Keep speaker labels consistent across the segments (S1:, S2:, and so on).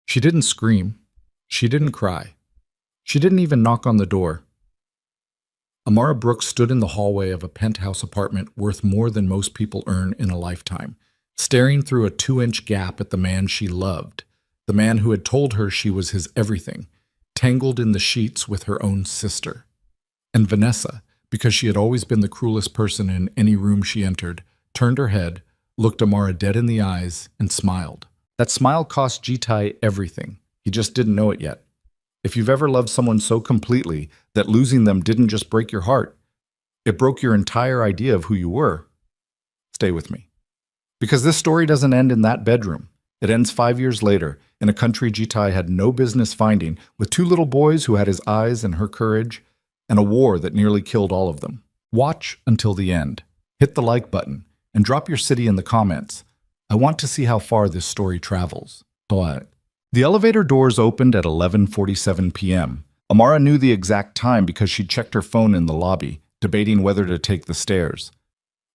S1: She didn't scream. She didn't cry. She didn't even knock on the door. Amara Brooks stood in the hallway of a penthouse apartment worth more than most people earn in a lifetime, staring through a 2-inch gap at the man she loved, the man who had told her she was his everything, tangled in the sheets with her own sister. And Vanessa, because she had always been the cruelest person in any room she entered, turned her head, looked Amara dead in the eyes, and smiled. That smile cost Jitai everything. He just didn't know it yet. If you've ever loved someone so completely that losing them didn't just break your heart, it broke your entire idea of who you were, stay with me. Because this story doesn't end in that bedroom. It ends 5 years later, in a country Jitai had no business finding, with 2 little boys who had his eyes and her courage, and a war that nearly killed all of them. Watch until the end. Hit the like button, and drop your city in the comments. I want to see how far this story travels. The elevator doors opened at 11:47 p.m. Amara knew the exact time because she'd checked her phone in the lobby, debating whether to take the stairs.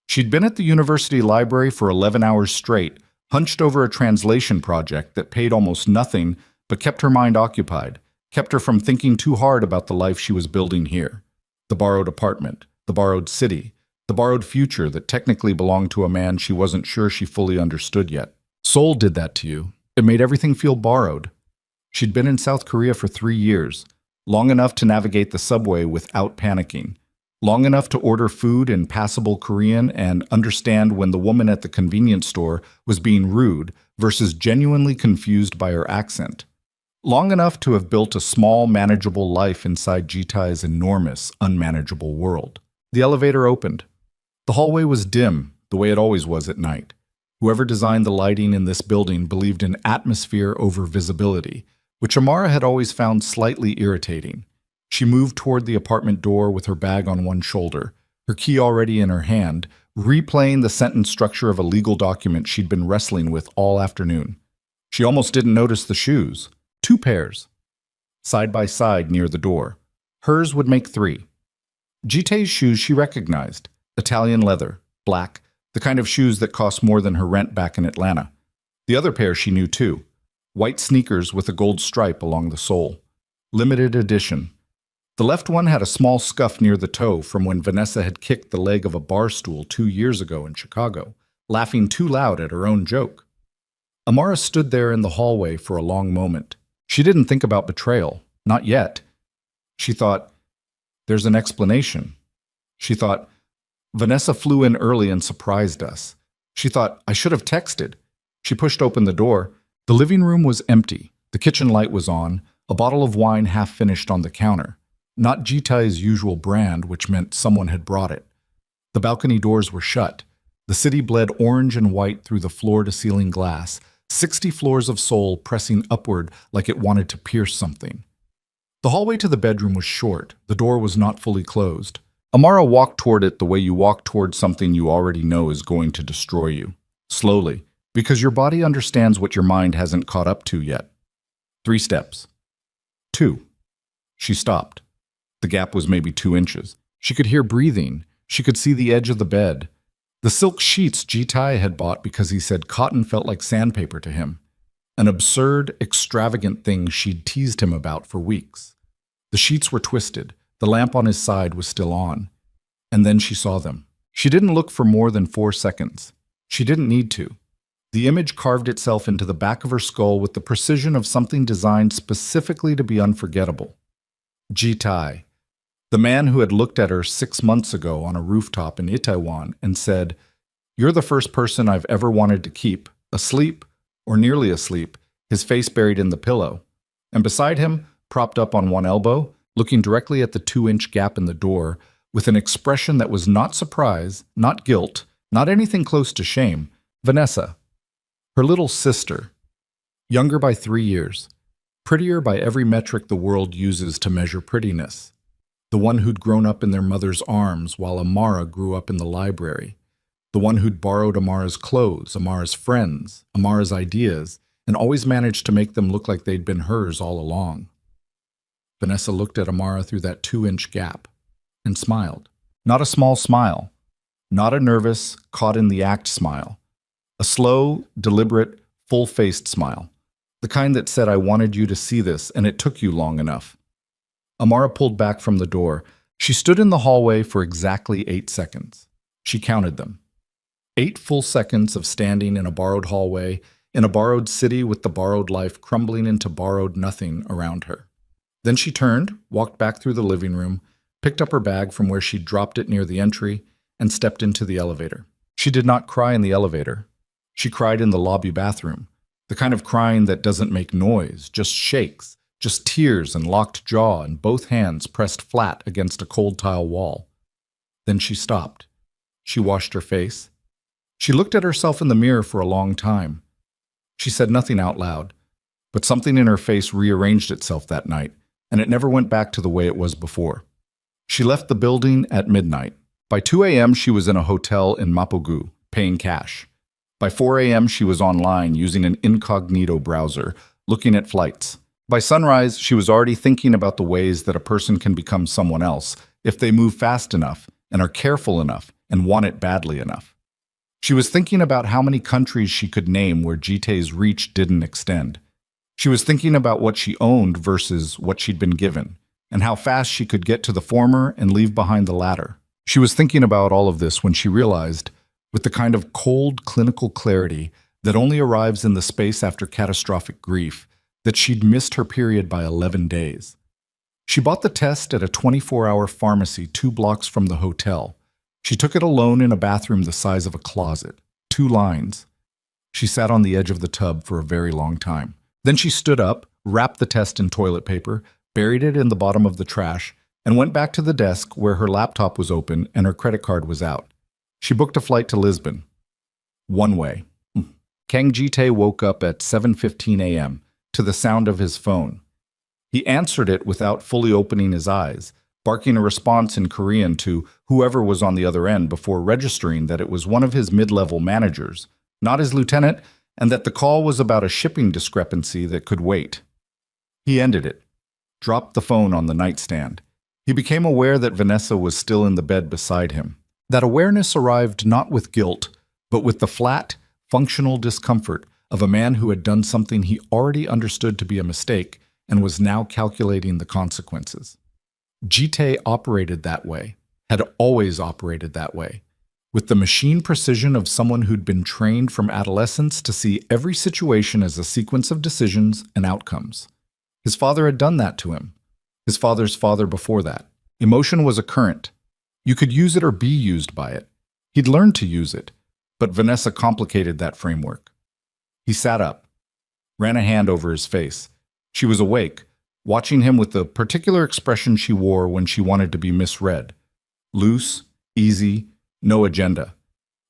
S1: She'd been at the university library for 11 hours straight, hunched over a translation project that paid almost nothing but kept her mind occupied, kept her from thinking too hard about the life she was building here. The borrowed apartment, the borrowed city, the borrowed future that technically belonged to a man she wasn't sure she fully understood yet. Seoul did that to you. It made everything feel borrowed. She'd been in South Korea for 3 years, long enough to navigate the subway without panicking, long enough to order food in passable Korean and understand when the woman at the convenience store was being rude versus genuinely confused by her accent, long enough to have built a small, manageable life inside Jitai's enormous, unmanageable world. The elevator opened. The hallway was dim, the way it always was at night. Whoever designed the lighting in this building believed in atmosphere over visibility, which Amara had always found slightly irritating. She moved toward the apartment door with her bag on one shoulder, her key already in her hand, replaying the sentence structure of a legal document she'd been wrestling with all afternoon. She almost didn't notice the shoes. 2 pairs, side by side near the door. Hers would make 3. Jitai's shoes she recognized, Italian leather, black, the kind of shoes that cost more than her rent back in Atlanta. The other pair she knew too, white sneakers with a gold stripe along the sole. Limited edition. The left one had a small scuff near the toe from when Vanessa had kicked the leg of a bar stool 2 years ago in Chicago, laughing too loud at her own joke. Amara stood there in the hallway for a long moment. She didn't think about betrayal, not yet. She thought, there's an explanation. She thought, Vanessa flew in early and surprised us. She thought, I should have texted. She pushed open the door. The living room was empty. The kitchen light was on, a bottle of wine half finished on the counter. Not Jitai's usual brand, which meant someone had brought it. The balcony doors were shut. The city bled orange and white through the floor-to-ceiling glass, 60 floors of Seoul pressing upward like it wanted to pierce something. The hallway to the bedroom was short. The door was not fully closed. Amara walked toward it the way you walk toward something you already know is going to destroy you. Slowly, because your body understands what your mind hasn't caught up to yet. 3 steps. 2. She stopped. The gap was maybe 2 inches. She could hear breathing. She could see the edge of the bed. The silk sheets Jitai had bought because he said cotton felt like sandpaper to him. An absurd, extravagant thing she'd teased him about for weeks. The sheets were twisted. The lamp on his side was still on. And then she saw them. She didn't look for more than 4 seconds. She didn't need to. The image carved itself into the back of her skull with the precision of something designed specifically to be unforgettable. Jitai, the man who had looked at her 6 months ago on a rooftop in Itaewon and said, "You're the first person I've ever wanted to keep, asleep or nearly asleep, his face buried in the pillow. And beside him, propped up on one elbow, looking directly at the 2-inch gap in the door, with an expression that was not surprise, not guilt, not anything close to shame, Vanessa, her little sister, younger by 3 years, prettier by every metric the world uses to measure prettiness, the one who'd grown up in their mother's arms while Amara grew up in the library, the one who'd borrowed Amara's clothes, Amara's friends, Amara's ideas, and always managed to make them look like they'd been hers all along. Vanessa looked at Amara through that 2-inch gap and smiled. Not a small smile, not a nervous, caught-in-the-act smile. A slow, deliberate, full-faced smile. The kind that said, "I wanted you to see this, and it took you long enough." Amara pulled back from the door. She stood in the hallway for exactly 8 seconds. She counted them. 8 full seconds of standing in a borrowed hallway, in a borrowed city with the borrowed life crumbling into borrowed nothing around her. Then she turned, walked back through the living room, picked up her bag from where she'd dropped it near the entry, and stepped into the elevator. She did not cry in the elevator. She cried in the lobby bathroom, the kind of crying that doesn't make noise, just shakes, just tears and locked jaw and both hands pressed flat against a cold tile wall. Then she stopped. She washed her face. She looked at herself in the mirror for a long time. She said nothing out loud, but something in her face rearranged itself that night, and it never went back to the way it was before. She left the building at midnight. By 2 a.m., she was in a hotel in Mapugu, paying cash. By 4 a.m., she was online using an incognito browser, looking at flights. By sunrise, she was already thinking about the ways that a person can become someone else if they move fast enough and are careful enough and want it badly enough. She was thinking about how many countries she could name where Jite's reach didn't extend. She was thinking about what she owned versus what she'd been given, and how fast she could get to the former and leave behind the latter. She was thinking about all of this when she realized, with the kind of cold, clinical clarity that only arrives in the space after catastrophic grief, that she'd missed her period by 11 days. She bought the test at a 24-hour pharmacy 2 blocks from the hotel. She took it alone in a bathroom the size of a closet, 2 lines. She sat on the edge of the tub for a very long time. Then she stood up, wrapped the test in toilet paper, buried it in the bottom of the trash, and went back to the desk where her laptop was open and her credit card was out. She booked a flight to Lisbon. One way. Kang Jite woke up at 7:15 a.m. to the sound of his phone. He answered it without fully opening his eyes, barking a response in Korean to whoever was on the other end before registering that it was one of his mid-level managers, not his lieutenant, and that the call was about a shipping discrepancy that could wait. He ended it, dropped the phone on the nightstand. He became aware that Vanessa was still in the bed beside him. That awareness arrived not with guilt, but with the flat, functional discomfort of a man who had done something he already understood to be a mistake and was now calculating the consequences. Jite operated that way, had always operated that way, with the machine precision of someone who'd been trained from adolescence to see every situation as a sequence of decisions and outcomes. His father had done that to him. His father's father before that. Emotion was a current. You could use it or be used by it. He'd learned to use it, but Vanessa complicated that framework. He sat up, ran a hand over his face. She was awake, watching him with the particular expression she wore when she wanted to be misread. Loose, easy, no agenda.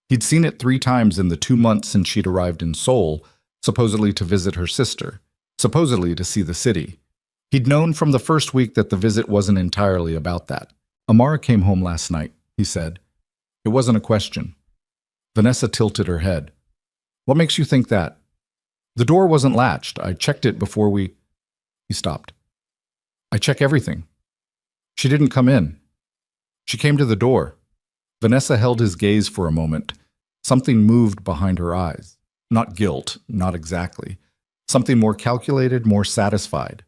S1: He'd seen it 3 times in the 2 months since she'd arrived in Seoul, supposedly to visit her sister, supposedly to see the city. He'd known from the first week that the visit wasn't entirely about that. "Amara came home last night," he said. It wasn't a question. Vanessa tilted her head. "What makes you think that?" "The door wasn't latched. I checked it before we—" He stopped. "I check everything." "She didn't come in." "She came to the door." Vanessa held his gaze for a moment. Something moved behind her eyes. Not guilt, not exactly. Something more calculated, more satisfied.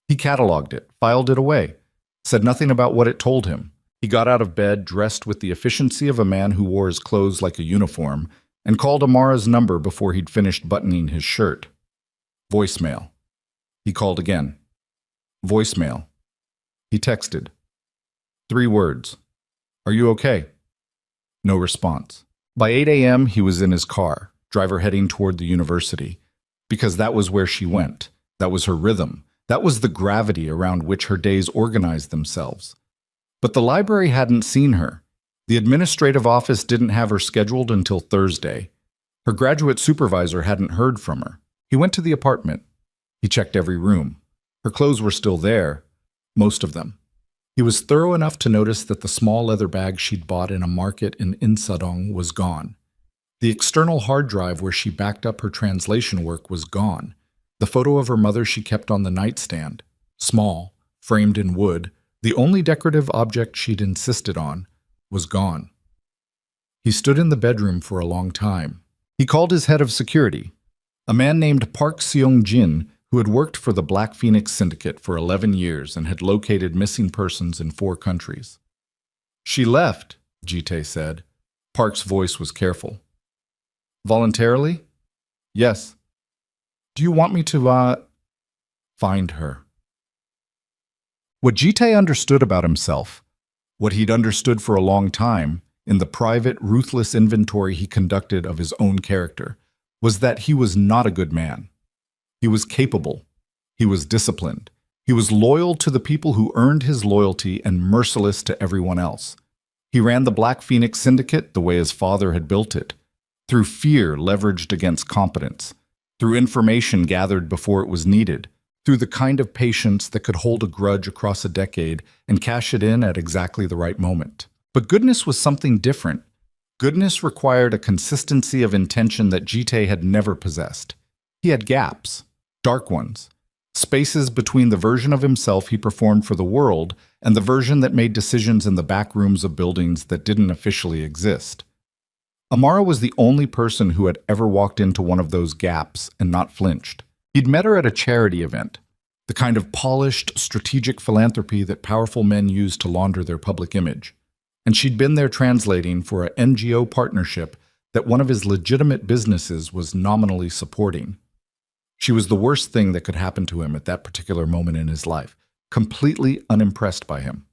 S1: He cataloged it, filed it away, said nothing about what it told him. He got out of bed, dressed with the efficiency of a man who wore his clothes like a uniform, and called Amara's number before he'd finished buttoning his shirt. Voicemail. He called again. Voicemail. He texted. 3 words. "Are you okay?" No response. By 8 a.m., he was in his car, driver heading toward the university, because that was where she went. That was her rhythm. That was the gravity around which her days organized themselves. But the library hadn't seen her. The administrative office didn't have her scheduled until Thursday. Her graduate supervisor hadn't heard from her. He went to the apartment. He checked every room. Her clothes were still there, most of them. He was thorough enough to notice that the small leather bag she'd bought in a market in Insadong was gone. The external hard drive where she backed up her translation work was gone. The photo of her mother she kept on the nightstand, small, framed in wood, the only decorative object she'd insisted on, was gone. He stood in the bedroom for a long time. He called his head of security. A man named Park Seung-jin, who had worked for the Black Phoenix Syndicate for 11 years and had located missing persons in 4 countries. She left, Jitae said. Park's voice was careful. Voluntarily? Yes. Do you want me to, find her? What Jitae understood about himself, what he'd understood for a long time, in the private, ruthless inventory he conducted of his own character, was that he was not a good man. He was capable. He was disciplined. He was loyal to the people who earned his loyalty and merciless to everyone else. He ran the Black Phoenix Syndicate the way his father had built it, through fear leveraged against competence, through information gathered before it was needed, through the kind of patience that could hold a grudge across a decade and cash it in at exactly the right moment. But goodness was something different. Goodness required a consistency of intention that Jitae had never possessed. He had gaps, dark ones, spaces between the version of himself he performed for the world and the version that made decisions in the back rooms of buildings that didn't officially exist. Amara was the only person who had ever walked into one of those gaps and not flinched. He'd met her at a charity event, the kind of polished, strategic philanthropy that powerful men use to launder their public image. And she'd been there translating for an NGO partnership that one of his legitimate businesses was nominally supporting. She was the worst thing that could happen to him at that particular moment in his life, completely unimpressed by him.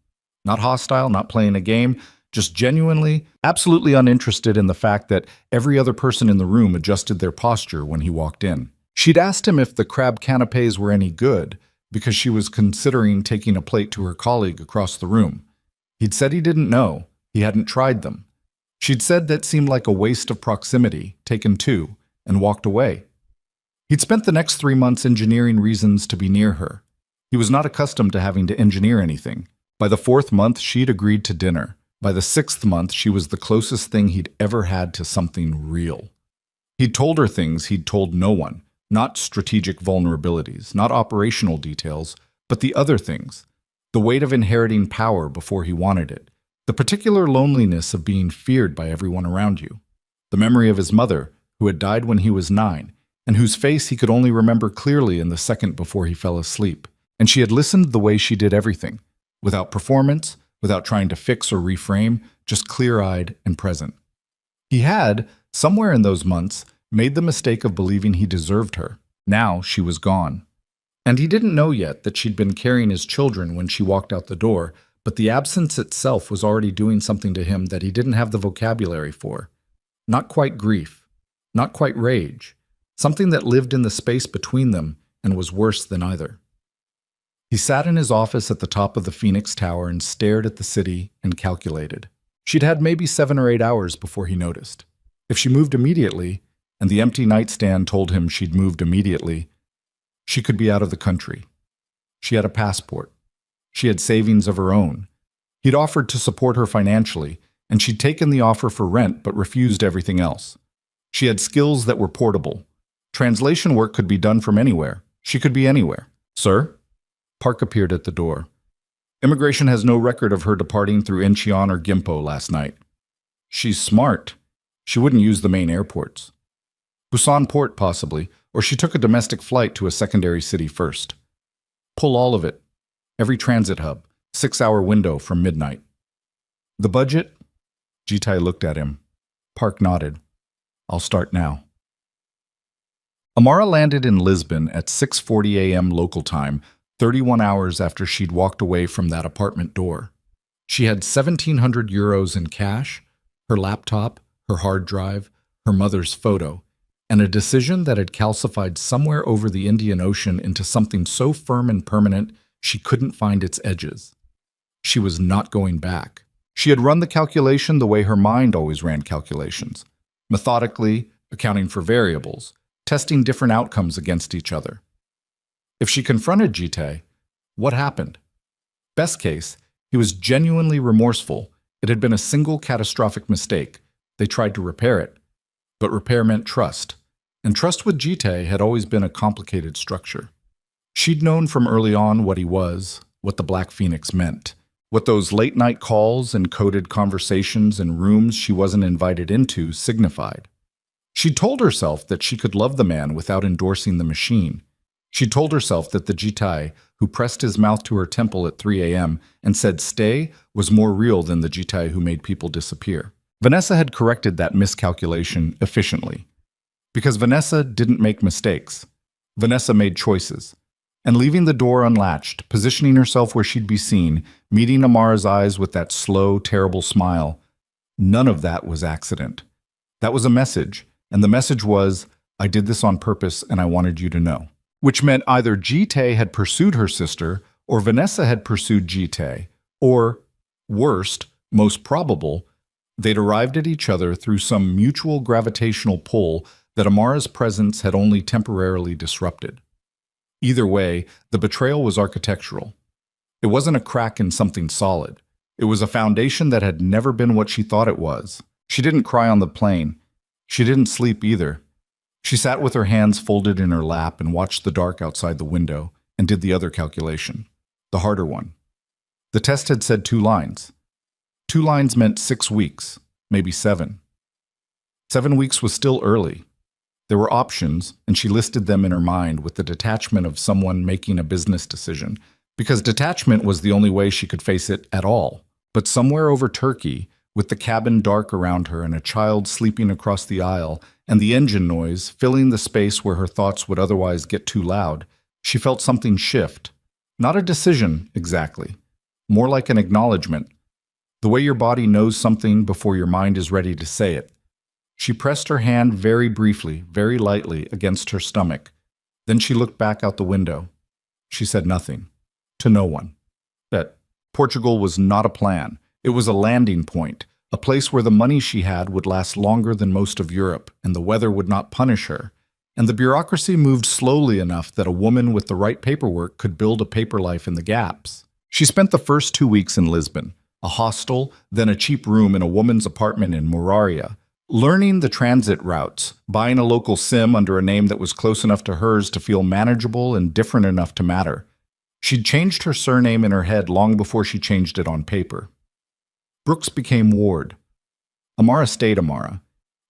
S1: Not hostile, not playing a game, just genuinely, absolutely uninterested in the fact that every other person in the room adjusted their posture when he walked in. She'd asked him if the crab canapes were any good because she was considering taking a plate to her colleague across the room. He'd said he didn't know, he hadn't tried them. She'd said that seemed like a waste of proximity, taken two, and walked away. He'd spent the next 3 months engineering reasons to be near her. He was not accustomed to having to engineer anything. By the 4th month, she'd agreed to dinner. By the 6th month, she was the closest thing he'd ever had to something real. He'd told her things he'd told no one, not strategic vulnerabilities, not operational details, but the other things. The weight of inheriting power before he wanted it. The particular loneliness of being feared by everyone around you. The memory of his mother, who had died when he was 9, and whose face he could only remember clearly in the second before he fell asleep. And she had listened the way she did everything, without performance, without trying to fix or reframe, just clear-eyed and present. He had, somewhere in those months, made the mistake of believing he deserved her. Now she was gone. And he didn't know yet that she'd been carrying his children when she walked out the door, but the absence itself was already doing something to him that he didn't have the vocabulary for. Not quite grief, not quite rage, something that lived in the space between them and was worse than either. He sat in his office at the top of the Phoenix Tower and stared at the city and calculated. She'd had maybe 7 or 8 hours before he noticed. If she moved immediately, and the empty nightstand told him she'd moved immediately, she could be out of the country. She had a passport. She had savings of her own. He'd offered to support her financially, and she'd taken the offer for rent but refused everything else. She had skills that were portable. Translation work could be done from anywhere. She could be anywhere. Sir? Park appeared at the door. Immigration has no record of her departing through Incheon or Gimpo last night. She's smart. She wouldn't use the main airports. Busan Port, possibly, or she took a domestic flight to a secondary city first. Pull all of it. Every transit hub. 6-hour window from midnight. The budget? Jitae looked at him. Park nodded. I'll start now. Amara landed in Lisbon at 6:40 a.m. local time, 31 hours after she'd walked away from that apartment door. She had 1,700 euros in cash, her laptop, her hard drive, her mother's photo, and a decision that had calcified somewhere over the Indian Ocean into something so firm and permanent she couldn't find its edges. She was not going back. She had run the calculation the way her mind always ran calculations, methodically, accounting for variables, testing different outcomes against each other. If she confronted Jitae, what happened? Best case, he was genuinely remorseful. It had been a single catastrophic mistake. They tried to repair it. But repair meant trust. And trust with Jitae had always been a complicated structure. She'd known from early on what he was, what the Black Phoenix meant, what those late-night calls and coded conversations in rooms she wasn't invited into signified. She told herself that she could love the man without endorsing the machine. She told herself that the Jitai, who pressed his mouth to her temple at 3 a.m. and said stay, was more real than the Jitai who made people disappear. Vanessa had corrected that miscalculation efficiently. Because Vanessa didn't make mistakes. Vanessa made choices. And leaving the door unlatched, positioning herself where she'd be seen, meeting Amara's eyes with that slow, terrible smile, none of that was accident. That was a message, and the message was, I did this on purpose and I wanted you to know. Which meant either Jitae had pursued her sister, or Vanessa had pursued Jitae, or, worst, most probable, they'd arrived at each other through some mutual gravitational pull that Amara's presence had only temporarily disrupted. Either way, the betrayal was architectural. It wasn't a crack in something solid. It was a foundation that had never been what she thought it was. She didn't cry on the plane. She didn't sleep either. She sat with her hands folded in her lap and watched the dark outside the window and did the other calculation, the harder one. The test had said 2 lines. 2 lines meant 6 weeks, maybe 7. 7 weeks was still early. There were options, and she listed them in her mind with the detachment of someone making a business decision, because detachment was the only way she could face it at all. But somewhere over Turkey, with the cabin dark around her and a child sleeping across the aisle, and the engine noise filling the space where her thoughts would otherwise get too loud, she felt something shift. Not a decision, exactly. More like an acknowledgement. The way your body knows something before your mind is ready to say it. She pressed her hand very briefly, very lightly, against her stomach. Then she looked back out the window. She said nothing. To no one. That Portugal was not a plan. It was a landing point, a place where the money she had would last longer than most of Europe, and the weather would not punish her. And the bureaucracy moved slowly enough that a woman with the right paperwork could build a paper life in the gaps. She spent the first 2 weeks in Lisbon, a hostel, then a cheap room in a woman's apartment in Moraria, learning the transit routes, buying a local sim under a name that was close enough to hers to feel manageable and different enough to matter. She'd changed her surname in her head long before she changed it on paper. Brooks became Ward. Amara stayed Amara,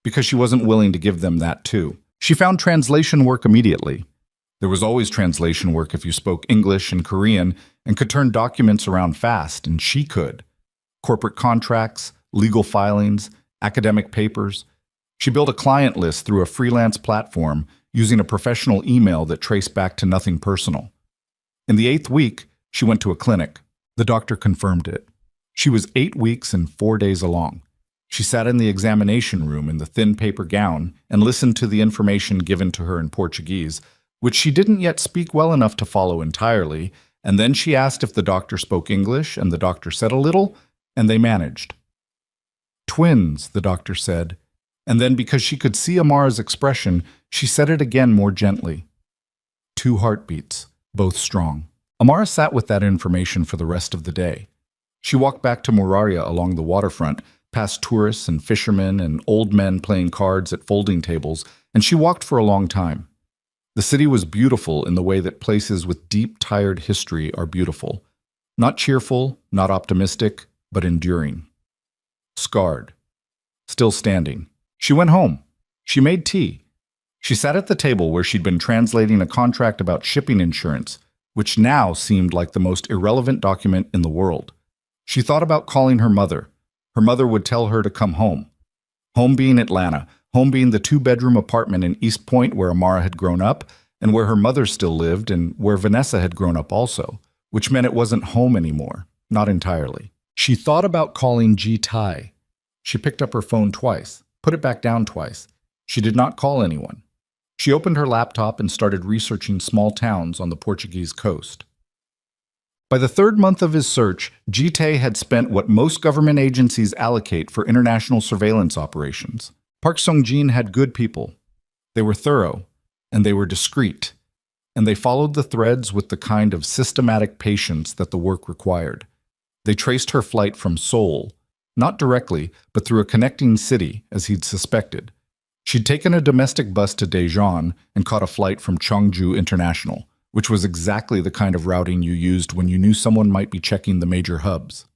S1: because she wasn't willing to give them that too. She found translation work immediately. There was always translation work if you spoke English and Korean and could turn documents around fast, and she could. Corporate contracts, legal filings, academic papers. She built a client list through a freelance platform using a professional email that traced back to nothing personal. In the 8th week, she went to a clinic. The doctor confirmed it. She was 8 weeks and 4 days along. She sat in the examination room in the thin paper gown and listened to the information given to her in Portuguese, which she didn't yet speak well enough to follow entirely, and then she asked if the doctor spoke English, and the doctor said a little, and they managed. Twins, the doctor said, and then because she could see Amara's expression, she said it again more gently. 2 heartbeats, both strong. Amara sat with that information for the rest of the day. She walked back to Moraria along the waterfront, past tourists and fishermen and old men playing cards at folding tables, and she walked for a long time. The city was beautiful in the way that places with deep, tired history are beautiful. Not cheerful, not optimistic, but enduring. Scarred. Still standing. She went home. She made tea. She sat at the table where she'd been translating a contract about shipping insurance, which now seemed like the most irrelevant document in the world. She thought about calling her mother. Her mother would tell her to come home. Home being Atlanta, home being the 2-bedroom apartment in East Point where Amara had grown up, and where her mother still lived, and where Vanessa had grown up also, which meant it wasn't home anymore, not entirely. She thought about calling G-Tai. She picked up her phone twice, put it back down twice. She did not call anyone. She opened her laptop and started researching small towns on the Portuguese coast. By the 3rd month of his search, Jitae had spent what most government agencies allocate for international surveillance operations. Park Sung-jin had good people. They were thorough, and they were discreet, and they followed the threads with the kind of systematic patience that the work required. They traced her flight from Seoul, not directly, but through a connecting city, as he'd suspected. She'd taken a domestic bus to Daejeon and caught a flight from Cheongju International, which was exactly the kind of routing you used when you knew someone might be checking the major hubs.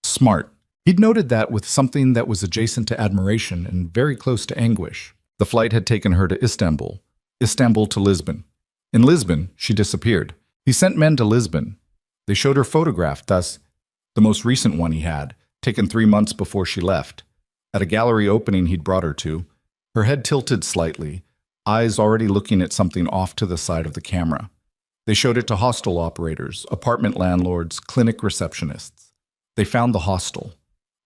S1: Smart. He'd noted that with something that was adjacent to admiration and very close to anguish. The flight had taken her to Istanbul, Istanbul to Lisbon. In Lisbon, she disappeared. He sent men to Lisbon. They showed her photograph, thus, the most recent one he had, taken 3 months before she left. At a gallery opening he'd brought her to, her head tilted slightly, eyes already looking at something off to the side of the camera. They showed it to hostel operators, apartment landlords, clinic receptionists. They found the hostel.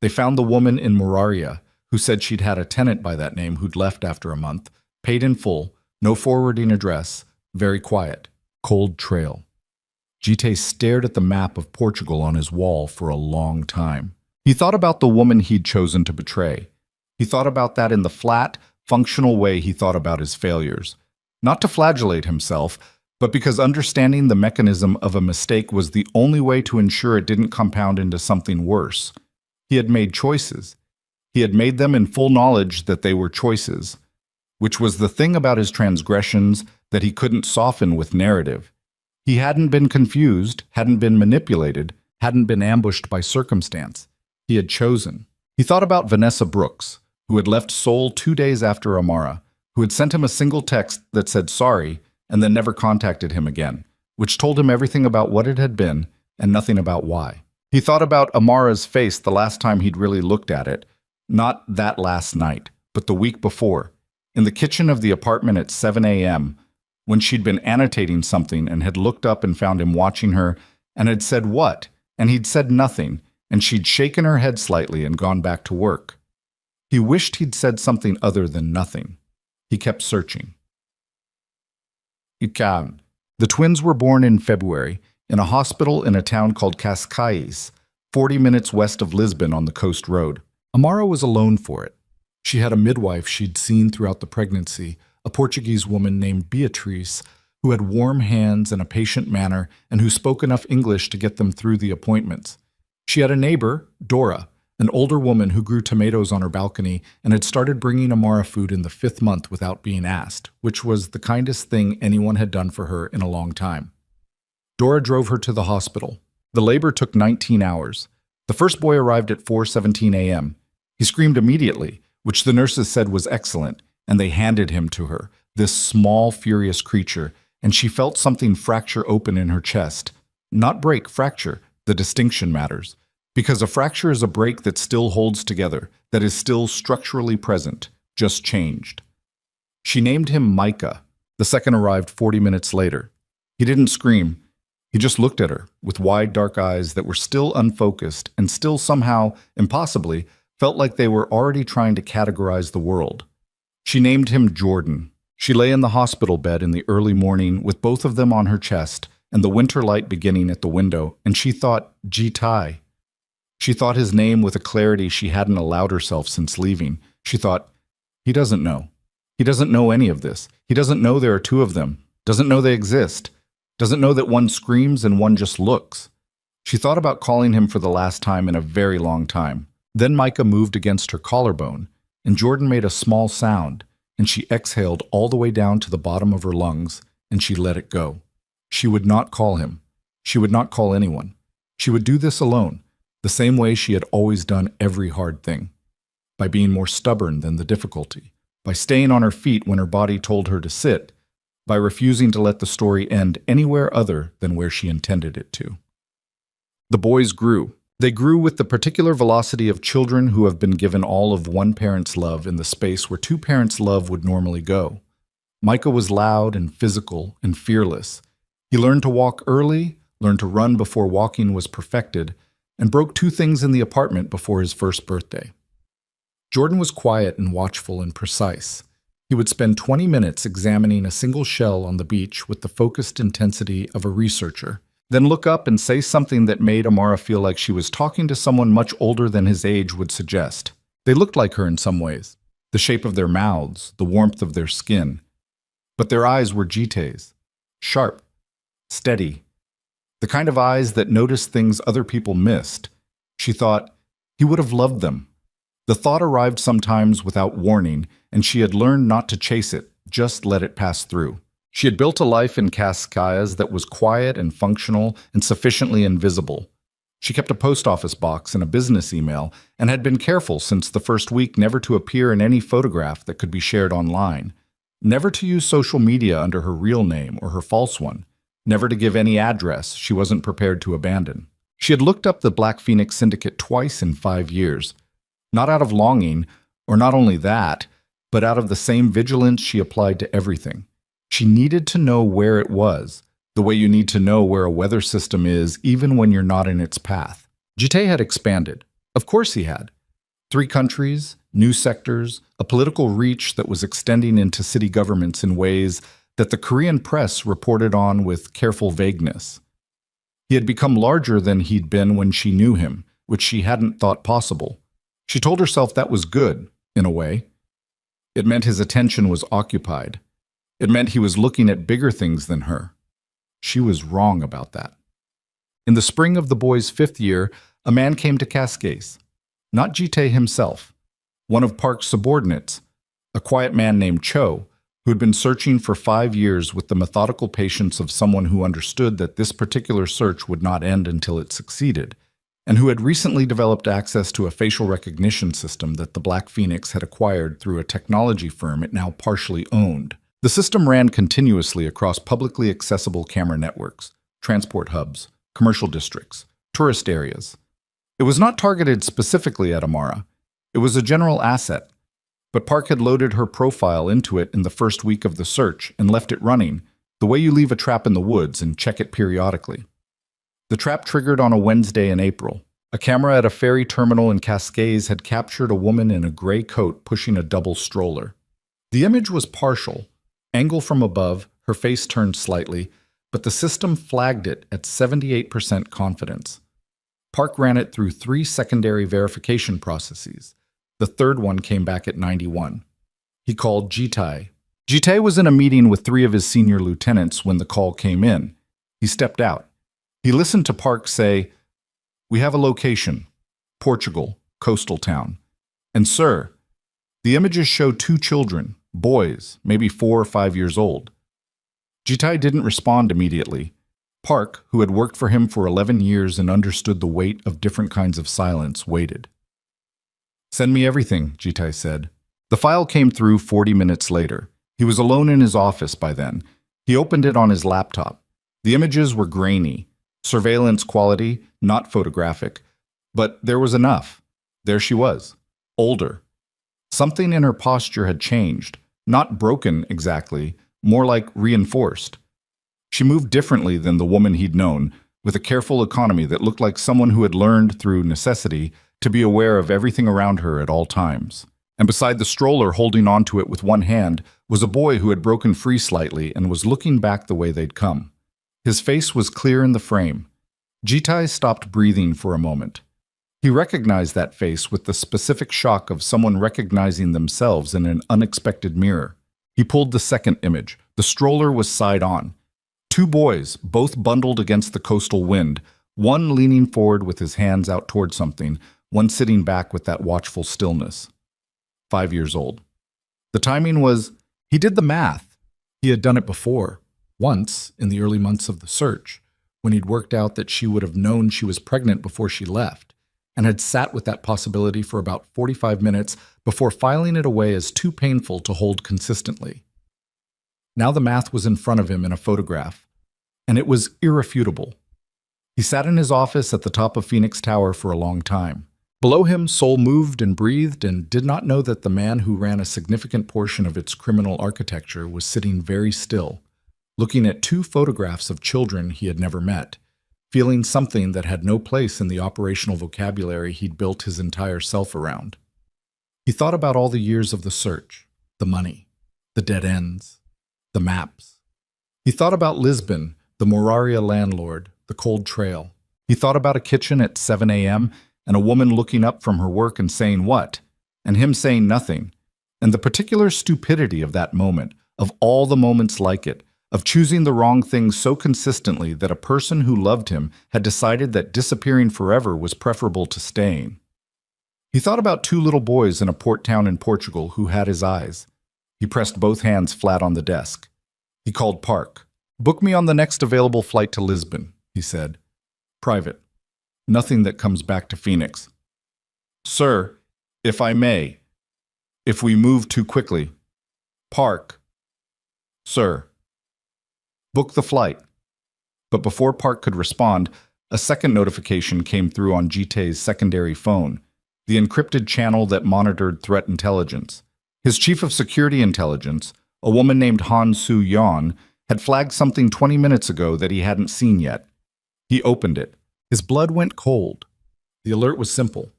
S1: They found the woman in Moraria who said she'd had a tenant by that name who'd left after a month, paid in full, no forwarding address, very quiet, cold trail. Gite stared at the map of Portugal on his wall for a long time. He thought about the woman he'd chosen to betray. He thought about that in the flat, functional way he thought about his failures. Not to flagellate himself, but because understanding the mechanism of a mistake was the only way to ensure it didn't compound into something worse. He had made choices. He had made them in full knowledge that they were choices, which was the thing about his transgressions that he couldn't soften with narrative. He hadn't been confused, hadn't been manipulated, hadn't been ambushed by circumstance. He had chosen. He thought about Vanessa Brooks, who had left Seoul 2 days after Amara, who had sent him a single text that said sorry and then never contacted him again, which told him everything about what it had been and nothing about why. He thought about Amara's face the last time he'd really looked at it, not that last night, but the week before, in the kitchen of the apartment at 7 a.m., when she'd been annotating something and had looked up and found him watching her and had said what, and he'd said nothing, and she'd shaken her head slightly and gone back to work. He wished he'd said something other than nothing. He kept searching. The twins were born in February in a hospital in a town called Cascais, 40 minutes west of Lisbon on the coast road. Amara was alone for it. She had a midwife she'd seen throughout the pregnancy, a Portuguese woman named Beatrice, who had warm hands and a patient manner and who spoke enough English to get them through the appointments. She had a neighbor, Dora, an older woman who grew tomatoes on her balcony and had started bringing Amara food in the 5th month without being asked, which was the kindest thing anyone had done for her in a long time. Dora drove her to the hospital. The labor took 19 hours. The first boy arrived at 4:17 a.m. He screamed immediately, which the nurses said was excellent, and they handed him to her, this small, furious creature, and she felt something fracture open in her chest. Not break, fracture. The distinction matters. Because a fracture is a break that still holds together, that is still structurally present, just changed. She named him Micah. The second arrived 40 minutes later. He didn't scream. He just looked at her with wide, dark eyes that were still unfocused and still somehow, impossibly, felt like they were already trying to categorize the world. She named him Jordan. She lay in the hospital bed in the early morning with both of them on her chest and the winter light beginning at the window, and she thought, Jitai. She thought his name with a clarity she hadn't allowed herself since leaving. She thought, he doesn't know. He doesn't know any of this. He doesn't know there are 2 of them. Doesn't know they exist. Doesn't know that one screams and one just looks. She thought about calling him for the last time in a very long time. Then Micah moved against her collarbone, and Jordan made a small sound, and she exhaled all the way down to the bottom of her lungs, and she let it go. She would not call him. She would not call anyone. She would do this alone, the same way she had always done every hard thing. By being more stubborn than the difficulty. By staying on her feet when her body told her to sit. By refusing to let the story end anywhere other than where she intended it to. The boys grew. They grew with the particular velocity of children who have been given all of one parent's love in the space where 2 parents' love would normally go. Micah was loud and physical and fearless. He learned to walk early, learned to run before walking was perfected, and broke 2 things in the apartment before his first birthday. Jordan was quiet and watchful and precise. He would spend 20 minutes examining a single shell on the beach with the focused intensity of a researcher, then look up and say something that made Amara feel like she was talking to someone much older than his age would suggest. They looked like her in some ways, the shape of their mouths, the warmth of their skin. But their eyes were Jite's, sharp, steady, the kind of eyes that noticed things other people missed. She thought, he would have loved them. The thought arrived sometimes without warning, and she had learned not to chase it, just let it pass through. She had built a life in Cascais that was quiet and functional and sufficiently invisible. She kept a post office box and a business email and had been careful since the first week never to appear in any photograph that could be shared online, never to use social media under her real name or her false one, never to give any address she wasn't prepared to abandon. She had looked up the Black Phoenix Syndicate twice in 5 years, not out of longing, or not only that, but out of the same vigilance she applied to everything. She needed to know where it was, the way you need to know where a weather system is even when you're not in its path. Jite had expanded. Of course he had. 3 countries, new sectors, a political reach that was extending into city governments in ways that the Korean press reported on with careful vagueness. He had become larger than he'd been when she knew him, which she hadn't thought possible. She told herself that was good, in a way. It meant his attention was occupied. It meant he was looking at bigger things than her. She was wrong about that. In the spring of the boy's 5th year, a man came to Cascais. Not Jite himself. One of Park's subordinates, a quiet man named Cho, who had been searching for 5 years with the methodical patience of someone who understood that this particular search would not end until it succeeded, and who had recently developed access to a facial recognition system that the Black Phoenix had acquired through a technology firm it now partially owned. The system ran continuously across publicly accessible camera networks, transport hubs, commercial districts, tourist areas. It was not targeted specifically at Amara. It was a general asset, but Park had loaded her profile into it in the first week of the search and left it running, the way you leave a trap in the woods and check it periodically. The trap triggered on a Wednesday in April. A camera at a ferry terminal in Cascais had captured a woman in a gray coat pushing a double stroller. The image was partial. Angle from above, her face turned slightly, but the system flagged it at 78% confidence. Park ran it through 3 secondary verification processes. The third one came back at 91. He called Jite. Jite was in a meeting with 3 of his senior lieutenants when the call came in. He stepped out. He listened to Park say, "We have a location, Portugal, coastal town. And sir, the images show 2 children, boys, maybe 4 or 5 years old." Jite didn't respond immediately. Park, who had worked for him for 11 years and understood the weight of different kinds of silence, waited. "Send me everything," Jite said. The file came through 40 minutes later. He was alone in his office by then. He opened it on his laptop. The images were grainy. Surveillance quality, not photographic. But there was enough. There she was. Older. Something in her posture had changed. Not broken exactly, more like reinforced. She moved differently than the woman he'd known, with a careful economy that looked like someone who had learned through necessity to be aware of everything around her at all times. And beside the stroller, holding onto it with one hand, was a boy who had broken free slightly and was looking back the way they'd come. His face was clear in the frame. Jite stopped breathing for a moment. He recognized that face with the specific shock of someone recognizing themselves in an unexpected mirror. He pulled the second image. The stroller was side on. 2 boys, both bundled against the coastal wind, one leaning forward with his hands out toward something, one sitting back with that watchful stillness. 5 years old. The timing was, he did the math. He had done it before, once in the early months of the search, when he'd worked out that she would have known she was pregnant before she left, and had sat with that possibility for about 45 minutes before filing it away as too painful to hold consistently. Now the math was in front of him in a photograph, and it was irrefutable. He sat in his office at the top of Phoenix Tower for a long time. Below him, Seoul moved and breathed and did not know that the man who ran a significant portion of its criminal architecture was sitting very still, looking at 2 photographs of children he had never met, feeling something that had no place in the operational vocabulary he'd built his entire self around. He thought about all the years of the search, the money, the dead ends, the maps. He thought about Lisbon, the Moraria landlord, the cold trail. He thought about a kitchen at 7 a.m., and a woman looking up from her work and saying what, and him saying nothing, and the particular stupidity of that moment, of all the moments like it, of choosing the wrong thing so consistently that a person who loved him had decided that disappearing forever was preferable to staying. He thought about 2 little boys in a port town in Portugal who had his eyes. He pressed both hands flat on the desk. He called Park. "Book me on the next available flight to Lisbon," he said. "Private. Nothing that comes back to Phoenix. Sir, if I may, if we move too quickly. Park. Sir. Book the flight. But before Park could respond, a second notification came through on Jitae's secondary phone, the encrypted channel that monitored threat intelligence. His chief of security intelligence, a woman named Han Soo-yeon, had flagged something 20 minutes ago that he hadn't seen yet. He opened it. His blood went cold. The alert was simple.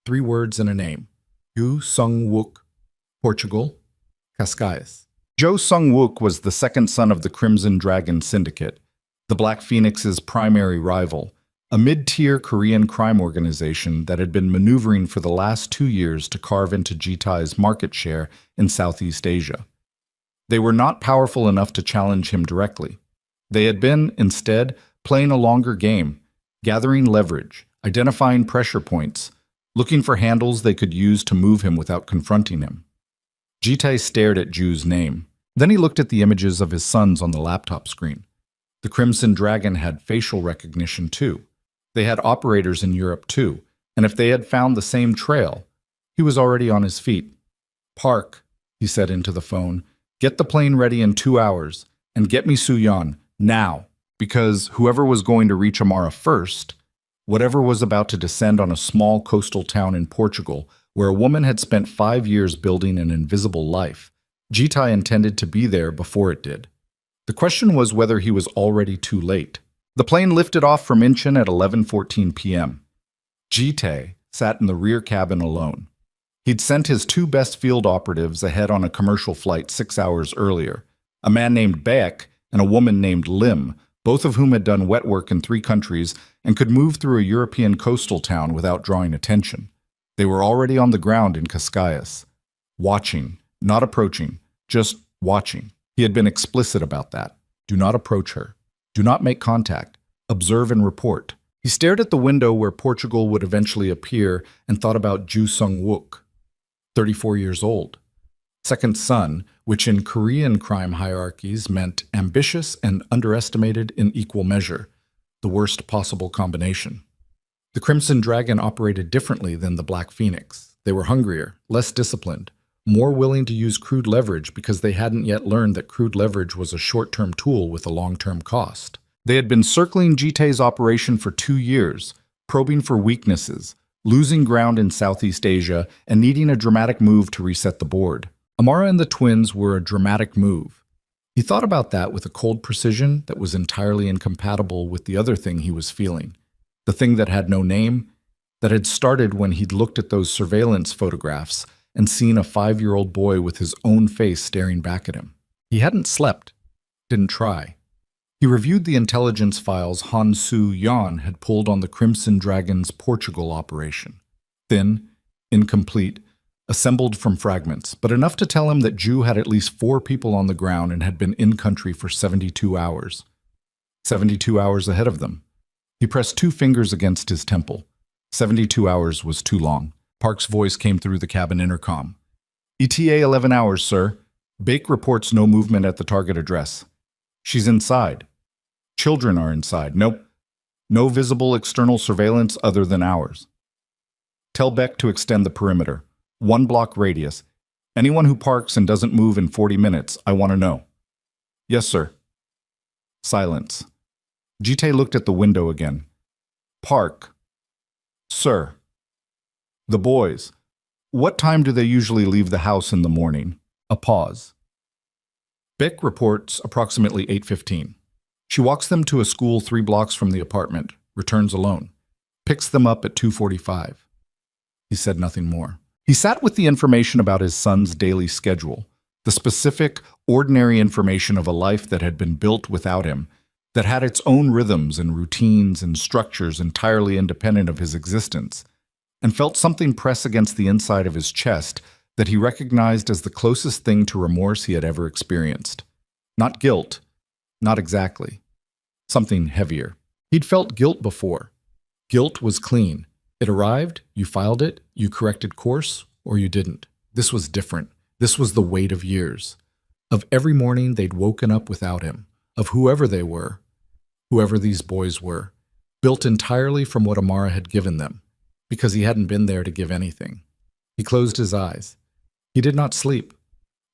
S1: 3 words and a name. Joo Sung-wook, Portugal, Cascais. Jo Sung-wook was the second son of the Crimson Dragon Syndicate, the Black Phoenix's primary rival, a mid-tier Korean crime organization that had been maneuvering for the last 2 years to carve into Jitae's market share in Southeast Asia. They were not powerful enough to challenge him directly. They had been, instead, playing a longer game, gathering leverage, identifying pressure points, looking for handles they could use to move him without confronting him. Jitae stared at Ju's name. Then he looked at the images of his sons on the laptop screen. The Crimson Dragon had facial recognition too. They had operators in Europe too, and if they had found the same trail, he was already on his feet. Park, he said into the phone, get the plane ready in 2 hours, and get me Soo-yeon, now, because whoever was going to reach Amara first, whatever was about to descend on a small coastal town in Portugal, where a woman had spent 5 years building an invisible life, Jitae intended to be there before it did. The question was whether he was already too late. The plane lifted off from Incheon at 11:14 p.m. Jitae sat in the rear cabin alone. He'd sent his 2 best field operatives ahead on a commercial flight 6 hours earlier, a man named Baek and a woman named Lim, both of whom had done wet work in 3 countries and could move through a European coastal town without drawing attention. They were already on the ground in Cascais, watching, not approaching, just watching. He had been explicit about that. Do not approach her. Do not make contact. Observe and report. He stared at the window where Portugal would eventually appear and thought about Joo Sung-wook, 34 years old. Second son, which in Korean crime hierarchies meant ambitious and underestimated in equal measure, the worst possible combination. The Crimson Dragon operated differently than the Black Phoenix. They were hungrier, less disciplined, more willing to use crude leverage because they hadn't yet learned that crude leverage was a short-term tool with a long-term cost. They had been circling Jitae's operation for 2 years, probing for weaknesses, losing ground in Southeast Asia, and needing a dramatic move to reset the board. Amara and the twins were a dramatic move. He thought about that with a cold precision that was entirely incompatible with the other thing he was feeling, the thing that had no name, that had started when he'd looked at those surveillance photographs and seen a 5-year-old boy with his own face staring back at him. He hadn't slept, didn't try. He reviewed the intelligence files Han Soo-yeon had pulled on the Crimson Dragon's Portugal operation. Thin, incomplete, assembled from fragments, but enough to tell him that Ju had at least 4 people on the ground and had been in country for 72 hours. 72 hours ahead of them. He pressed 2 fingers against his temple. 72 hours was too long. Park's voice came through the cabin intercom. ETA 11 hours, sir. Baek reports no movement at the target address. She's inside. Children are inside. Nope. No visible external surveillance other than ours. Tell Beck to extend the perimeter. 1 block radius. Anyone who parks and doesn't move in 40 minutes, I want to know. Yes, sir. Silence. Jitae looked at the window again. Park. Sir. The boys. What time do they usually leave the house in the morning? A pause. Beck reports approximately 8:15. She walks them to a school 3 blocks from the apartment, returns alone, picks them up at 2:45. He said nothing more. He sat with the information about his son's daily schedule, the specific, ordinary information of a life that had been built without him, that had its own rhythms and routines and structures entirely independent of his existence, and felt something press against the inside of his chest that he recognized as the closest thing to remorse he had ever experienced. Not guilt, not exactly. Something heavier. He'd felt guilt before. Guilt was clean. It arrived, you filed it, you corrected course, or you didn't. This was different. This was the weight of years. Of every morning they'd woken up without him, of whoever they were, whoever these boys were. built entirely from what Amara had given them, because he hadn't been there to give anything. He closed his eyes. He did not sleep,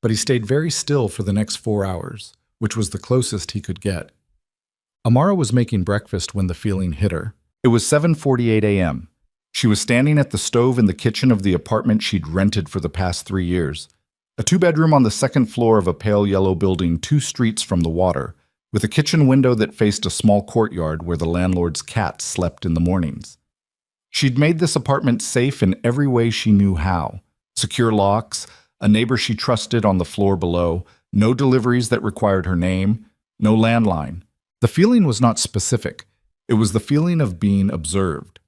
S1: but he stayed very still for the next 4 hours, which was the closest he could get. Amara was making breakfast when the feeling hit her. It was 7:48 a.m. She was standing at the stove in the kitchen of the apartment she'd rented for the past 3 years, a two-bedroom on the second floor of a pale yellow building 2 streets from the water, with a kitchen window that faced a small courtyard where the landlord's cat slept in the mornings. She'd made this apartment safe in every way she knew how. Secure locks, a neighbor she trusted on the floor below, no deliveries that required her name, no landline. The feeling was not specific. It was the feeling of being observed.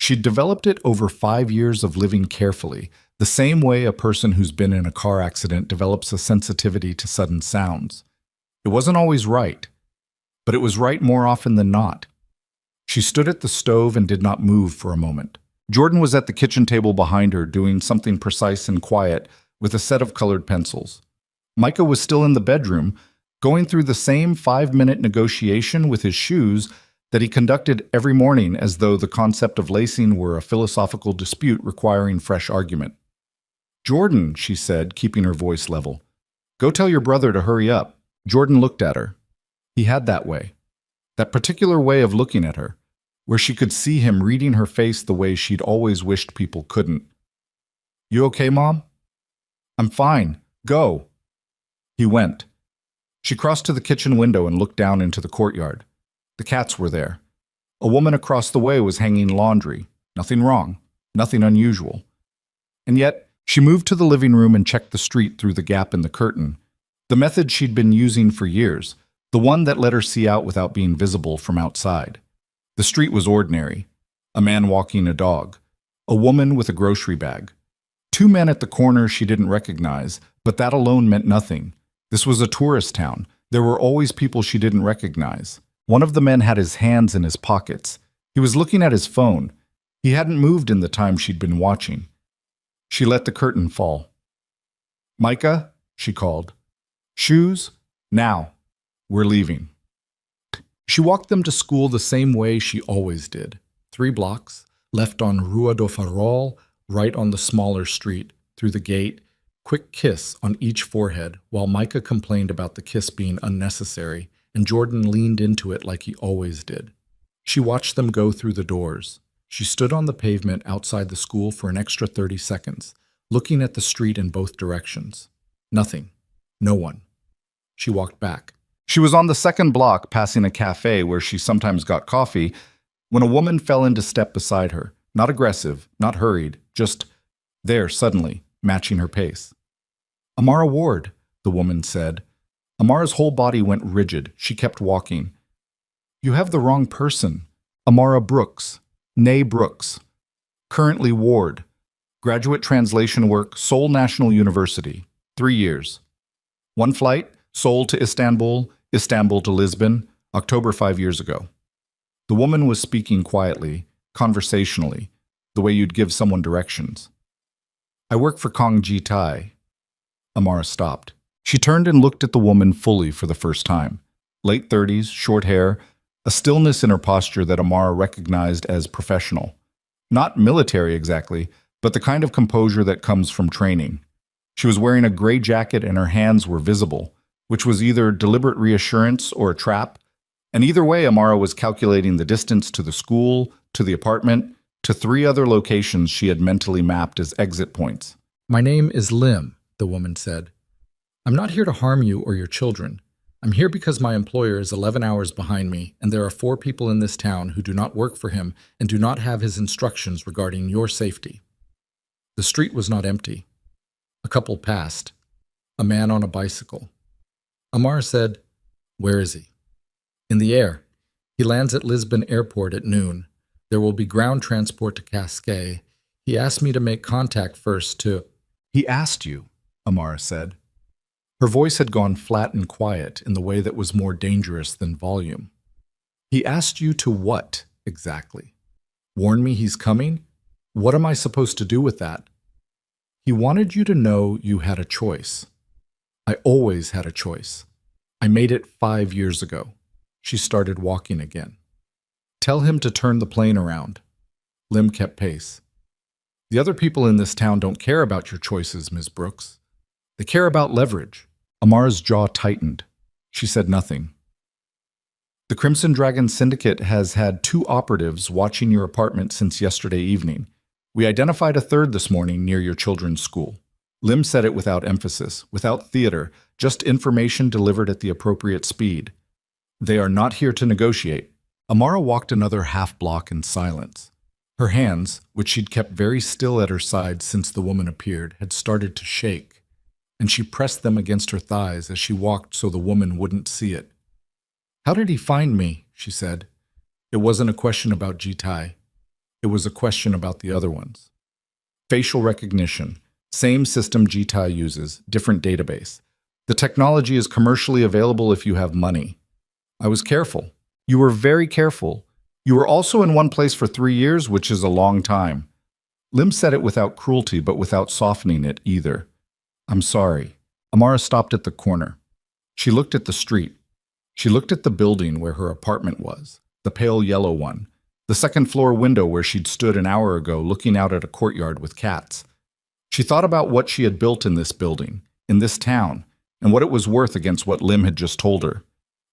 S1: She'd developed it over 5 years of living carefully, the same way a person who's been in a car accident develops a sensitivity to sudden sounds. It wasn't always right, but it was right more often than not. She stood at the stove and did not move for a moment. Jordan was at the kitchen table behind her, doing something precise and quiet with a set of colored pencils. Micah was still in the bedroom, going through the same 5-minute negotiation with his shoes that he conducted every morning, as though the concept of lacing were a philosophical dispute requiring fresh argument. "Jordan," she said, keeping her voice level, "go tell your brother to hurry up." Jordan looked at her. He had that way, that particular way of looking at her, where she could see him reading her face the way she'd always wished people couldn't. "You okay, Mom?" "I'm fine. Go." He went. She crossed to the kitchen window and looked down into the courtyard. The cats were there. A woman across the way was hanging laundry. Nothing wrong. Nothing unusual. And yet, she moved to the living room and checked the street through the gap in the curtain, the method she'd been using for years, the one that let her see out without being visible from outside. The street was ordinary. A man walking a dog. A woman with a grocery bag. 2 men at the corner she didn't recognize, but that alone meant nothing. This was a tourist town. There were always people she didn't recognize. One of the men had his hands in his pockets. He was looking at his phone. He hadn't moved in the time she'd been watching. She let the curtain fall. "Micah," she called. "Shoes? Now. We're leaving." She walked them to school the same way she always did. 3 blocks, left on Rua do Farol, right on the smaller street, through the gate, quick kiss on each forehead, while Micah complained about the kiss being unnecessary, and Jordan leaned into it like he always did. She watched them go through the doors. She stood on the pavement outside the school for an extra 30 seconds, looking at the street in both directions. Nothing. No one. She walked back. She was on the second block, passing a cafe where she sometimes got coffee, when a woman fell into step beside her. Not aggressive, not hurried, just there suddenly, matching her pace. "Amara Ward," the woman said. Amara's whole body went rigid. She kept walking. "You have the wrong person. Amara Brooks. Nay Brooks. Currently Ward. Graduate translation work, Seoul National University. 3 years. 1 flight, Seoul to Istanbul, Istanbul to Lisbon, October 5 years ago." The woman was speaking quietly, conversationally, the way you'd give someone directions. "I work for Kong Ji Tai." Amara stopped. She turned and looked at the woman fully for the first time. Late 30s, short hair, a stillness in her posture that Amara recognized as professional. Not military exactly, but the kind of composure that comes from training. She was wearing a gray jacket and her hands were visible, which was either deliberate reassurance or a trap. And either way, Amara was calculating the distance to the school, to the apartment, to 3 other locations she had mentally mapped as exit points. "My name is Lim," the woman said. "I'm not here to harm you or your children. I'm here because my employer is 11 hours behind me, and there are 4 people in this town who do not work for him and do not have his instructions regarding your safety." The street was not empty. A couple passed. A man on a bicycle. Amara said, "Where is he?" "In the air. He lands at Lisbon Airport at noon. There will be ground transport to Cascais. He asked me to make contact first to—" "He asked you," Amara said. Her voice had gone flat and quiet in the way that was more dangerous than volume. "He asked you to what, exactly? Warn me he's coming? What am I supposed to do with that?" "He wanted you to know you had a choice. I always had a choice. I made it 5 years ago." She started walking again. Tell him to turn the plane around. Lim kept pace. The other people in this town don't care about your choices, Ms. Brooks. They care about leverage. Amara's jaw tightened. She said nothing. The Crimson Dragon Syndicate has had 2 operatives watching your apartment since yesterday evening. We identified a 3rd this morning near your children's school. Lim said it without emphasis, without theater, just information delivered at the appropriate speed. They are not here to negotiate. Amara walked another half-block in silence. Her hands, which she'd kept very still at her side since the woman appeared, had started to shake, and she pressed them against her thighs as she walked so the woman wouldn't see it. "How did he find me?" she said. It wasn't a question about Jitai. It was a question about the other ones. Facial recognition. Same system Jitai uses, different database. The technology is commercially available if you have money. I was careful. You were very careful. You were also in one place for 3 years, which is a long time. Lim said it without cruelty, but without softening it either. I'm sorry. Amara stopped at the corner. She looked at the street. She looked at the building where her apartment was, the pale yellow one, the second-floor window where she'd stood an hour ago looking out at a courtyard with cats. She thought about what she had built in this building, in this town, and what it was worth against what Lim had just told her.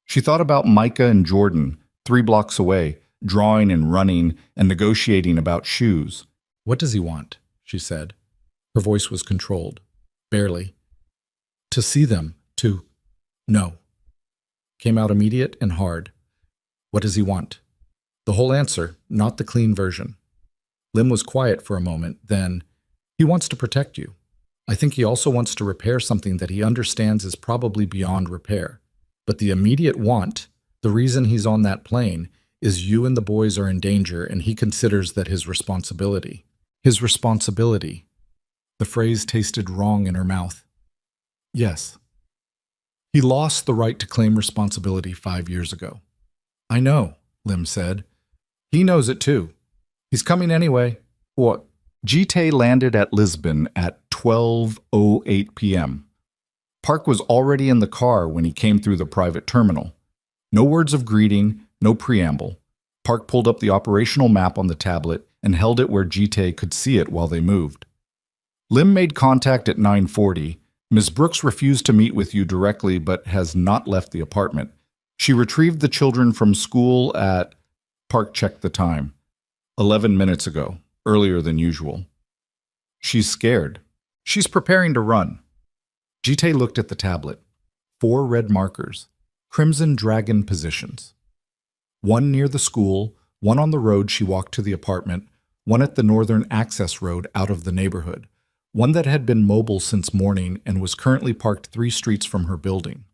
S1: She thought about Micah and Jordan, 3 blocks away, drawing and running and negotiating about shoes. "What does he want?" she said. Her voice was controlled. Barely. "To see them. To... No." Came out immediate and hard. "What does he want?" The whole answer, not the clean version. Lim was quiet for a moment, then, "He wants to protect you. I think he also wants to repair something that he understands is probably beyond repair. But the immediate want, the reason he's on that plane, is you and the boys are in danger, and he considers that his responsibility." His responsibility. The phrase tasted wrong in her mouth. Yes. He lost the right to claim responsibility 5 years ago. "I know," Lim said. "He knows it too. He's coming anyway." What? Jite landed at Lisbon at 12:08 p.m. Park was already in the car when he came through the private terminal. No words of greeting, no preamble. Park pulled up the operational map on the tablet and held it where Jite could see it while they moved. Lim made contact at 9:40. Ms. Brooks refused to meet with you directly but has not left the apartment. She retrieved the children from school at... Park checked the time. 11 minutes ago, earlier than usual. She's scared. She's preparing to run. Jite looked at the tablet. 4 red markers. Crimson Dragon positions. 1 near the school, 1 on the road she walked to the apartment, 1 at the northern access road out of the neighborhood, 1 that had been mobile since morning and was currently parked 3 streets from her building.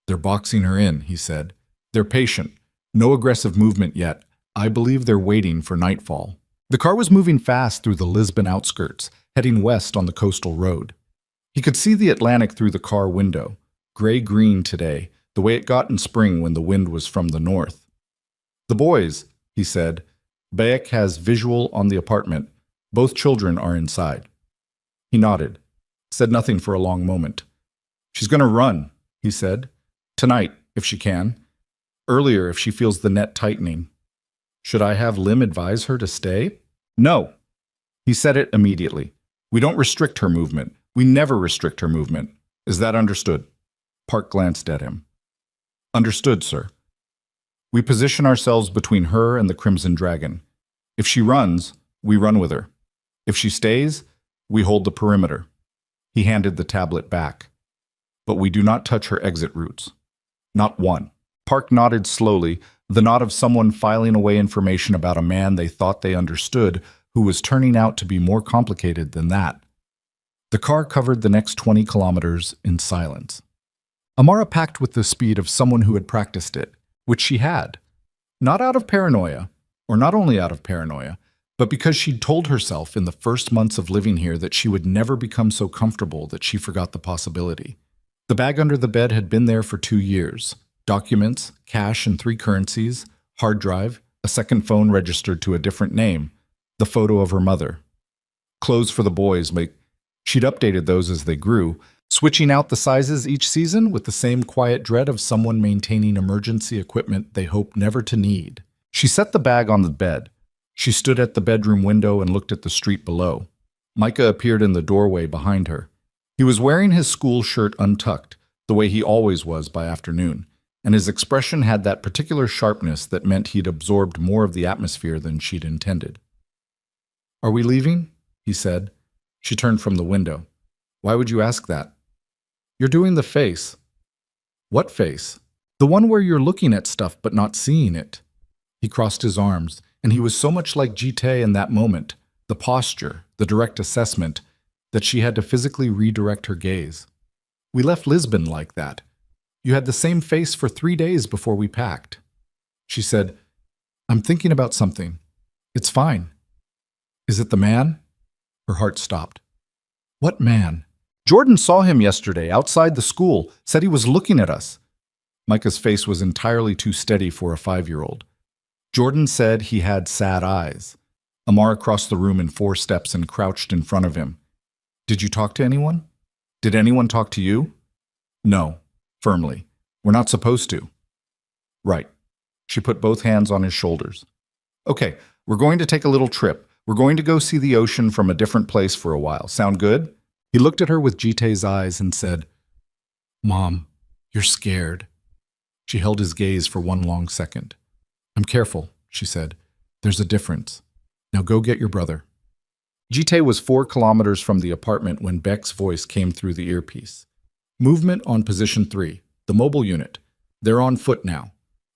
S1: "They're boxing her in," he said. "They're patient. No aggressive movement yet. I believe they're waiting for nightfall." The car was moving fast through the Lisbon outskirts, heading west on the coastal road. He could see the Atlantic through the car window, gray-green today, the way it got in spring when the wind was from the north. "The boys," he said. "Bayek has visual on the apartment. Both children are inside." He nodded, said nothing for a long moment. "She's going to run," he said. "Tonight, if she can. Earlier, if she feels the net tightening. Should I have Lim advise her to stay?" "No." He said it immediately. "We don't restrict her movement. We never restrict her movement. Is that understood?" Park glanced at him. "Understood, sir. We position ourselves between her and the Crimson Dragon. If she runs, we run with her. If she stays, we hold the perimeter." He handed the tablet back. "But we do not touch her exit routes. Not one." Park nodded slowly, the nod of someone filing away information about a man they thought they understood who was turning out to be more complicated than that. The car covered the next 20 kilometers in silence. Amara packed with the speed of someone who had practiced it, which she had. Not out of paranoia, or not only out of paranoia, but because she'd told herself in the first months of living here that she would never become so comfortable that she forgot the possibility. The bag under the bed had been there for 2 years. Documents, cash in 3 currencies, hard drive, a second phone registered to a different name, the photo of her mother. Clothes for the boys, she'd updated those as they grew, switching out the sizes each season with the same quiet dread of someone maintaining emergency equipment they hoped never to need. She set the bag on the bed. She stood at the bedroom window and looked at the street below. Micah appeared in the doorway behind her. He was wearing his school shirt untucked, the way he always was by afternoon, and his expression had that particular sharpness that meant he'd absorbed more of the atmosphere than she'd intended. "Are we leaving?" he said. She turned from the window. "Why would you ask that?" "You're doing the face." "What face?" "The one where you're looking at stuff but not seeing it." He crossed his arms, and he was so much like Jite in that moment, the posture, the direct assessment, that she had to physically redirect her gaze. "We left Lisbon like that. You had the same face for 3 days before we packed." She said, "I'm thinking about something. It's fine." "Is it the man?" Her heart stopped. "What man?" "Jordan saw him yesterday outside the school, said he was looking at us." Micah's face was entirely too steady for a 5-year-old. "Jordan said he had sad eyes." Amara crossed the room in 4 steps and crouched in front of him. "Did you talk to anyone? Did anyone talk to you?" "No," firmly. "We're not supposed to." "Right." She put both hands on his shoulders. "Okay, we're going to take a little trip. We're going to go see the ocean from a different place for a while. Sound good?" He looked at her with Jite's eyes and said, "Mom, you're scared." She held his gaze for one long second. "I'm careful," she said. "There's a difference. Now go get your brother." Jite was 4 kilometers from the apartment when Beck's voice came through the earpiece. "Movement on position 3, the mobile unit. They're on foot now,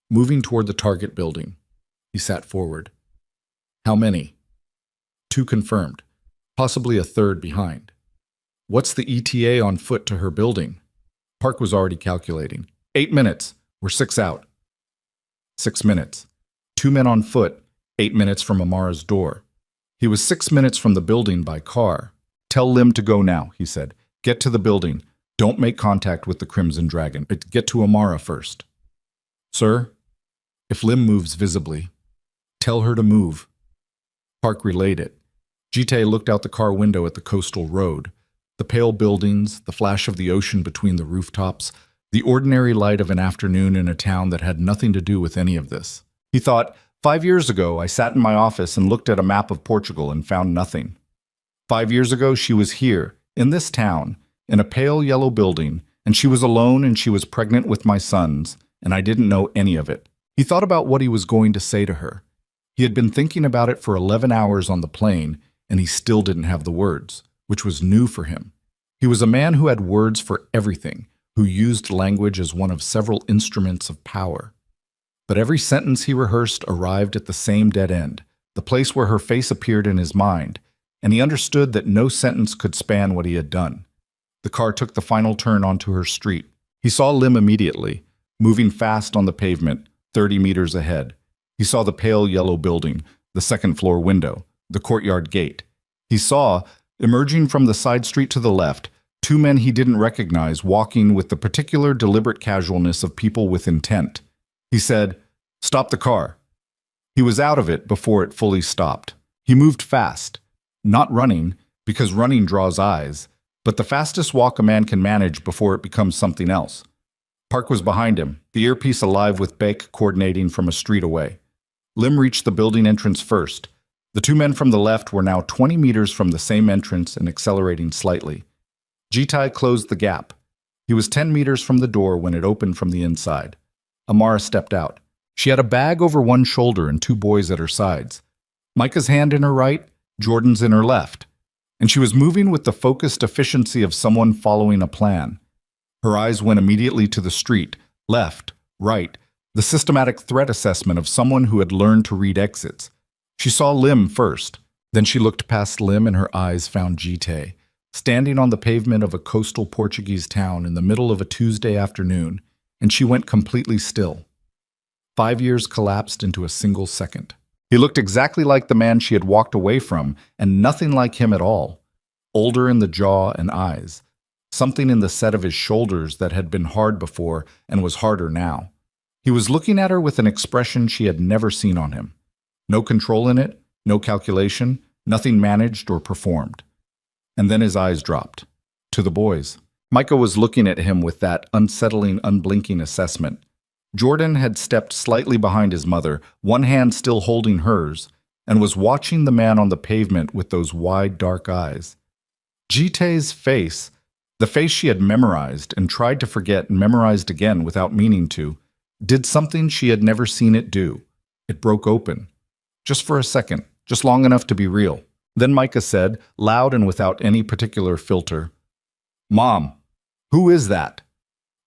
S1: moving toward the target building." He sat forward. "How many?" 2 confirmed, possibly a 3rd behind. "What's the ETA on foot to her building?" Park was already calculating. 8 minutes. We're 6 out. 6 minutes. 2 men on foot, 8 minutes from Amara's door. He was 6 minutes from the building by car. "Tell Lim to go now," he said. "Get to the building. Don't make contact with the Crimson Dragon. Get to Amara first." "Sir?" "If Lim moves visibly, tell her to move." Park relayed it. Jite looked out the car window at the coastal road. The pale buildings, the flash of the ocean between the rooftops, the ordinary light of an afternoon in a town that had nothing to do with any of this. He thought, 5 years ago, I sat in my office and looked at a map of Portugal and found nothing. 5 years ago, she was here, in this town, in a pale yellow building, and she was alone and she was pregnant with my sons, and I didn't know any of it. He thought about what he was going to say to her. He had been thinking about it for 11 hours on the plane, and he still didn't have the words, which was new for him. He was a man who had words for everything, who used language as one of several instruments of power. But every sentence he rehearsed arrived at the same dead end, the place where her face appeared in his mind, and he understood that no sentence could span what he had done. The car took the final turn onto her street. He saw Lim immediately, moving fast on the pavement, 30 meters ahead. He saw the pale yellow building, the second-floor window, the courtyard gate. He saw, emerging from the side street to the left, 2 men he didn't recognize walking with the particular deliberate casualness of people with intent. He said, "Stop the car." He was out of it before it fully stopped. He moved fast, not running, because running draws eyes, but the fastest walk a man can manage before it becomes something else. Park was behind him, the earpiece alive with Beck coordinating from a street away. Lim reached the building entrance first. The 2 men from the left were now 20 meters from the same entrance and accelerating slightly. Jite closed the gap. He was 10 meters from the door when it opened from the inside. Amara stepped out. She had a bag over one shoulder and 2 boys at her sides. Micah's hand in her right, Jordan's in her left. And she was moving with the focused efficiency of someone following a plan. Her eyes went immediately to the street, left, right, the systematic threat assessment of someone who had learned to read exits. She saw Lim first. Then she looked past Lim and her eyes found Jite, standing on the pavement of a coastal Portuguese town in the middle of a Tuesday afternoon, and she went completely still. 5 years collapsed into a single second. He looked exactly like the man she had walked away from, and nothing like him at all. Older in the jaw and eyes. Something in the set of his shoulders that had been hard before and was harder now. He was looking at her with an expression she had never seen on him. No control in it, no calculation, nothing managed or performed. And then his eyes dropped. To the boys. Micah was looking at him with that unsettling, unblinking assessment. Jordan had stepped slightly behind his mother, one hand still holding hers, and was watching the man on the pavement with those wide, dark eyes. Jitai's face, the face she had memorized and tried to forget and memorized again without meaning to, did something she had never seen it do. It broke open. Just for a second, just long enough to be real. Then Micah said, loud and without any particular filter, "Mom, who is that?"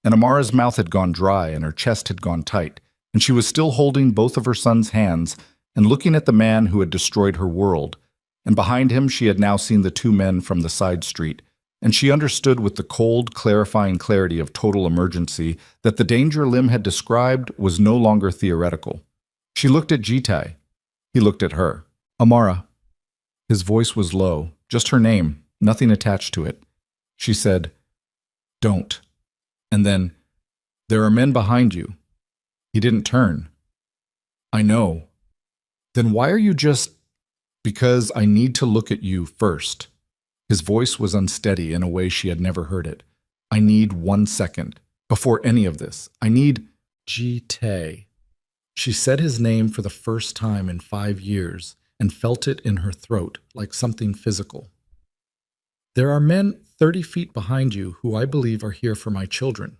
S1: And Amara's mouth had gone dry and her chest had gone tight, and she was still holding both of her son's hands and looking at the man who had destroyed her world. And behind him she had now seen the two men from the side street, and she understood with the cold, clarifying clarity of total emergency that the danger Lim had described was no longer theoretical. She looked at Jitai. He looked at her. "Amara." His voice was low, just her name, nothing attached to it. She said, "Don't." And then, "There are men behind you." He didn't turn. "I know." "Then why are you just—" "Because I need to look at you first." His voice was unsteady in a way she had never heard it. "I need 1 second. Before any of this, I need—" Ji-tae. She said his name for the first time in 5 years and felt it in her throat like something physical. "There are men 30 feet behind you who I believe are here for my children."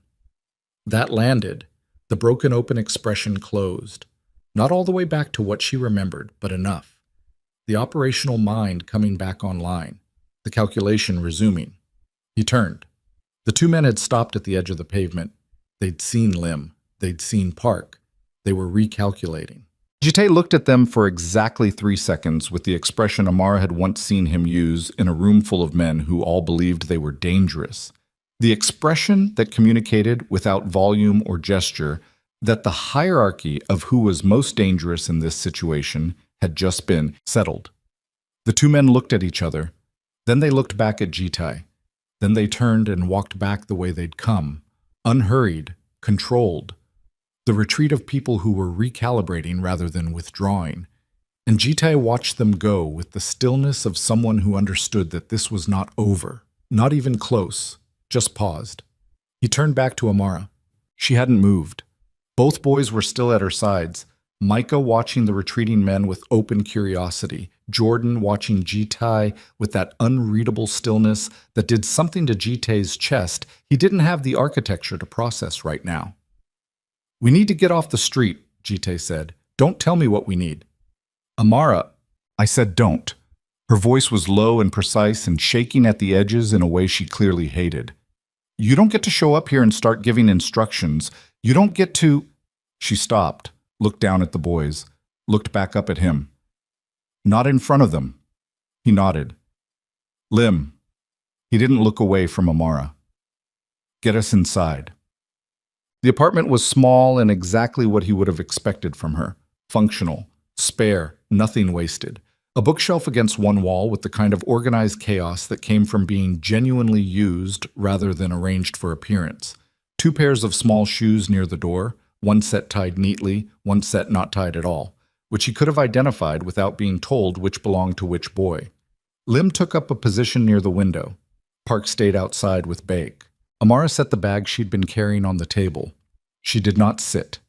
S1: That landed. The broken open expression closed. Not all the way back to what she remembered, but enough. The operational mind coming back online. The calculation resuming. He turned. The two men had stopped at the edge of the pavement. They'd seen Lim. They'd seen Park. They were recalculating. Jitae looked at them for exactly 3 seconds with the expression Amara had once seen him use in a room full of men who all believed they were dangerous. The expression that communicated without volume or gesture that the hierarchy of who was most dangerous in this situation had just been settled. The two men looked at each other. Then they looked back at Jitai. Then they turned and walked back the way they'd come, unhurried, controlled. The retreat of people who were recalibrating rather than withdrawing. And Jitai watched them go with the stillness of someone who understood that this was not over, not even close, just paused. He turned back to Amara. She hadn't moved. Both boys were still at her sides, Micah watching the retreating men with open curiosity, Jordan watching Jitai with that unreadable stillness that did something to Jitai's chest he didn't have the architecture to process right now. "We need to get off the street," Jitai said. "Don't tell me what we need." "Amara," I said, "don't." Her voice was low and precise and shaking at the edges in a way she clearly hated. "You don't get to show up here and start giving instructions. You don't get to—" She stopped, looked down at the boys, looked back up at him. "Not in front of them." He nodded. "Lim." He didn't look away from Amara. "Get us inside." The apartment was small and exactly what he would have expected from her. Functional, spare, nothing wasted. A bookshelf against one wall with the kind of organized chaos that came from being genuinely used rather than arranged for appearance. 2 pairs of small shoes near the door, one set tied neatly, one set not tied at all, which he could have identified without being told which belonged to which boy. Lim took up a position near the window. Park stayed outside with Bake. Amara set the bag she'd been carrying on the table. She did not sit.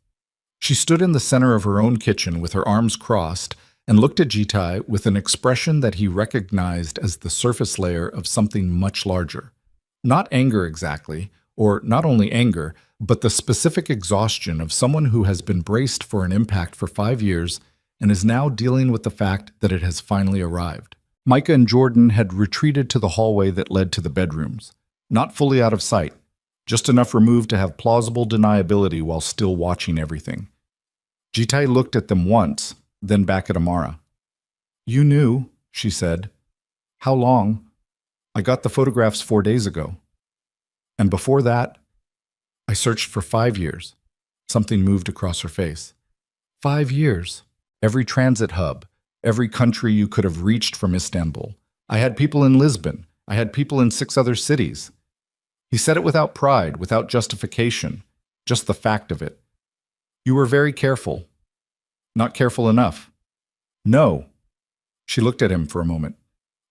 S1: She stood in the center of her own kitchen with her arms crossed and looked at Jitai with an expression that he recognized as the surface layer of something much larger. Not anger exactly, or not only anger, but the specific exhaustion of someone who has been braced for an impact for 5 years and is now dealing with the fact that it has finally arrived. Micah and Jordan had retreated to the hallway that led to the bedrooms. Not fully out of sight, just enough removed to have plausible deniability while still watching everything. Jitai looked at them once, then back at Amara. "You knew," she said. "How long?" "I got the photographs 4 days ago." "And before that?" "I searched for 5 years." Something moved across her face. 5 years. Every transit hub, every country you could have reached from Istanbul. I had people in Lisbon. I had people in 6 other cities. He said it without pride, without justification, just the fact of it. "You were very careful." "Not careful enough." "No." She looked at him for a moment.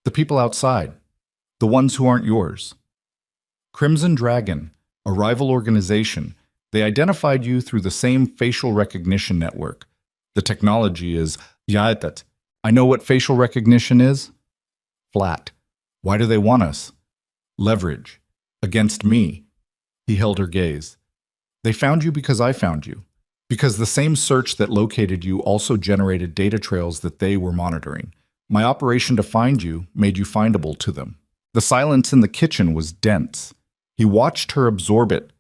S1: "The people outside, the ones who aren't yours." Crimson Dragon, a rival organization, They identified you through the same facial recognition network. The technology is Yaetat. I know what facial recognition is. Flat. Why do they want us? Leverage. Against me. He held her gaze. They found you because I found you. Because the same search that located you also generated data trails that they were monitoring. My operation to find you made you findable to them. The silence in the kitchen was dense. He watched her absorb it,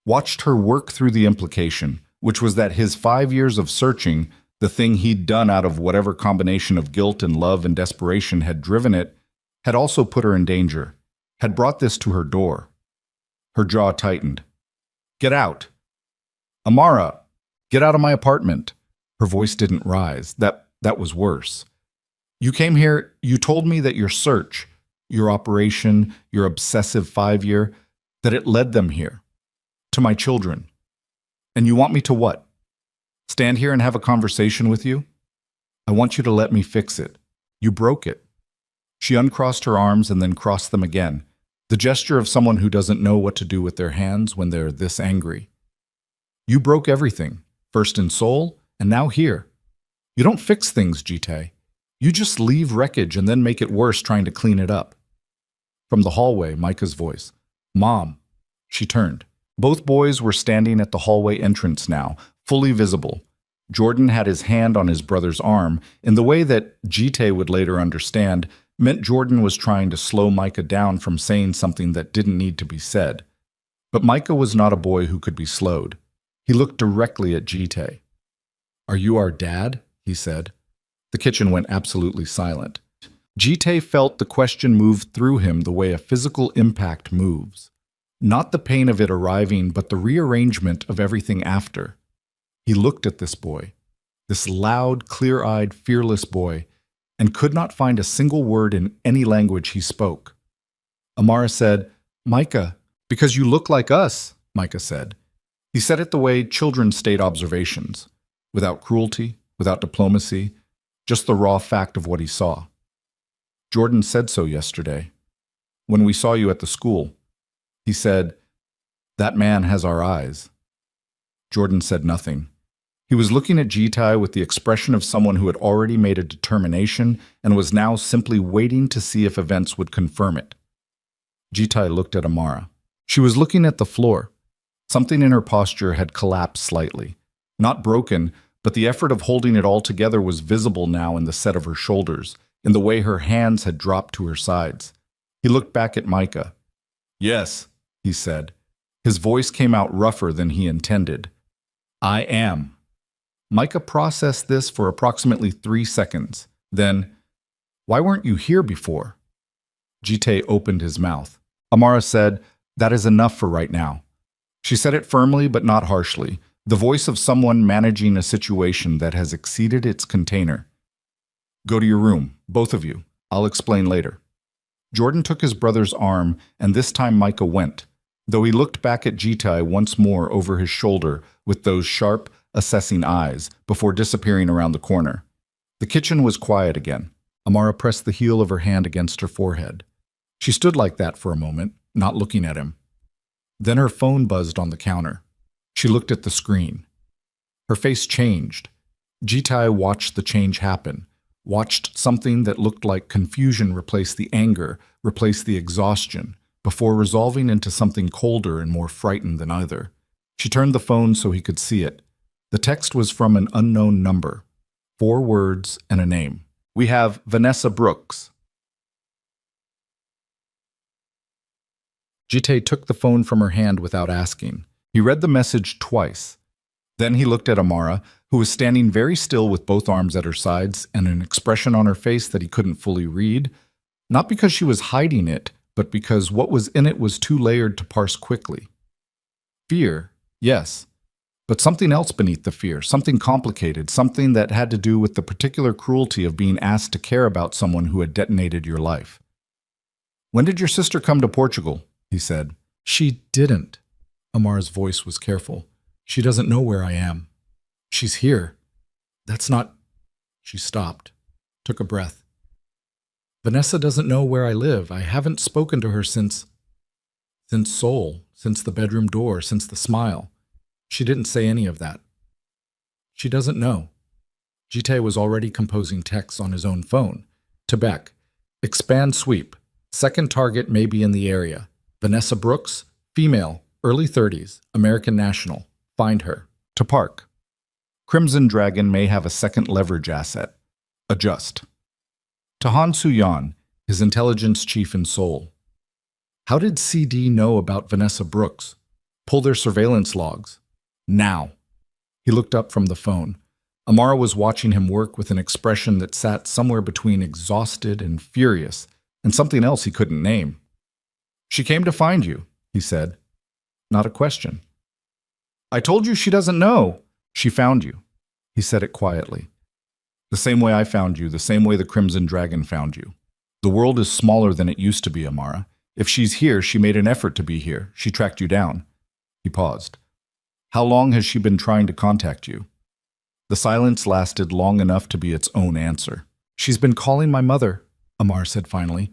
S1: watched her work through the implication, which was that his 5 years of searching, the thing he'd done out of whatever combination of guilt and love and desperation had driven it, had also put her in danger, had brought this to her door. Her jaw tightened. Get out. Amara, get out of my apartment. Her voice didn't rise. That was worse. You came here, you told me that your search, your operation, your obsessive 5-year, that it led them here. To my children. And you want me to what? Stand here and have a conversation with you? I want you to let me fix it. You broke it. She uncrossed her arms and then crossed them again, the gesture of someone who doesn't know what to do with their hands when they're this angry. You broke everything, first in Seoul and now here. You don't fix things, Jitae. You just leave wreckage and then make it worse trying to clean it up. From the hallway, Micah's voice. Mom. She turned. Both boys were standing at the hallway entrance now, fully visible. Jordan had his hand on his brother's arm in the way that Jitae would later understand meant Jordan was trying to slow Micah down from saying something that didn't need to be said. But Micah was not a boy who could be slowed. He looked directly at Jitae. Are you our dad? He said. The kitchen went absolutely silent. Jitae felt the question move through him the way a physical impact moves. Not the pain of it arriving, but the rearrangement of everything after. He looked at this boy, this loud, clear-eyed, fearless boy, and could not find a single word in any language he spoke. Amara said, Micah, because you look like us, Micah said. He said it the way children state observations, without cruelty, without diplomacy, just the raw fact of what he saw. Jordan said so yesterday, when we saw you at the school. He said, that man has our eyes. Jordan said nothing. He was looking at Jitae with the expression of someone who had already made a determination and was now simply waiting to see if events would confirm it. Jitae looked at Amara. She was looking at the floor. Something in her posture had collapsed slightly. Not broken, but the effort of holding it all together was visible now in the set of her shoulders, in the way her hands had dropped to her sides. He looked back at Micah. Yes, he said. His voice came out rougher than he intended. I am. Micah processed this for approximately 3 seconds. Then, why weren't you here before? Jitae opened his mouth. Amara said, that is enough for right now. She said it firmly but not harshly, the voice of someone managing a situation that has exceeded its container. Go to your room, both of you. I'll explain later. Jordan took his brother's arm, and this time Micah went, though he looked back at Jitae once more over his shoulder with those sharp, assessing eyes before disappearing around the corner. The kitchen was quiet again. Amara pressed the heel of her hand against her forehead. She stood like that for a moment, not looking at him. Then her phone buzzed on the counter. She looked at the screen. Her face changed. Jitae watched the change happen, watched something that looked like confusion replace the anger, replace the exhaustion, before resolving into something colder and more frightened than either. She turned the phone so he could see it. The text was from an unknown number. 4 words and a name. We have Vanessa Brooks. Jitae took the phone from her hand without asking. He read the message twice. Then he looked at Amara, who was standing very still with both arms at her sides and an expression on her face that he couldn't fully read, not because she was hiding it, but because what was in it was too layered to parse quickly. Fear, yes, but something else beneath the fear, something complicated, something that had to do with the particular cruelty of being asked to care about someone who had detonated your life. When did your sister come to Portugal? He said. She didn't. Amara's voice was careful. She doesn't know where I am. She's here. That's not... She stopped, took a breath. Vanessa doesn't know where I live. I haven't spoken to her since Seoul, since the bedroom door, since the smile. She didn't say any of that. She doesn't know. Jite was already composing texts on his own phone. To Beck, expand sweep. Second target may be in the area. Vanessa Brooks, female, early 30s, American national. Find her. To Park, Crimson Dragon may have a second leverage asset. Adjust. To Han Soo-yeon, his intelligence chief in Seoul. How did CD know about Vanessa Brooks? Pull their surveillance logs. Now. He looked up from the phone. Amara was watching him work with an expression that sat somewhere between exhausted and furious, and something else he couldn't name. She came to find you, he said. Not a question. I told you she doesn't know. She found you. He said it quietly. The same way I found you, the same way the Crimson Dragon found you. The world is smaller than it used to be, Amara. If she's here, she made an effort to be here. She tracked you down. He paused. How long has she been trying to contact you? The silence lasted long enough to be its own answer. She's been calling my mother, Amar said finally.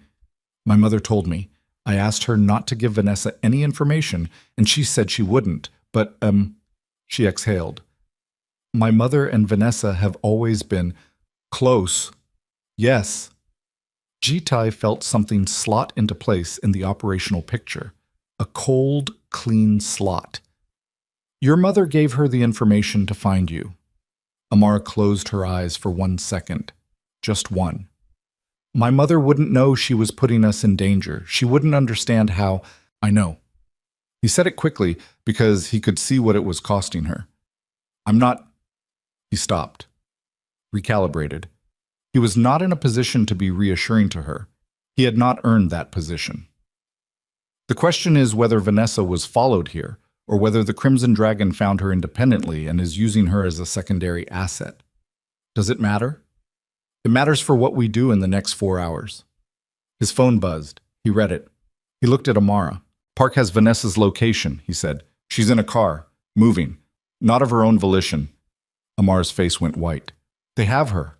S1: My mother told me. I asked her not to give Vanessa any information, and she said she wouldn't, but, she exhaled. My mother and Vanessa have always been close. Yes. Jitai felt something slot into place in the operational picture. A cold, clean slot. Your mother gave her the information to find you. Amara closed her eyes for 1 second. Just one. My mother wouldn't know she was putting us in danger. She wouldn't understand how. I know. He said it quickly because he could see what it was costing her. I'm not. He stopped. Recalibrated. He was not in a position to be reassuring to her. He had not earned that position. The question is whether Vanessa was followed here, or whether the Crimson Dragon found her independently and is using her as a secondary asset. Does it matter? It matters for what we do in the next 4 hours. His phone buzzed. He read it. He looked at Amara. Park has Vanessa's location, he said. She's in a car, moving, not of her own volition. Amara's face went white. They have her.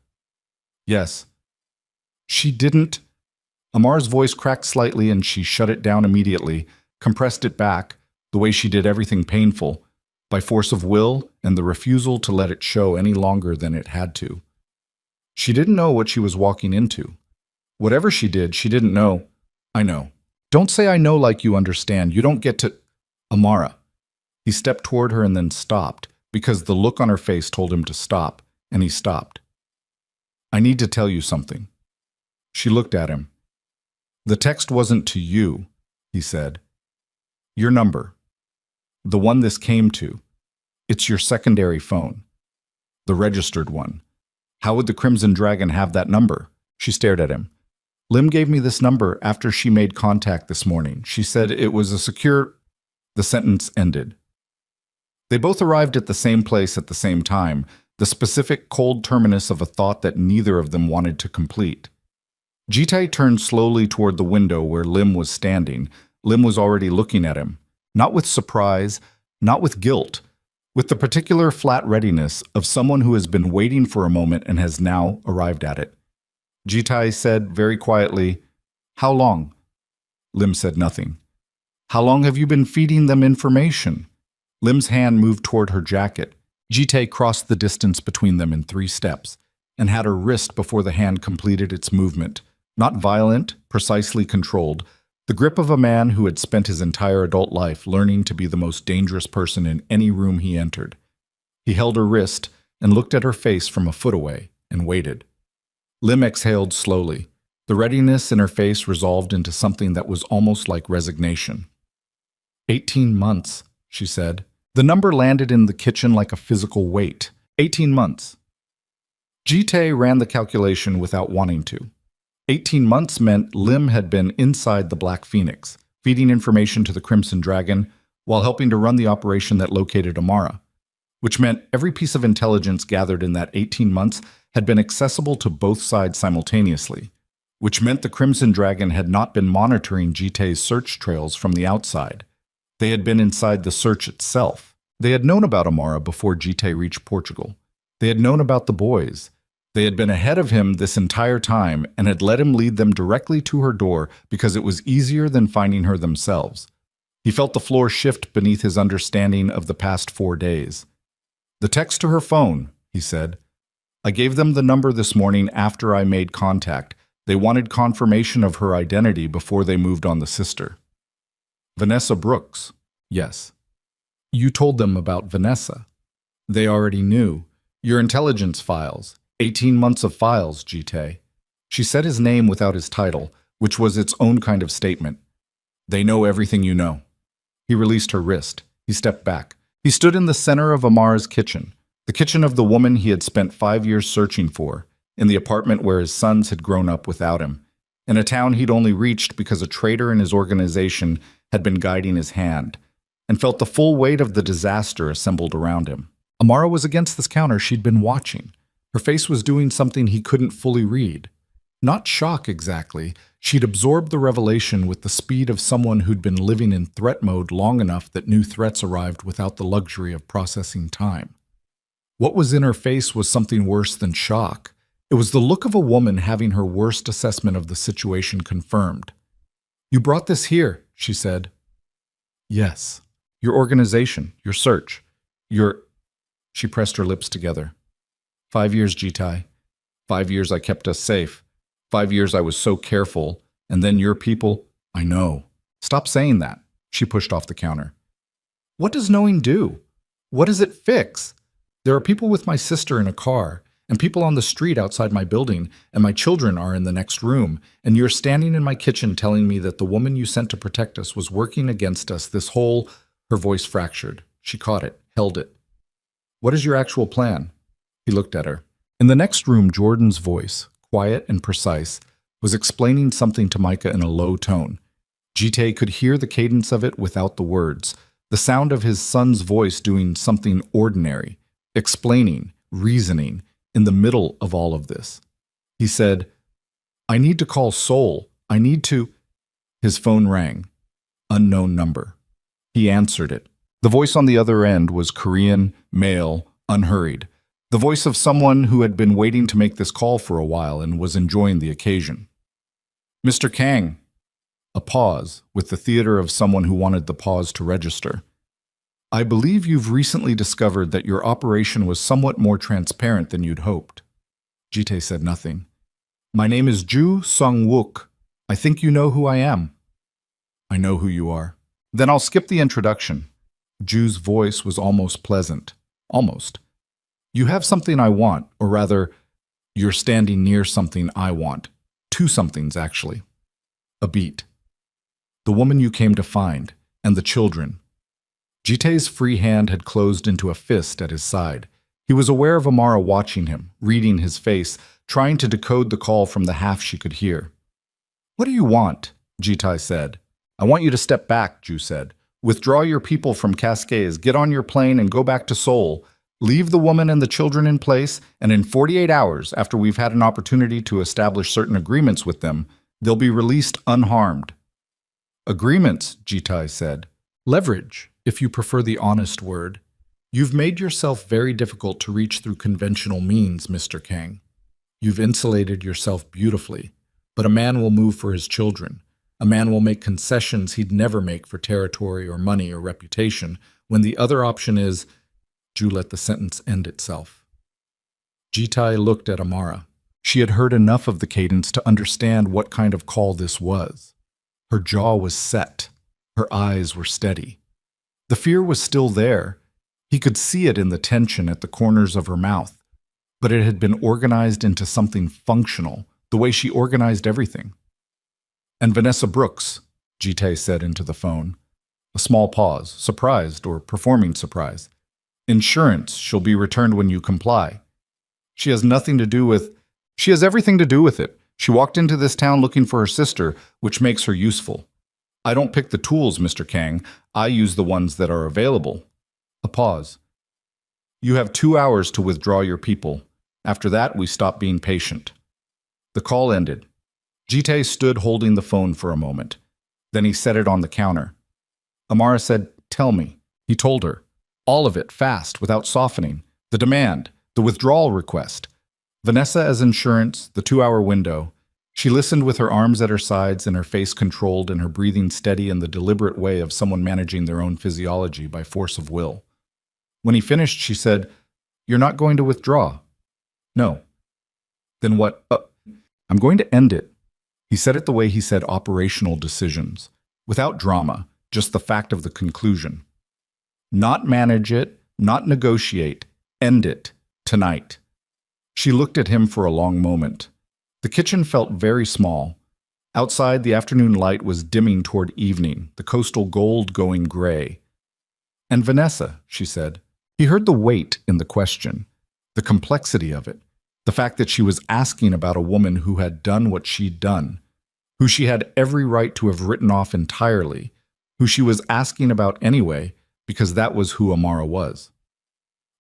S1: Yes. She didn't. Amara's voice cracked slightly and she shut it down immediately, compressed it back, the way she did everything painful, by force of will and the refusal to let it show any longer than it had to. She didn't know what she was walking into. Whatever she did, she didn't know. I know. Don't say I know like you understand. You don't get to... Amara. He stepped toward her and then stopped, because the look on her face told him to stop, and he stopped. I need to tell you something. She looked at him. The text wasn't to you, he said. Your number. The one this came to. It's your secondary phone. The registered one. How would the Crimson Dragon have that number? She stared at him. Lim gave me this number after she made contact this morning. She said it was a secure... The sentence ended. They both arrived at the same place at the same time, the specific cold terminus of a thought that neither of them wanted to complete. Jitai turned slowly toward the window where Lim was standing. Lim was already looking at him, not with surprise, not with guilt, with the particular flat readiness of someone who has been waiting for a moment and has now arrived at it. Jitai said very quietly, How long? Lim said nothing. How long have you been feeding them information? Lim's hand moved toward her jacket. Jitai crossed the distance between them in 3 steps and had her wrist before the hand completed its movement. Not violent, precisely controlled, the grip of a man who had spent his entire adult life learning to be the most dangerous person in any room he entered. He held her wrist and looked at her face from a foot away and waited. Lim exhaled slowly. The readiness in her face resolved into something that was almost like resignation. 18 months, she said. The number landed in the kitchen like a physical weight. 18 months. Jitai ran the calculation without wanting to. 18 months meant Lim had been inside the Black Phoenix, feeding information to the Crimson Dragon while helping to run the operation that located Amara, which meant every piece of intelligence gathered in that 18 months had been accessible to both sides simultaneously, which meant the Crimson Dragon had not been monitoring Jitai's search trails from the outside. They had been inside the search itself. They had known about Amara before Jitai reached Portugal. They had known about the boys. They had been ahead of him this entire time and had let him lead them directly to her door because it was easier than finding her themselves. He felt the floor shift beneath his understanding of the past 4 days. "The text to her phone," he said. "I gave them the number this morning after I made contact. They wanted confirmation of her identity before they moved on the sister." "Vanessa Brooks." "Yes." "You told them about Vanessa." "They already knew. Your intelligence files. 18 months of files, Jite." She said his name without his title, which was its own kind of statement. "They know everything you know." He released her wrist. He stepped back. He stood in the center of Amara's kitchen, the kitchen of the woman he had spent 5 years searching for, in the apartment where his sons had grown up without him, in a town he'd only reached because a traitor in his organization had been guiding his hand, and felt the full weight of the disaster assembled around him. Amara was against this counter she'd been watching. Her face was doing something he couldn't fully read. Not shock exactly. She'd absorbed the revelation with the speed of someone who'd been living in threat mode long enough that new threats arrived without the luxury of processing time. What was in her face was something worse than shock. It was the look of a woman having her worst assessment of the situation confirmed. "You brought this here," she said. "Yes. Your organization, your search, your—" She pressed her lips together. 5 years, Jitai. 5 years I kept us safe. 5 years I was so careful, and then your people— I know. Stop saying that. She pushed off the counter. "What does knowing do? What does it fix? There are people with my sister in a car, and people on the street outside my building, and my children are in the next room, and you're standing in my kitchen telling me that the woman you sent to protect us was working against us this whole—" Her voice fractured. She caught it, held it. "What is your actual plan?" He looked at her. In the next room, Jordan's voice, quiet and precise, was explaining something to Micah in a low tone. Jite could hear the cadence of it without the words, the sound of his son's voice doing something ordinary, explaining, reasoning, in the middle of all of this. He said, "I need to call Seoul. I need to—" His phone rang. Unknown number. He answered it. The voice on the other end was Korean, male, unhurried. The voice of someone who had been waiting to make this call for a while and was enjoying the occasion. "Mr. Kang." A pause, with the theater of someone who wanted the pause to register. "I believe you've recently discovered that your operation was somewhat more transparent than you'd hoped." Jite said nothing. "My name is Ju Sung-wook. I think you know who I am." "I know who you are." "Then I'll skip the introduction." Ju's voice was almost pleasant. Almost. "You have something I want, or rather, you're standing near something I want. Two somethings, actually." A beat. "The woman you came to find, and the children." Jite's free hand had closed into a fist at his side. He was aware of Amara watching him, reading his face, trying to decode the call from the half she could hear. "What do you want?" Jite said. "I want you to step back," Ju said. "Withdraw your people from Cascades, get on your plane and go back to Seoul. Leave the woman and the children in place, and in 48 hours, after we've had an opportunity to establish certain agreements with them, they'll be released unharmed." "Agreements," Jitai said. "Leverage, if you prefer the honest word. You've made yourself very difficult to reach through conventional means, Mr. Kang. You've insulated yourself beautifully, but a man will move for his children. A man will make concessions he'd never make for territory or money or reputation, when the other option is—" Ju let the sentence end itself. Jitai looked at Amara. She had heard enough of the cadence to understand what kind of call this was. Her jaw was set. Her eyes were steady. The fear was still there. He could see it in the tension at the corners of her mouth, but it had been organized into something functional, the way she organized everything. "And Vanessa Brooks," Jitai said into the phone. A small pause, surprised or performing surprise. "Insurance, she'll be returned when you comply. She has nothing to do with—" "She has everything to do with it. She walked into this town looking for her sister, which makes her useful. I don't pick the tools, Mr. Kang. I use the ones that are available." A pause. "You have 2 hours to withdraw your people. After that, we stop being patient." The call ended. Jite stood holding the phone for a moment. Then he set it on the counter. Amara said, "Tell me." He told her. All of it, fast, without softening. The demand, the withdrawal request. Vanessa as insurance, the 2-hour window. She listened with her arms at her sides and her face controlled and her breathing steady in the deliberate way of someone managing their own physiology by force of will. When he finished, she said, "You're not going to withdraw?" "No." "Then what? I'm going to end it." He said it the way he said operational decisions, without drama, just the fact of the conclusion. Not manage it, not negotiate, end it, tonight. She looked at him for a long moment. The kitchen felt very small. Outside, the afternoon light was dimming toward evening, the coastal gold going gray. "And Vanessa," she said. He heard the weight in the question, the complexity of it, the fact that she was asking about a woman who had done what she'd done, who she had every right to have written off entirely, who she was asking about anyway, because that was who Amara was.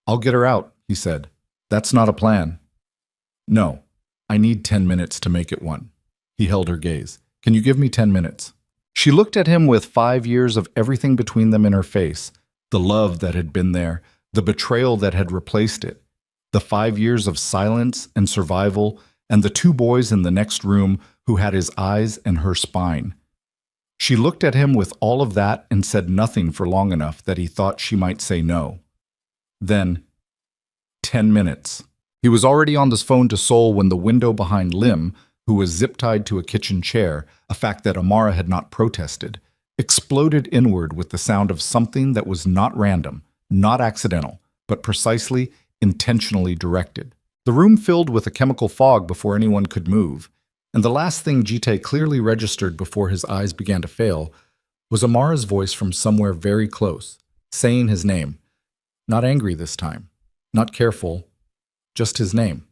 S1: "I'll get her out," he said. "That's not a plan." "No, I need 10 minutes to make it one." He held her gaze. "Can you give me 10 minutes? She looked at him with 5 years of everything between them in her face, the love that had been there, the betrayal that had replaced it, the 5 years of silence and survival, and the 2 boys in the next room who had his eyes and her spine. She looked at him with all of that and said nothing for long enough that he thought she might say no. Then, 10 minutes. He was already on the phone to Sol when the window behind Lim, who was zip-tied to a kitchen chair, a fact that Amara had not protested, exploded inward with the sound of something that was not random, not accidental, but precisely, intentionally directed. The room filled with a chemical fog before anyone could move, and the last thing Jite clearly registered before his eyes began to fail was Amara's voice from somewhere very close, saying his name. Not angry this time, not careful, just his name.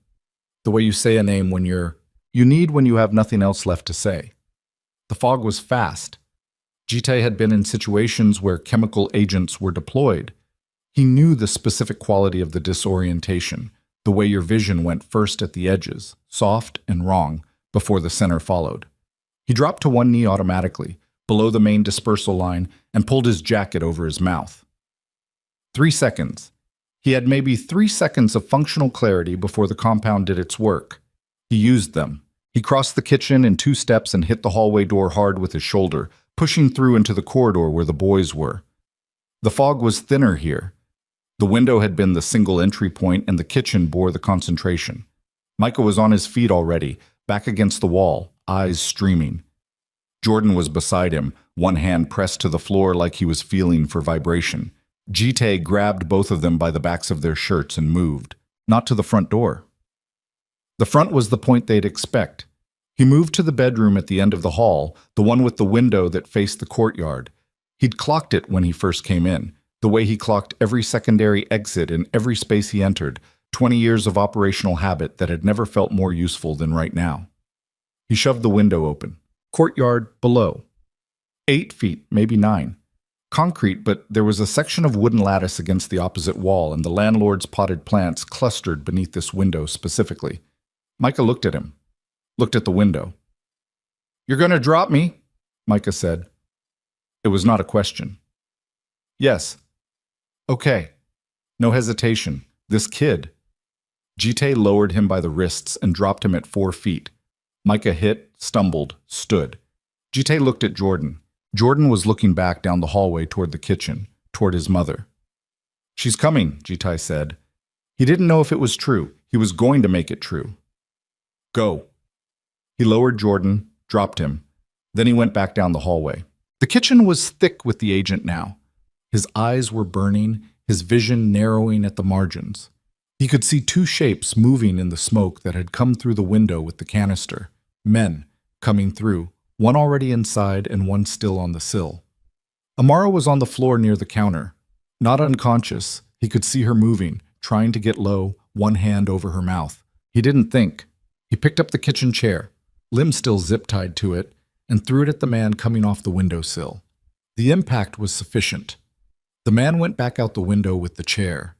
S1: The way you say a name when you need when you have nothing else left to say. The fog was fast. Jite had been in situations where chemical agents were deployed. He knew the specific quality of the disorientation, the way your vision went first at the edges, soft and wrong, before the center followed. He dropped to one knee automatically, below the main dispersal line, and pulled his jacket over his mouth. 3 seconds. He had maybe 3 seconds of functional clarity before the compound did its work. He used them. He crossed the kitchen in 2 steps and hit the hallway door hard with his shoulder, pushing through into the corridor where the boys were. The fog was thinner here. The window had been the single entry point and the kitchen bore the concentration. Micah was on his feet already, back against the wall, eyes streaming. Jordan was beside him, one hand pressed to the floor like he was feeling for vibration. Jite grabbed both of them by the backs of their shirts and moved, not to the front door. The front was the point they'd expect. He moved to the bedroom at the end of the hall, the one with the window that faced the courtyard. He'd clocked it when he first came in, the way he clocked every secondary exit in every space he entered, 20 years of operational habit that had never felt more useful than right now. He shoved the window open. Courtyard below. 8 feet, maybe 9. Concrete, but there was a section of wooden lattice against the opposite wall, and the landlord's potted plants clustered beneath this window specifically. Micah looked at him, looked at the window. "You're going to drop me?" Micah said. It was not a question. "Yes." "Okay." No hesitation. This kid. Jite lowered him by the wrists and dropped him at 4 feet. Micah hit, stumbled, stood. Jite looked at Jordan. Jordan was looking back down the hallway toward the kitchen, toward his mother. "She's coming," Jite said. He didn't know if it was true. He was going to make it true. "Go." He lowered Jordan, dropped him. Then he went back down the hallway. The kitchen was thick with the agent now. His eyes were burning, his vision narrowing at the margins. He could see 2 shapes moving in the smoke that had come through the window with the canister. Men coming through, one already inside and one still on the sill. Amara was on the floor near the counter. Not unconscious, he could see her moving, trying to get low, one hand over her mouth. He didn't think. He picked up the kitchen chair, limb still zip-tied to it, and threw it at the man coming off the windowsill. The impact was sufficient. The man went back out the window with the chair.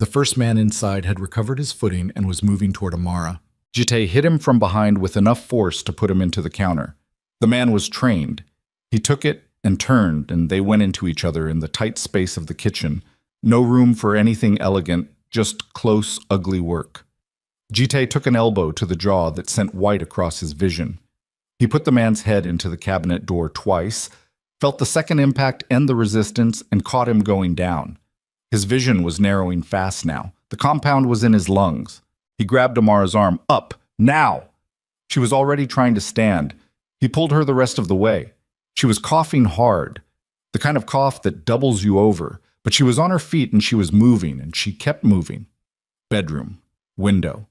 S1: The first man inside had recovered his footing and was moving toward Amara. Jite hit him from behind with enough force to put him into the counter. The man was trained. He took it and turned, and they went into each other in the tight space of the kitchen. No room for anything elegant, just close, ugly work. Jite took an elbow to the jaw that sent white across his vision. He put the man's head into the cabinet door twice, felt the second impact end the resistance, and caught him going down. His vision was narrowing fast now. The compound was in his lungs. He grabbed Amara's arm. Up! Now! She was already trying to stand. He pulled her the rest of the way. She was coughing hard, the kind of cough that doubles you over, but she was on her feet and she was moving, and she kept moving. Bedroom. Window.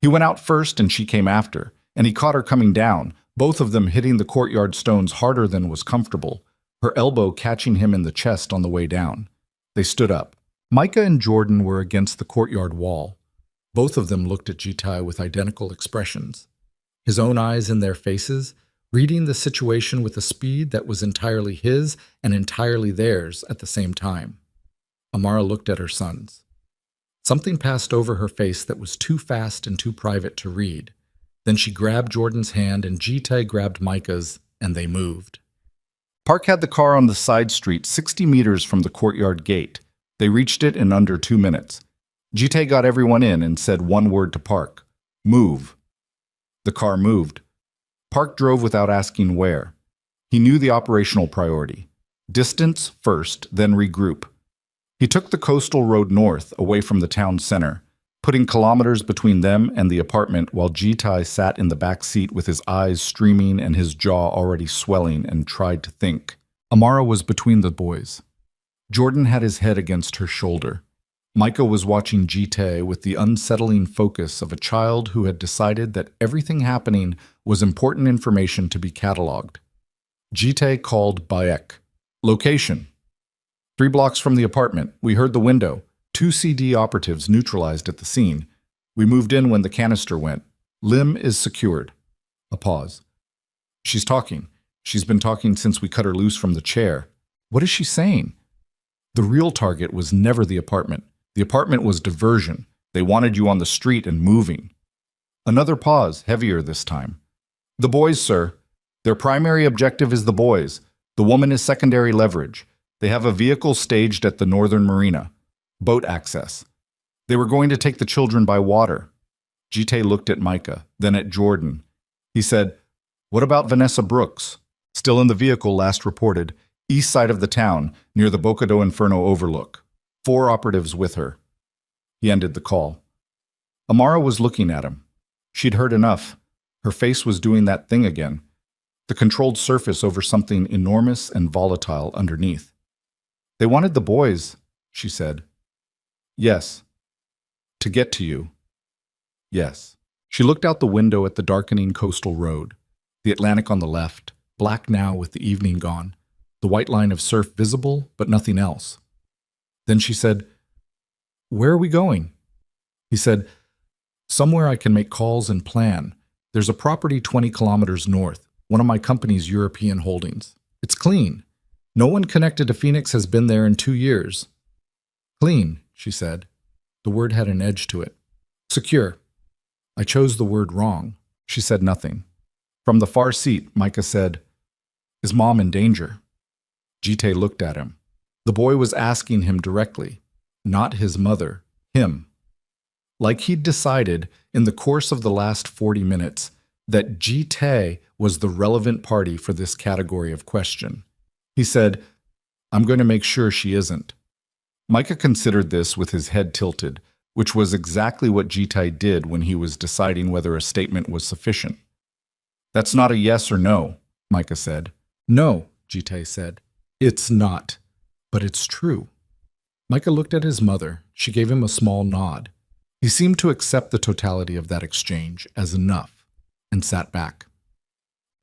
S1: He went out first and she came after, and he caught her coming down, both of them hitting the courtyard stones harder than was comfortable, her elbow catching him in the chest on the way down. They stood up. Micah and Jordan were against the courtyard wall. Both of them looked at Jitai with identical expressions, his own eyes in their faces, reading the situation with a speed that was entirely his and entirely theirs at the same time. Amara looked at her sons. Something passed over her face that was too fast and too private to read. Then she grabbed Jordan's hand and Jitai grabbed Micah's, and they moved. Park had the car on the side street 60 meters from the courtyard gate. They reached it in under 2 minutes. Jitai got everyone in and said one word to Park. Move. The car moved. Park drove without asking where. He knew the operational priority. Distance first, then regroup. He took the coastal road north, away from the town center, putting kilometers between them and the apartment while Jitai sat in the back seat with his eyes streaming and his jaw already swelling and tried to think. Amara was between the boys. Jordan had his head against her shoulder. Micah was watching Jitai with the unsettling focus of a child who had decided that everything happening was important information to be cataloged. Jitai called Bayek. Location. 3 blocks from the apartment. We heard the window. 2 CD operatives neutralized at the scene. We moved in when the canister went. Limb is secured. A pause. She's talking. She's been talking since we cut her loose from the chair. What is she saying? The real target was never the apartment. The apartment was diversion. They wanted you on the street and moving. Another pause, heavier this time. The boys, sir. Their primary objective is the boys. The woman is secondary leverage. They have a vehicle staged at the northern marina. Boat access. They were going to take the children by water. Jitai looked at Micah, then at Jordan. He said, What about Vanessa Brooks? Still in the vehicle last reported, east side of the town, near the Boca do Inferno overlook. 4 operatives with her. He ended the call. Amara was looking at him. She'd heard enough. Her face was doing that thing again. The controlled surface over something enormous and volatile underneath. They wanted the boys, she said. Yes. To get to you. Yes. She looked out the window at the darkening coastal road, the Atlantic on the left, black now with the evening gone, the white line of surf visible, but nothing else. Then she said, Where are we going? He said, Somewhere I can make calls and plan. There's a property 20 kilometers north, one of my company's European holdings. It's clean. No one connected to Phoenix has been there in 2 years. Clean, she said. The word had an edge to it. Secure. I chose the word wrong. She said nothing. From the far seat, Micah said, Is Mom in danger? Jitai looked at him. The boy was asking him directly, not his mother, him. Like he'd decided in the course of the last 40 minutes that Jitai was the relevant party for this category of question. He said, I'm going to make sure she isn't. Micah considered this with his head tilted, which was exactly what Jitai did when he was deciding whether a statement was sufficient. That's not a yes or no, Micah said. No, Jitai said. It's not, but it's true. Micah looked at his mother. She gave him a small nod. He seemed to accept the totality of that exchange as enough and sat back.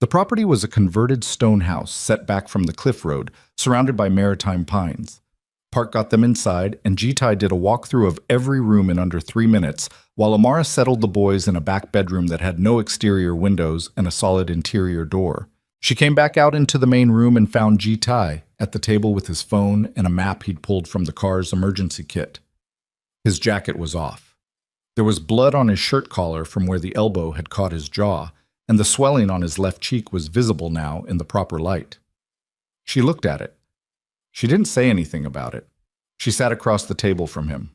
S1: The property was a converted stone house set back from the cliff road, surrounded by maritime pines. Park got them inside, and Jitai did a walkthrough of every room in under 3 minutes, while Amara settled the boys in a back bedroom that had no exterior windows and a solid interior door. She came back out into the main room and found Jitai at the table with his phone and a map he'd pulled from the car's emergency kit. His jacket was off. There was blood on his shirt collar from where the elbow had caught his jaw, and the swelling on his left cheek was visible now in the proper light. She looked at it. She didn't say anything about it. She sat across the table from him.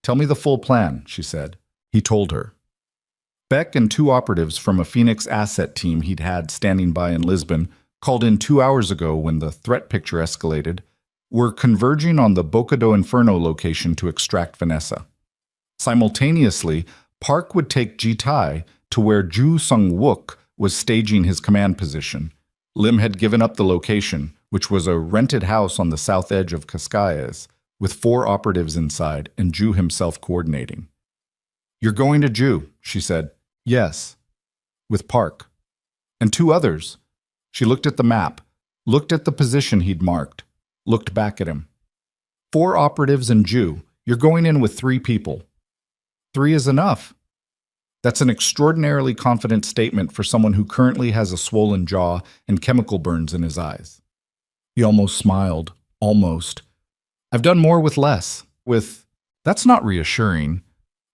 S1: Tell me the full plan, she said. He told her. Beck and two operatives from a Phoenix asset team he'd had standing by in Lisbon, called in 2 hours ago when the threat picture escalated, were converging on the Boca do Inferno location to extract Vanessa. Simultaneously, Park would take Ji-Tai to where Ju Sung-wook was staging his command position. Lim had given up the location, which was a rented house on the south edge of Cascais, with 4 operatives inside and Ju himself coordinating. "You're going to Ju," she said. "Yes." "With Park." "And 2 others." She looked at the map, looked at the position he'd marked, looked back at him. "4 operatives and Ju. You're going in with 3 people." "3 is enough." That's an extraordinarily confident statement for someone who currently has a swollen jaw and chemical burns in his eyes. He almost smiled. Almost. "I've done more with less. That's not reassuring."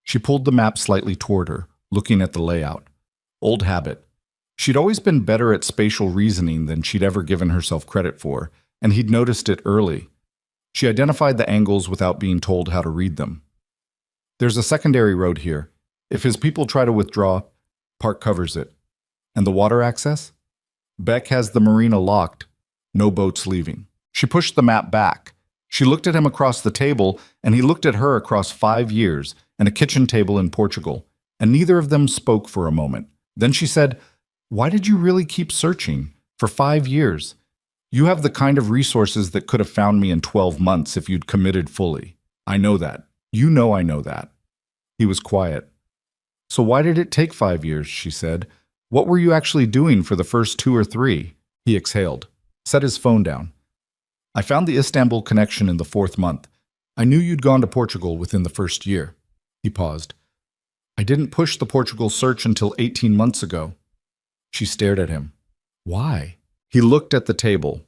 S1: She pulled the map slightly toward her, looking at the layout. Old habit. She'd always been better at spatial reasoning than she'd ever given herself credit for, and he'd noticed it early. She identified the angles without being told how to read them. "There's a secondary road here. If his people try to withdraw, Park covers it. And the water access? Beck has the marina locked. No boats leaving." She pushed the map back. She looked at him across the table, and he looked at her across 5 years and a kitchen table in Portugal, and neither of them spoke for a moment. Then she said, "Why did you really keep searching? For 5 years? You have the kind of resources that could have found me in 12 months if you'd committed fully. I know that. You know I know that." He was quiet. "So why did it take 5 years?" she said. "What were you actually doing for the first 2 or 3? He exhaled, set his phone down. "I found the Istanbul connection in the 4th month. I knew you'd gone to Portugal within the first year." He paused. "I didn't push the Portugal search until 18 months ago." She stared at him. "Why?" He looked at the table.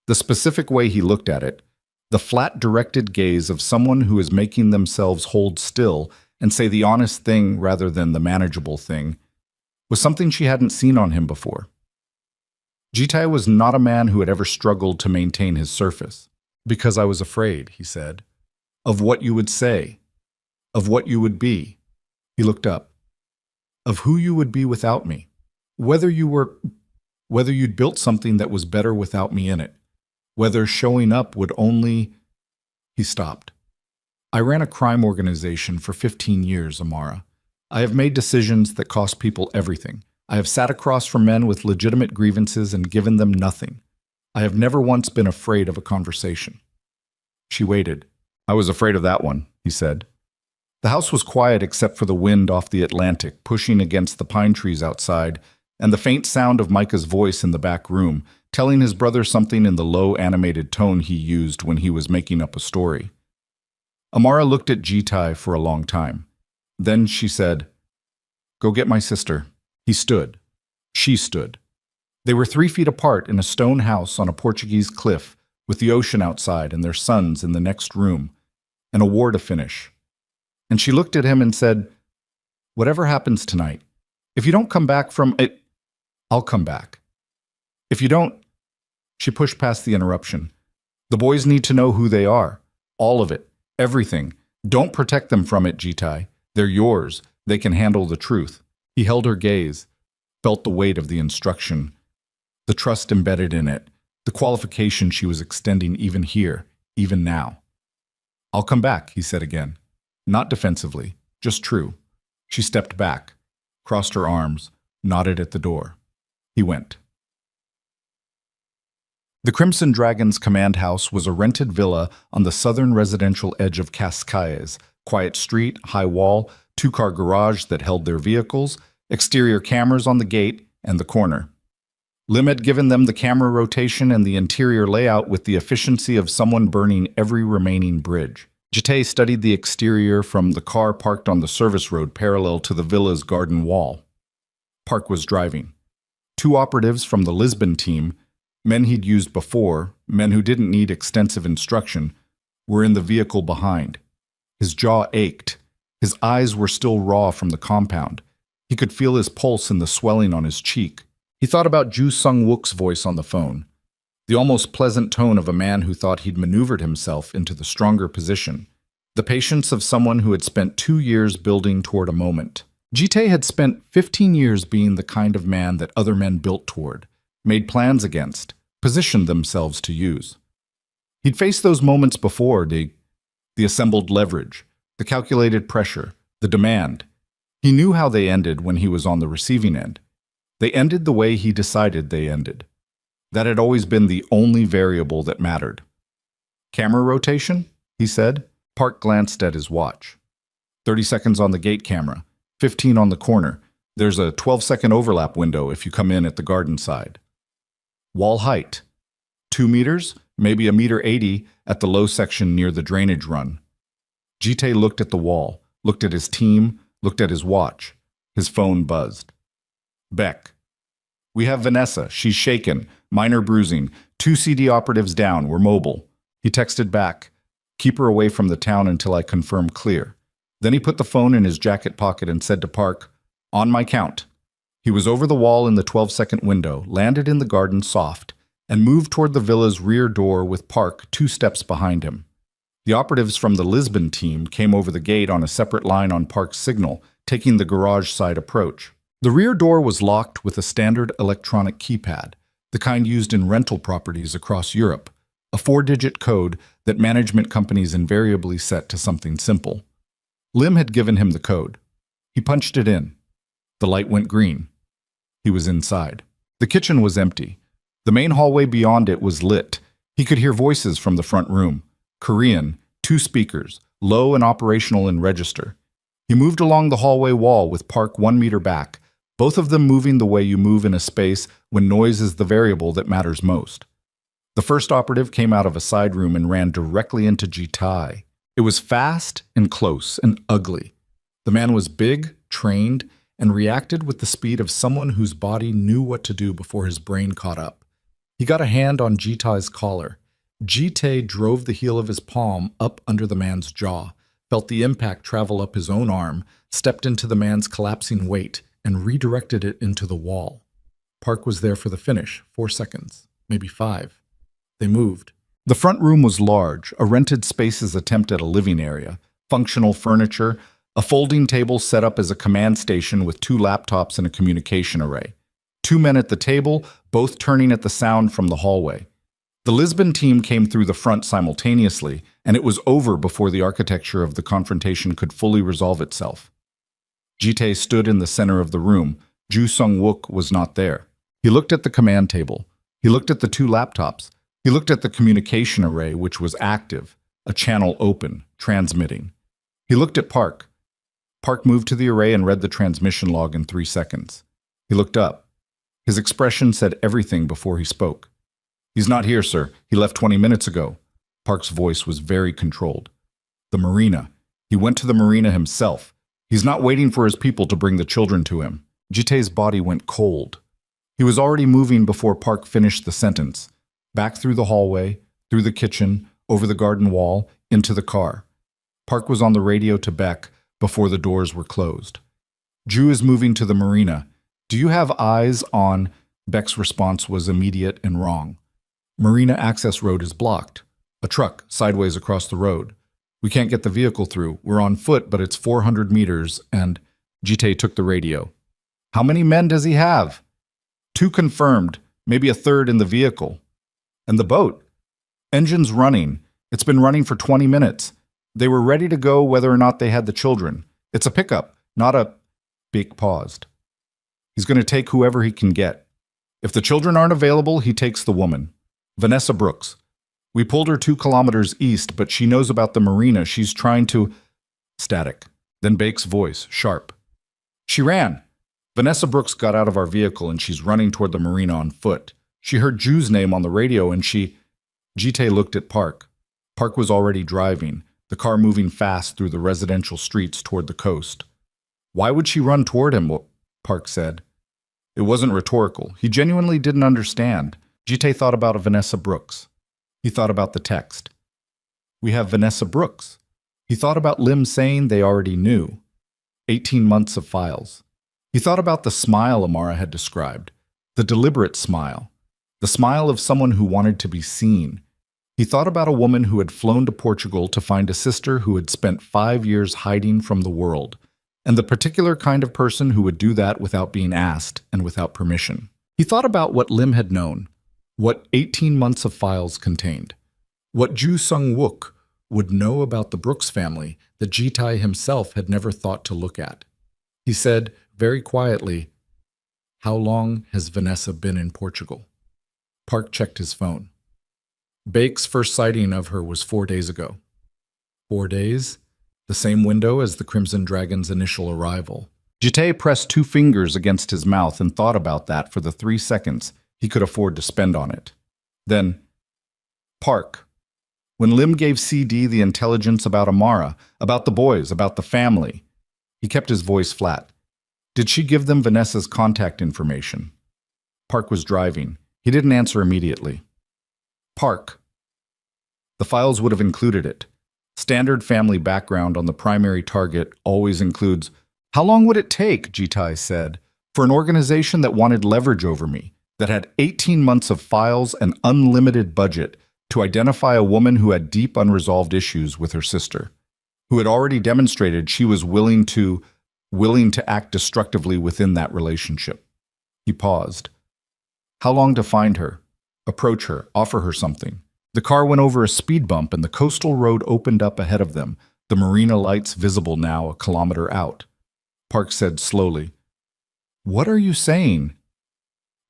S1: The specific way he looked at it, the flat, directed gaze of someone who is making themselves hold still and say the honest thing rather than the manageable thing, was something she hadn't seen on him before. Ji-Tai was not a man who had ever struggled to maintain his surface. "Because I was afraid," he said, "of what you would say, of what you would be." He looked up. "Of who you would be without me. Whether you'd built something that was better without me in it. Whether showing up would only—" He stopped. "I ran a crime organization for 15 years, Amara. I have made decisions that cost people everything. I have sat across from men with legitimate grievances and given them nothing. I have never once been afraid of a conversation." She waited. "I was afraid of that one," he said. The house was quiet except for the wind off the Atlantic pushing against the pine trees outside and the faint sound of Micah's voice in the back room, telling his brother something in the low, animated tone he used when he was making up a story. Amara looked at Ji-Tai for a long time. Then she said, "Go get my sister." He stood. She stood. They were 3 feet apart in a stone house on a Portuguese cliff, with the ocean outside and their sons in the next room, and a war to finish. And she looked at him and said, "Whatever happens tonight, if you don't come back from it, I'll come back. If you don't—" She pushed past the interruption. "The boys need to know who they are. All of it. Everything. Don't protect them from it, Ji-Tai. They're yours. They can handle the truth." He held her gaze, felt the weight of the instruction, the trust embedded in it, the qualification she was extending even here, even now. "I'll come back," he said again. Not defensively, just true. She stepped back, crossed her arms, nodded at the door. He went. The Crimson Dragon's command house was a rented villa on the southern residential edge of Cascais. Quiet street, high wall, 2-car garage that held their vehicles, exterior cameras on the gate and the corner. Lim had given them the camera rotation and the interior layout with the efficiency of someone burning every remaining bridge. Jite studied the exterior from the car parked on the service road parallel to the villa's garden wall. Park was driving. 2 operatives from the Lisbon team, men he'd used before, men who didn't need extensive instruction, were in the vehicle behind. His jaw ached. His eyes were still raw from the compound. He could feel his pulse and the swelling on his cheek. He thought about Ju Sung-wook's voice on the phone, the almost pleasant tone of a man who thought he'd maneuvered himself into the stronger position, the patience of someone who had spent 2 years building toward a moment. Jite had spent 15 years being the kind of man that other men built toward, made plans against, positioned themselves to use. He'd faced those moments before, the assembled leverage, the calculated pressure, the demand. He knew how they ended when he was on the receiving end. They ended the way he decided they ended. That had always been the only variable that mattered. "Camera rotation?" he said. Park glanced at his watch. 30 seconds on the gate camera, 15 on the corner. There's a 12-second overlap window if you come in at the garden side. Wall height: 2 meters, maybe 1.80 meters at the low section near the drainage run. Jite looked at the wall, looked at his team, looked at his watch. His phone buzzed. "Beck. We have Vanessa. She's shaken. Minor bruising. 2 CD operatives down. We're mobile." He texted back. "Keep her away from the town until I confirm clear." Then he put the phone in his jacket pocket and said to Park, "On my count." He was over the wall in the 12-second window, landed in the garden soft, and moved toward the villa's rear door with Park 2 steps behind him. The operatives from the Lisbon team came over the gate on a separate line on Park's signal, taking the garage side approach. The rear door was locked with a standard electronic keypad, the kind used in rental properties across Europe, a 4-digit code that management companies invariably set to something simple. Lim had given him the code. He punched it in. The light went green. He was inside. The kitchen was empty. The main hallway beyond it was lit. He could hear voices from the front room. Korean, 2 speakers, low and operational in register. He moved along the hallway wall with Park 1 meter back, both of them moving the way you move in a space when noise is the variable that matters most. The first operative came out of a side room and ran directly into Jitai. It was fast and close and ugly. The man was big, trained, and reacted with the speed of someone whose body knew what to do before his brain caught up. He got a hand on Jitai's collar. Jite drove the heel of his palm up under the man's jaw, felt the impact travel up his own arm, stepped into the man's collapsing weight, and redirected it into the wall. Park was there for the finish, 4 seconds, maybe 5. They moved. The front room was large, a rented space's attempt at a living area, functional furniture, a folding table set up as a command station with 2 laptops and a communication array. 2 men at the table, both turning at the sound from the hallway. The Lisbon team came through the front simultaneously, and it was over before the architecture of the confrontation could fully resolve itself. Jite stood in the center of the room. Ju Sung-wook was not there. He looked at the command table. He looked at the 2 laptops. He looked at the communication array, which was active, a channel open, transmitting. He looked at Park. Park moved to the array and read the transmission log in 3 seconds. He looked up. His expression said everything before he spoke. "He's not here, sir. He left 20 minutes ago." Park's voice was very controlled. "The marina. He went to the marina himself. He's not waiting for his people to bring the children to him." Jite's body went cold. He was already moving before Park finished the sentence. Back through the hallway, through the kitchen, over the garden wall, into the car. Park was on the radio to Beck before the doors were closed. "Ju is moving to the marina. Do you have eyes on—" Beck's response was immediate and wrong. "Marina access road is blocked. A truck, sideways across the road. We can't get the vehicle through. We're on foot, but it's 400 meters, and—" Jite took the radio. "How many men does he have?" "2 confirmed, maybe a third in the vehicle." "And the boat?" "Engine's running. It's been running for 20 minutes. They were ready to go whether or not they had the children. It's a pickup, not a—" Beek paused. "He's going to take whoever he can get. If the children aren't available, he takes the woman. Vanessa Brooks. We pulled her 2 kilometers east, but she knows about the marina. She's trying to—" Static. Then Beek's voice, sharp. "She ran. Vanessa Brooks got out of our vehicle and she's running toward the marina on foot. She heard Ju's name on the radio and she—" Jite looked at Park. Park was already driving, the car moving fast through the residential streets toward the coast. "Why would she run toward him?" Park said. It wasn't rhetorical. He genuinely didn't understand. Jite thought about Vanessa Brooks. He thought about the text. "We have Vanessa Brooks." He thought about Lim saying they already knew. 18 months of files. He thought about the smile Amara had described, the deliberate smile, the smile of someone who wanted to be seen. He thought about a woman who had flown to Portugal to find a sister who had spent 5 years hiding from the world, and the particular kind of person who would do that without being asked and without permission. He thought about what Lim had known, what 18 months of files contained, what Ju Sung-wook would know about the Brooks family that Ji-tae himself had never thought to look at. He said, very quietly, "How long has Vanessa been in Portugal?" Park checked his phone. Baek's first sighting of her was 4 days ago. 4 days? The same window as the Crimson Dragon's initial arrival. Ji-tae pressed 2 fingers against his mouth and thought about that for the 3 seconds he could afford to spend on it. Then, Park. When Lim gave CD the intelligence about Amara, about the boys, about the family, he kept his voice flat. Did she give them Vanessa's contact information? Park was driving. He didn't answer immediately. Park. The files would have included it. Standard family background on the primary target always includes, "How long would it take," Ji-tae said, "for an organization that wanted leverage over me, that had 18 months of files and unlimited budget, to identify a woman who had deep unresolved issues with her sister, who had already demonstrated she was willing to act destructively within that relationship?" He paused. How long to find her? Approach her, offer her something. The car went over a speed bump and the coastal road opened up ahead of them, the marina lights visible now a kilometer out. Park said slowly, "What are you saying?"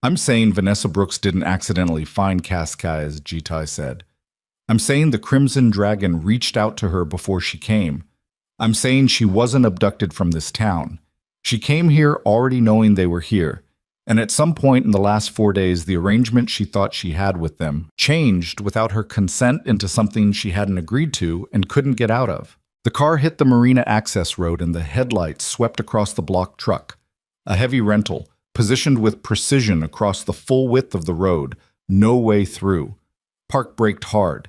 S1: "I'm saying Vanessa Brooks didn't accidentally find Cascais," as Ji-tae said. "I'm saying the Crimson Dragon reached out to her before she came. I'm saying she wasn't abducted from this town. She came here already knowing they were here. And at some point in the last 4 days, the arrangement she thought she had with them changed without her consent into something she hadn't agreed to and couldn't get out of." The car hit the marina access road and the headlights swept across the blocked truck. A heavy rental, positioned with precision across the full width of the road, no way through. Park braked hard.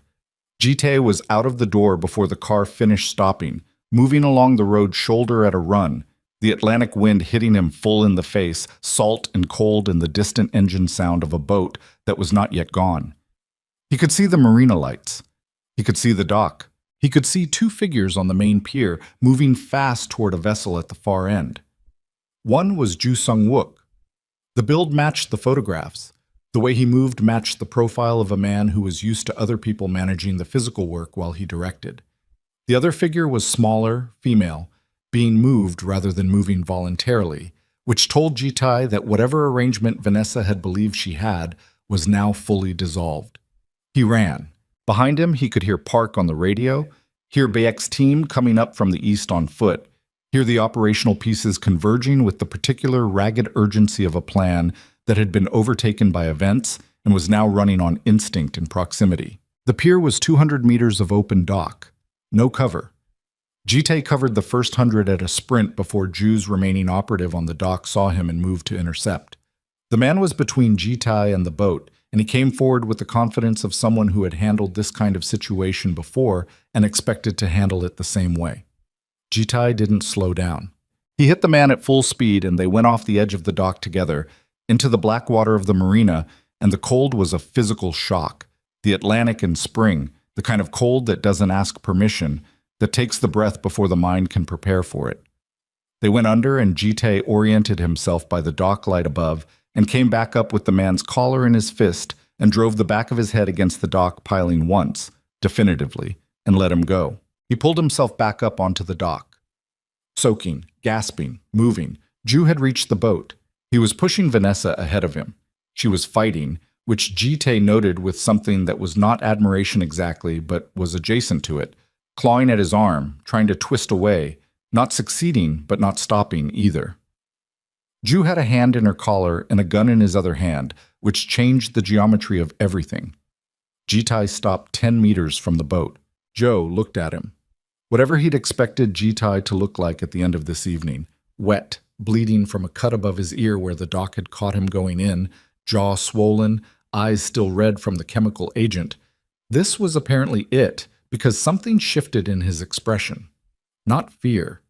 S1: Ji-tae was out of the door before the car finished stopping, moving along the road shoulder at a run, the Atlantic wind hitting him full in the face, salt and cold in the distant engine sound of a boat that was not yet gone. He could see the marina lights. He could see the dock. He could see 2 figures on the main pier moving fast toward a vessel at the far end. One was Ju Sung-wook. The build matched the photographs. The way he moved matched the profile of a man who was used to other people managing the physical work while he directed. The other figure was smaller, female, being moved rather than moving voluntarily, which told Ji-tae that whatever arrangement Vanessa had believed she had was now fully dissolved. He ran. Behind him, he could hear Park on the radio, hear Baek's team coming up from the east on foot, hear the operational pieces converging with the particular ragged urgency of a plan that had been overtaken by events and was now running on instinct and proximity. The pier was 200 meters of open dock. No cover. Ji-tae covered the first 100 at a sprint before Ju's remaining operative on the dock saw him and moved to intercept. The man was between Ji-tae and the boat, and he came forward with the confidence of someone who had handled this kind of situation before and expected to handle it the same way. Ji-tae didn't slow down. He hit the man at full speed and they went off the edge of the dock together, into the black water of the marina, and the cold was a physical shock. The Atlantic in spring, the kind of cold that doesn't ask permission, that takes the breath before the mind can prepare for it. They went under and Ji-tae oriented himself by the dock light above and came back up with the man's collar in his fist and drove the back of his head against the dock piling once, definitively, and let him go. He pulled himself back up onto the dock. Soaking, gasping, moving, Ju had reached the boat. He was pushing Vanessa ahead of him. She was fighting, which Ji-tae noted with something that was not admiration exactly, but was adjacent to it, clawing at his arm, trying to twist away, not succeeding, but not stopping either. Ju had a hand in her collar and a gun in his other hand, which changed the geometry of everything. Ji-tae stopped 10 meters from the boat. Joe looked at him. Whatever he'd expected Ji-tae to look like at the end of this evening, wet, bleeding from a cut above his ear where the dock had caught him going in, jaw swollen, eyes still red from the chemical agent. This was apparently it, because something shifted in his expression. Not fear.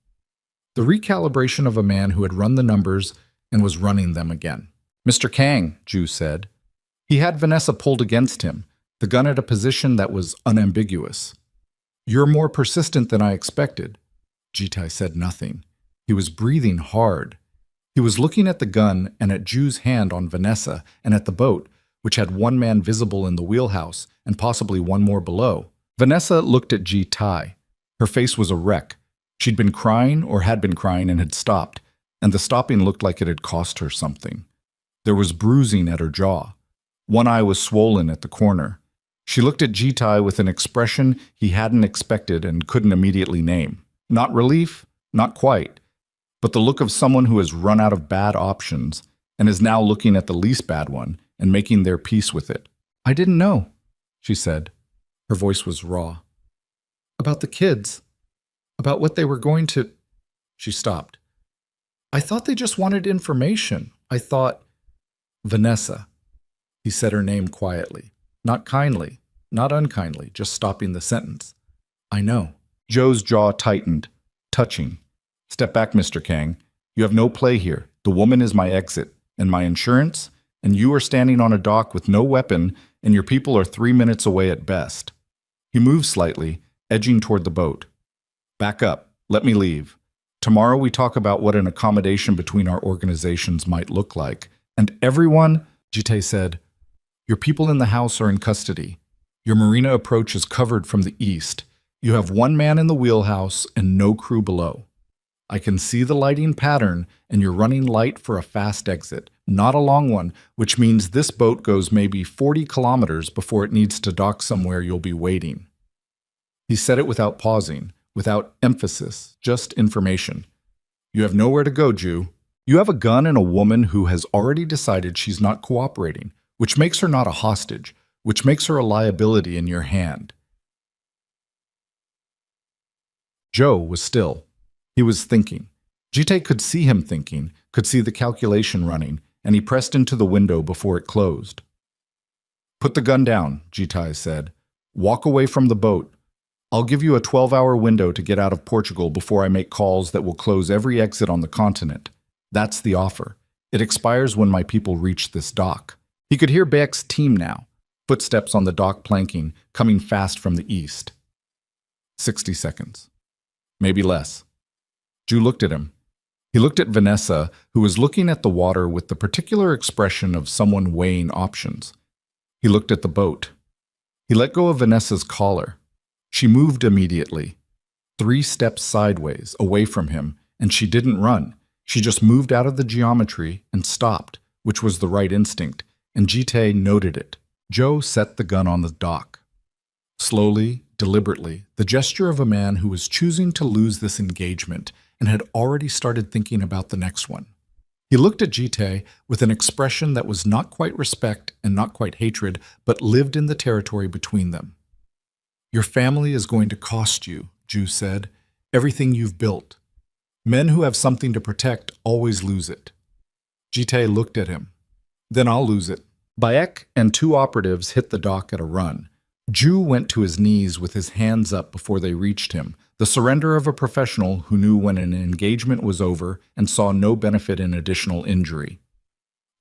S1: The recalibration of a man who had run the numbers and was running them again. "Mr. Kang," Ju said. He had Vanessa pulled against him, the gun at a position that was unambiguous. "You're more persistent than I expected." Ji-tae said nothing. He was breathing hard. He was looking at the gun and at Ju's hand on Vanessa and at the boat, which had one man visible in the wheelhouse and possibly one more below. Vanessa looked at Ji Tai. Her face was a wreck. She'd been crying or had been crying and had stopped, and the stopping looked like it had cost her something. There was bruising at her jaw. One eye was swollen at the corner. She looked at Ji Tai with an expression he hadn't expected and couldn't immediately name. Not relief, not quite, but the look of someone who has run out of bad options and is now looking at the least bad one and making their peace with it. "I didn't know," she said. Her voice was raw. "About the kids. About what they were going to—" She stopped. "I thought they just wanted information. I thought—" "Vanessa." He said her name quietly. Not kindly, not unkindly, just stopping the sentence. "I know." Joe's jaw tightened, touching. "Step back, Mr. Kang. You have no play here. The woman is my exit, and my insurance, and you are standing on a dock with no weapon, and your people are 3 minutes away at best." He moved slightly, edging toward the boat. "Back up. Let me leave. Tomorrow we talk about what an accommodation between our organizations might look like. And everyone," Jite said, "your people in the house are in custody. Your marina approach is covered from the east. You have one man in the wheelhouse and no crew below. I can see the lighting pattern, and you're running light for a fast exit, not a long one, which means this boat goes maybe 40 kilometers before it needs to dock somewhere you'll be waiting." He said it without pausing, without emphasis, just information. "You have nowhere to go, Ju. You have a gun and a woman who has already decided she's not cooperating, which makes her not a hostage, which makes her a liability in your hand." Joe was still. He was thinking. Jite could see him thinking, could see the calculation running, and he pressed into the window before it closed. "Put the gun down," Jite said. "Walk away from the boat. I'll give you a 12-hour window to get out of Portugal before I make calls that will close every exit on the continent. That's the offer. It expires when my people reach this dock." He could hear Beck's team now, footsteps on the dock planking, coming fast from the east. 60 seconds. Maybe less. Ju looked at him. He looked at Vanessa, who was looking at the water with the particular expression of someone weighing options. He looked at the boat. He let go of Vanessa's collar. She moved immediately. 3 steps sideways, away from him, and she didn't run. She just moved out of the geometry and stopped, which was the right instinct, and Jite noted it. Joe set the gun on the dock. Slowly, deliberately, the gesture of a man who was choosing to lose this engagement and had already started thinking about the next one. He looked at Jite with an expression that was not quite respect and not quite hatred, but lived in the territory between them. "Your family is going to cost you," Ju said, "everything you've built. Men who have something to protect always lose it." Jite looked at him. "Then I'll lose it." Bayek and 2 operatives hit the dock at a run. Ju went to his knees with his hands up before they reached him, the surrender of a professional who knew when an engagement was over and saw no benefit in additional injury.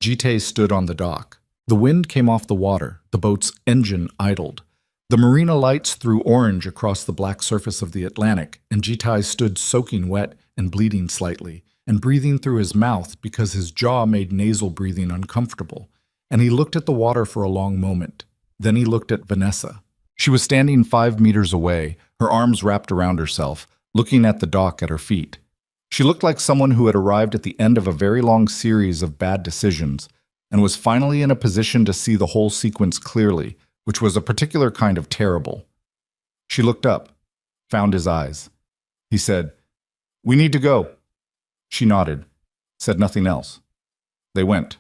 S1: Jite stood on the dock. The wind came off the water. The boat's engine idled. The marina lights threw orange across the black surface of the Atlantic, and Jite stood soaking wet and bleeding slightly, and breathing through his mouth because his jaw made nasal breathing uncomfortable, and he looked at the water for a long moment. Then he looked at Vanessa. She was standing 5 meters away, her arms wrapped around herself, looking at the dock at her feet. She looked like someone who had arrived at the end of a very long series of bad decisions and was finally in a position to see the whole sequence clearly, which was a particular kind of terrible. She looked up, found his eyes. He said, "We need to go." She nodded, said nothing else. They went.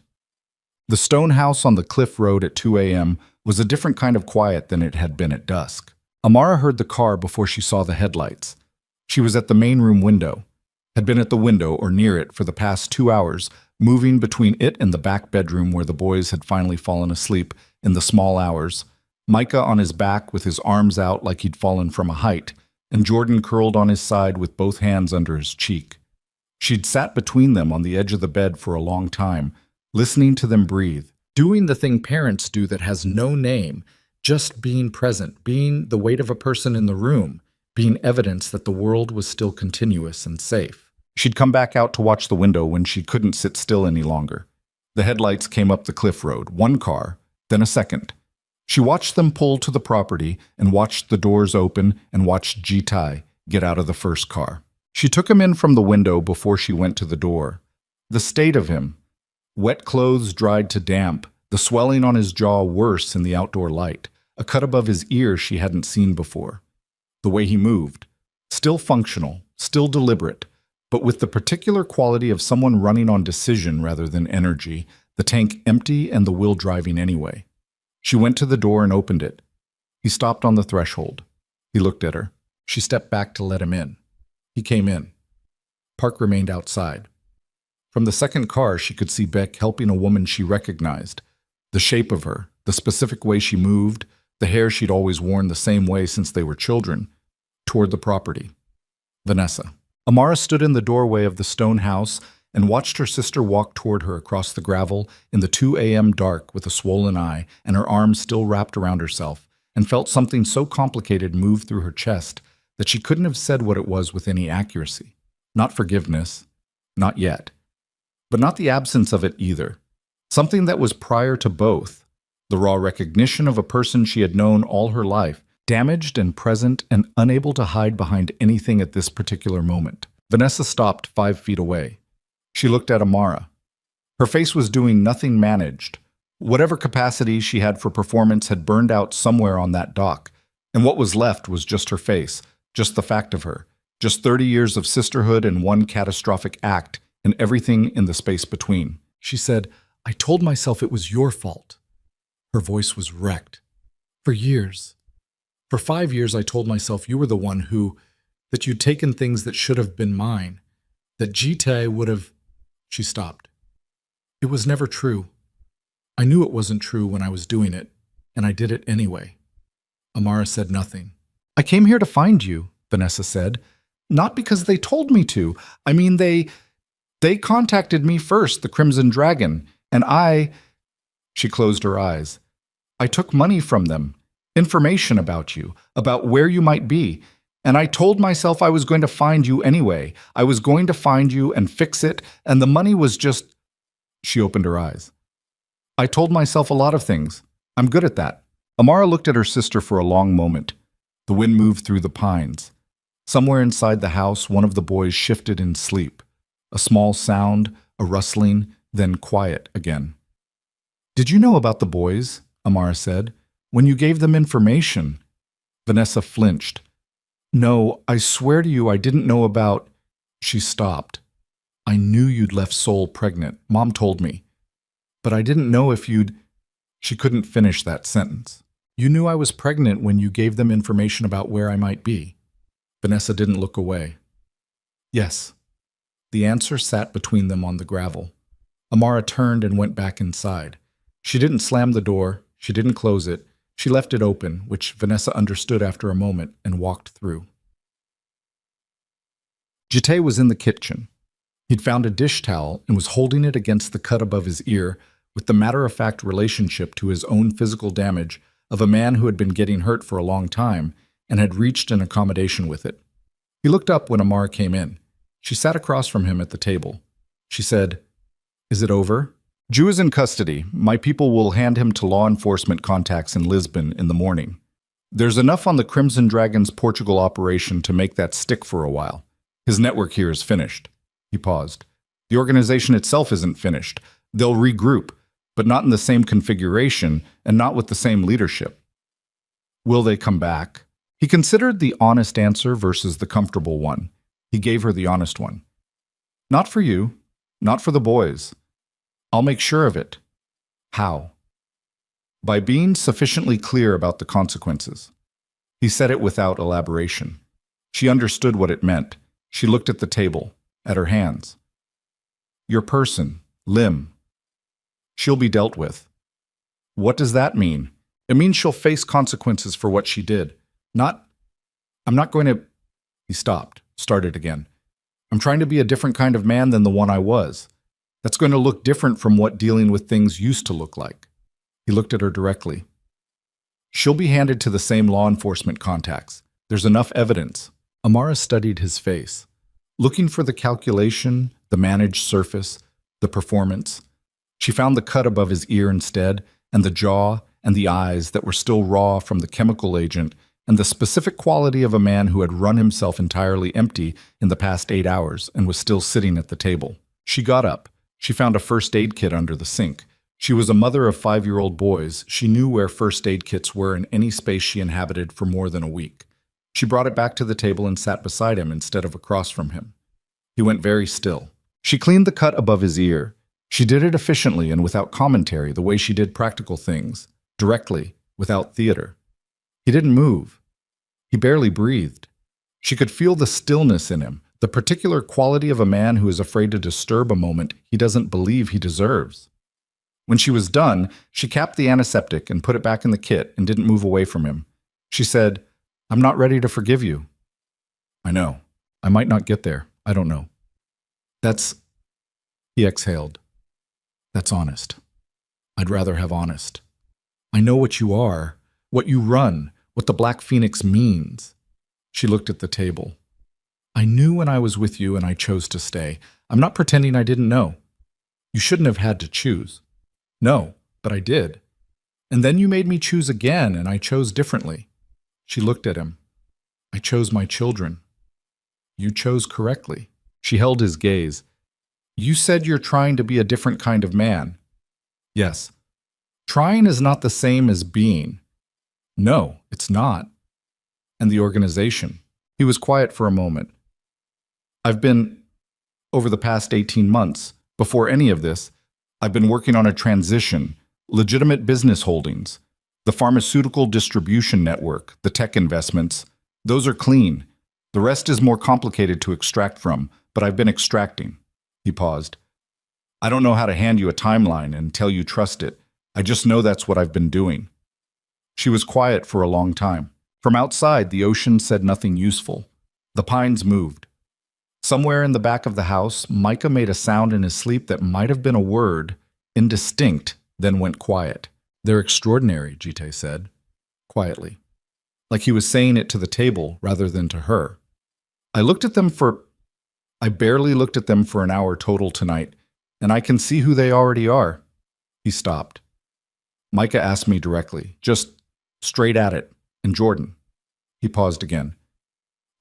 S1: The stone house on the cliff road at 2 a.m. was a different kind of quiet than it had been at dusk. Amara heard the car before she saw the headlights. She was at the main room window, had been at the window or near it for the past 2 hours, moving between it and the back bedroom where the boys had finally fallen asleep in the small hours, Micah on his back with his arms out like he'd fallen from a height, and Jordan curled on his side with both hands under his cheek. She'd sat between them on the edge of the bed for a long time, listening to them breathe, doing the thing parents do that has no name, just being present, being the weight of a person in the room, being evidence that the world was still continuous and safe. She'd come back out to watch the window when she couldn't sit still any longer. The headlights came up the cliff road, one car, then a second. She watched them pull to the property and watched the doors open and watched Jitai get out of the first car. She took him in from the window before she went to the door. The state of him, wet clothes dried to damp, the swelling on his jaw worse in the outdoor light, a cut above his ear she hadn't seen before. The way he moved, still functional, still deliberate, but with the particular quality of someone running on decision rather than energy, the tank empty and the wheel driving anyway. She went to the door and opened it. He stopped on the threshold. He looked at her. She stepped back to let him in. He came in. Park remained outside. From the second car, she could see Beck helping a woman she recognized. The shape of her, the specific way she moved, the hair she'd always worn the same way since they were children, toward the property. Vanessa. Amara stood in the doorway of the stone house and watched her sister walk toward her across the gravel in the 2 a.m. dark with a swollen eye and her arms still wrapped around herself, and felt something so complicated move through her chest that she couldn't have said what it was with any accuracy. Not forgiveness. Not yet. But not the absence of it either. Something that was prior to both. The raw recognition of a person she had known all her life, damaged and present and unable to hide behind anything at this particular moment. Vanessa stopped 5 feet away. She looked at Amara. Her face was doing nothing managed. Whatever capacity she had for performance had burned out somewhere on that dock, and what was left was just her face, just the fact of her, just 30 years of sisterhood and one catastrophic act, and everything in the space between. She said, "I told myself it was your fault." Her voice was wrecked. For years. For 5 years I told myself you were the one that you'd taken things that should have been mine, that Jite would have... She stopped. It was never true. I knew it wasn't true when I was doing it, and I did it anyway. Amara said nothing. "I came here to find you," Vanessa said. "Not because they told me to. I mean, they contacted me first, the Crimson Dragon, and I..." She closed her eyes. "I took money from them, information about you, about where you might be, and I told myself I was going to find you anyway. I was going to find you and fix it, and the money was just..." She opened her eyes. "I told myself a lot of things. I'm good at that." Amara looked at her sister for a long moment. The wind moved through the pines. Somewhere inside the house, one of the boys shifted in sleep. A small sound, a rustling, then quiet again. "Did you know about the boys?" Amara said. "When you gave them information." Vanessa flinched. "No, I swear to you I didn't know about..." She stopped. "I knew you'd left Sol pregnant. Mom told me. But I didn't know if you'd..." She couldn't finish that sentence. "You knew I was pregnant when you gave them information about where I might be." Vanessa didn't look away. "Yes." The answer sat between them on the gravel. Amara turned and went back inside. She didn't slam the door. She didn't close it. She left it open, which Vanessa understood after a moment, and walked through. Jite was in the kitchen. He'd found a dish towel and was holding it against the cut above his ear with the matter-of-fact relationship to his own physical damage of a man who had been getting hurt for a long time and had reached an accommodation with it. He looked up when Amara came in. She sat across from him at the table. She said, "Is it over?" "Jew is in custody. My people will hand him to law enforcement contacts in Lisbon in the morning. There's enough on the Crimson Dragon's Portugal operation to make that stick for a while. His network here is finished." He paused. "The organization itself isn't finished. They'll regroup, but not in the same configuration and not with the same leadership." "Will they come back?" He considered the honest answer versus the comfortable one. He gave her the honest one. "Not for you. Not for the boys. I'll make sure of it." "How?" "By being sufficiently clear about the consequences." He said it without elaboration. She understood what it meant. She looked at the table, at her hands. "Your person, Lim. She'll be dealt with." "What does that mean?" "It means she'll face consequences for what she did. I'm not going to..." He stopped, started again. "I'm trying to be a different kind of man than the one I was. That's going to look different from what dealing with things used to look like." He looked at her directly. "She'll be handed to the same law enforcement contacts. There's enough evidence." Amara studied his face. looking for the calculation, the managed surface, the performance. She found the cut above his ear instead, and the jaw and the eyes that were still raw from the chemical agent, and the specific quality of a man who had run himself entirely empty in the past 8 hours and was still sitting at the table. She got up. She found a first aid kit under the sink. She was a mother of 5-year-old boys. She knew where first aid kits were in any space she inhabited for more than a week. She brought it back to the table and sat beside him instead of across from him. He went very still. She cleaned the cut above his ear. She did it efficiently and without commentary, the way she did practical things, directly, without theater. He didn't move. He barely breathed. She could feel the stillness in him, the particular quality of a man who is afraid to disturb a moment he doesn't believe he deserves. When she was done, she capped the antiseptic and put it back in the kit and didn't move away from him. She said, "I'm not ready to forgive you." "I know. I might not get there. I don't know." "That's—" He exhaled. "That's honest. I'd rather have honest. I know what you are, what you run, what the Black Phoenix means." She looked at the table. "I knew when I was with you and I chose to stay. I'm not pretending I didn't know. You shouldn't have had to choose." "No, but I did. And then you made me choose again and I chose differently." She looked at him. "I chose my children." "You chose correctly." She held his gaze. "You said you're trying to be a different kind of man." "Yes. Trying is not the same as being." "No, it's not." "And the organization." He was quiet for a moment. "I've been, over the past 18 months, before any of this, I've been working on a transition, legitimate business holdings, the pharmaceutical distribution network, the tech investments. Those are clean. The rest is more complicated to extract from, but I've been extracting." He paused. "I don't know how to hand you a timeline and tell you trust it. I just know that's what I've been doing." She was quiet for a long time. From outside, the ocean said nothing useful. The pines moved. Somewhere in the back of the house, Micah made a sound in his sleep that might have been a word, indistinct, then went quiet. "They're extraordinary," Jite said, quietly, like he was saying it to the table rather than to her. I barely looked at them for an hour total tonight, and I can see who they already are." He stopped. Micah asked me directly, just straight at it, "And Jordan?" He paused again.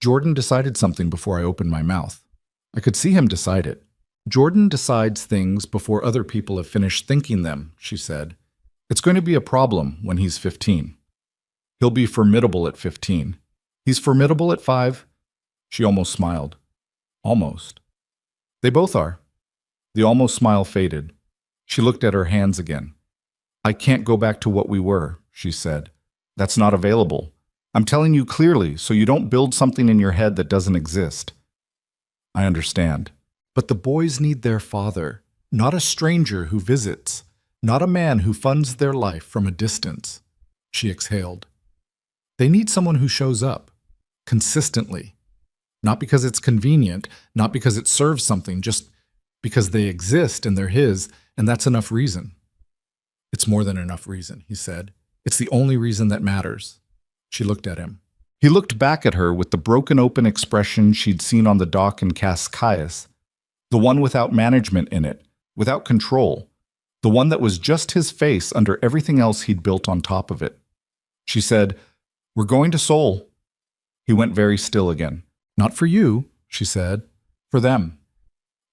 S1: "Jordan decided something before I opened my mouth. I could see him decide it." "Jordan decides things before other people have finished thinking them," she said. "It's going to be a problem when he's 15. He'll be formidable at 15. He's formidable at 5. She almost smiled. "Almost." "They both are." The almost smile faded. She looked at her hands again. "I can't go back to what we were," she said. "That's not available. I'm telling you clearly so you don't build something in your head that doesn't exist." "I understand." "But the boys need their father, not a stranger who visits, not a man who funds their life from a distance." She exhaled. "They need someone who shows up, consistently. Not because it's convenient, not because it serves something, just because they exist and they're his, and that's enough reason." "It's more than enough reason," he said. "It's the only reason that matters." She looked at him. He looked back at her with the broken open expression she'd seen on the dock in Cascais, the one without management in it, without control, the one that was just his face under everything else he'd built on top of it. She said, "We're going to Seoul." He went very still again. "Not for you," she said. "For them.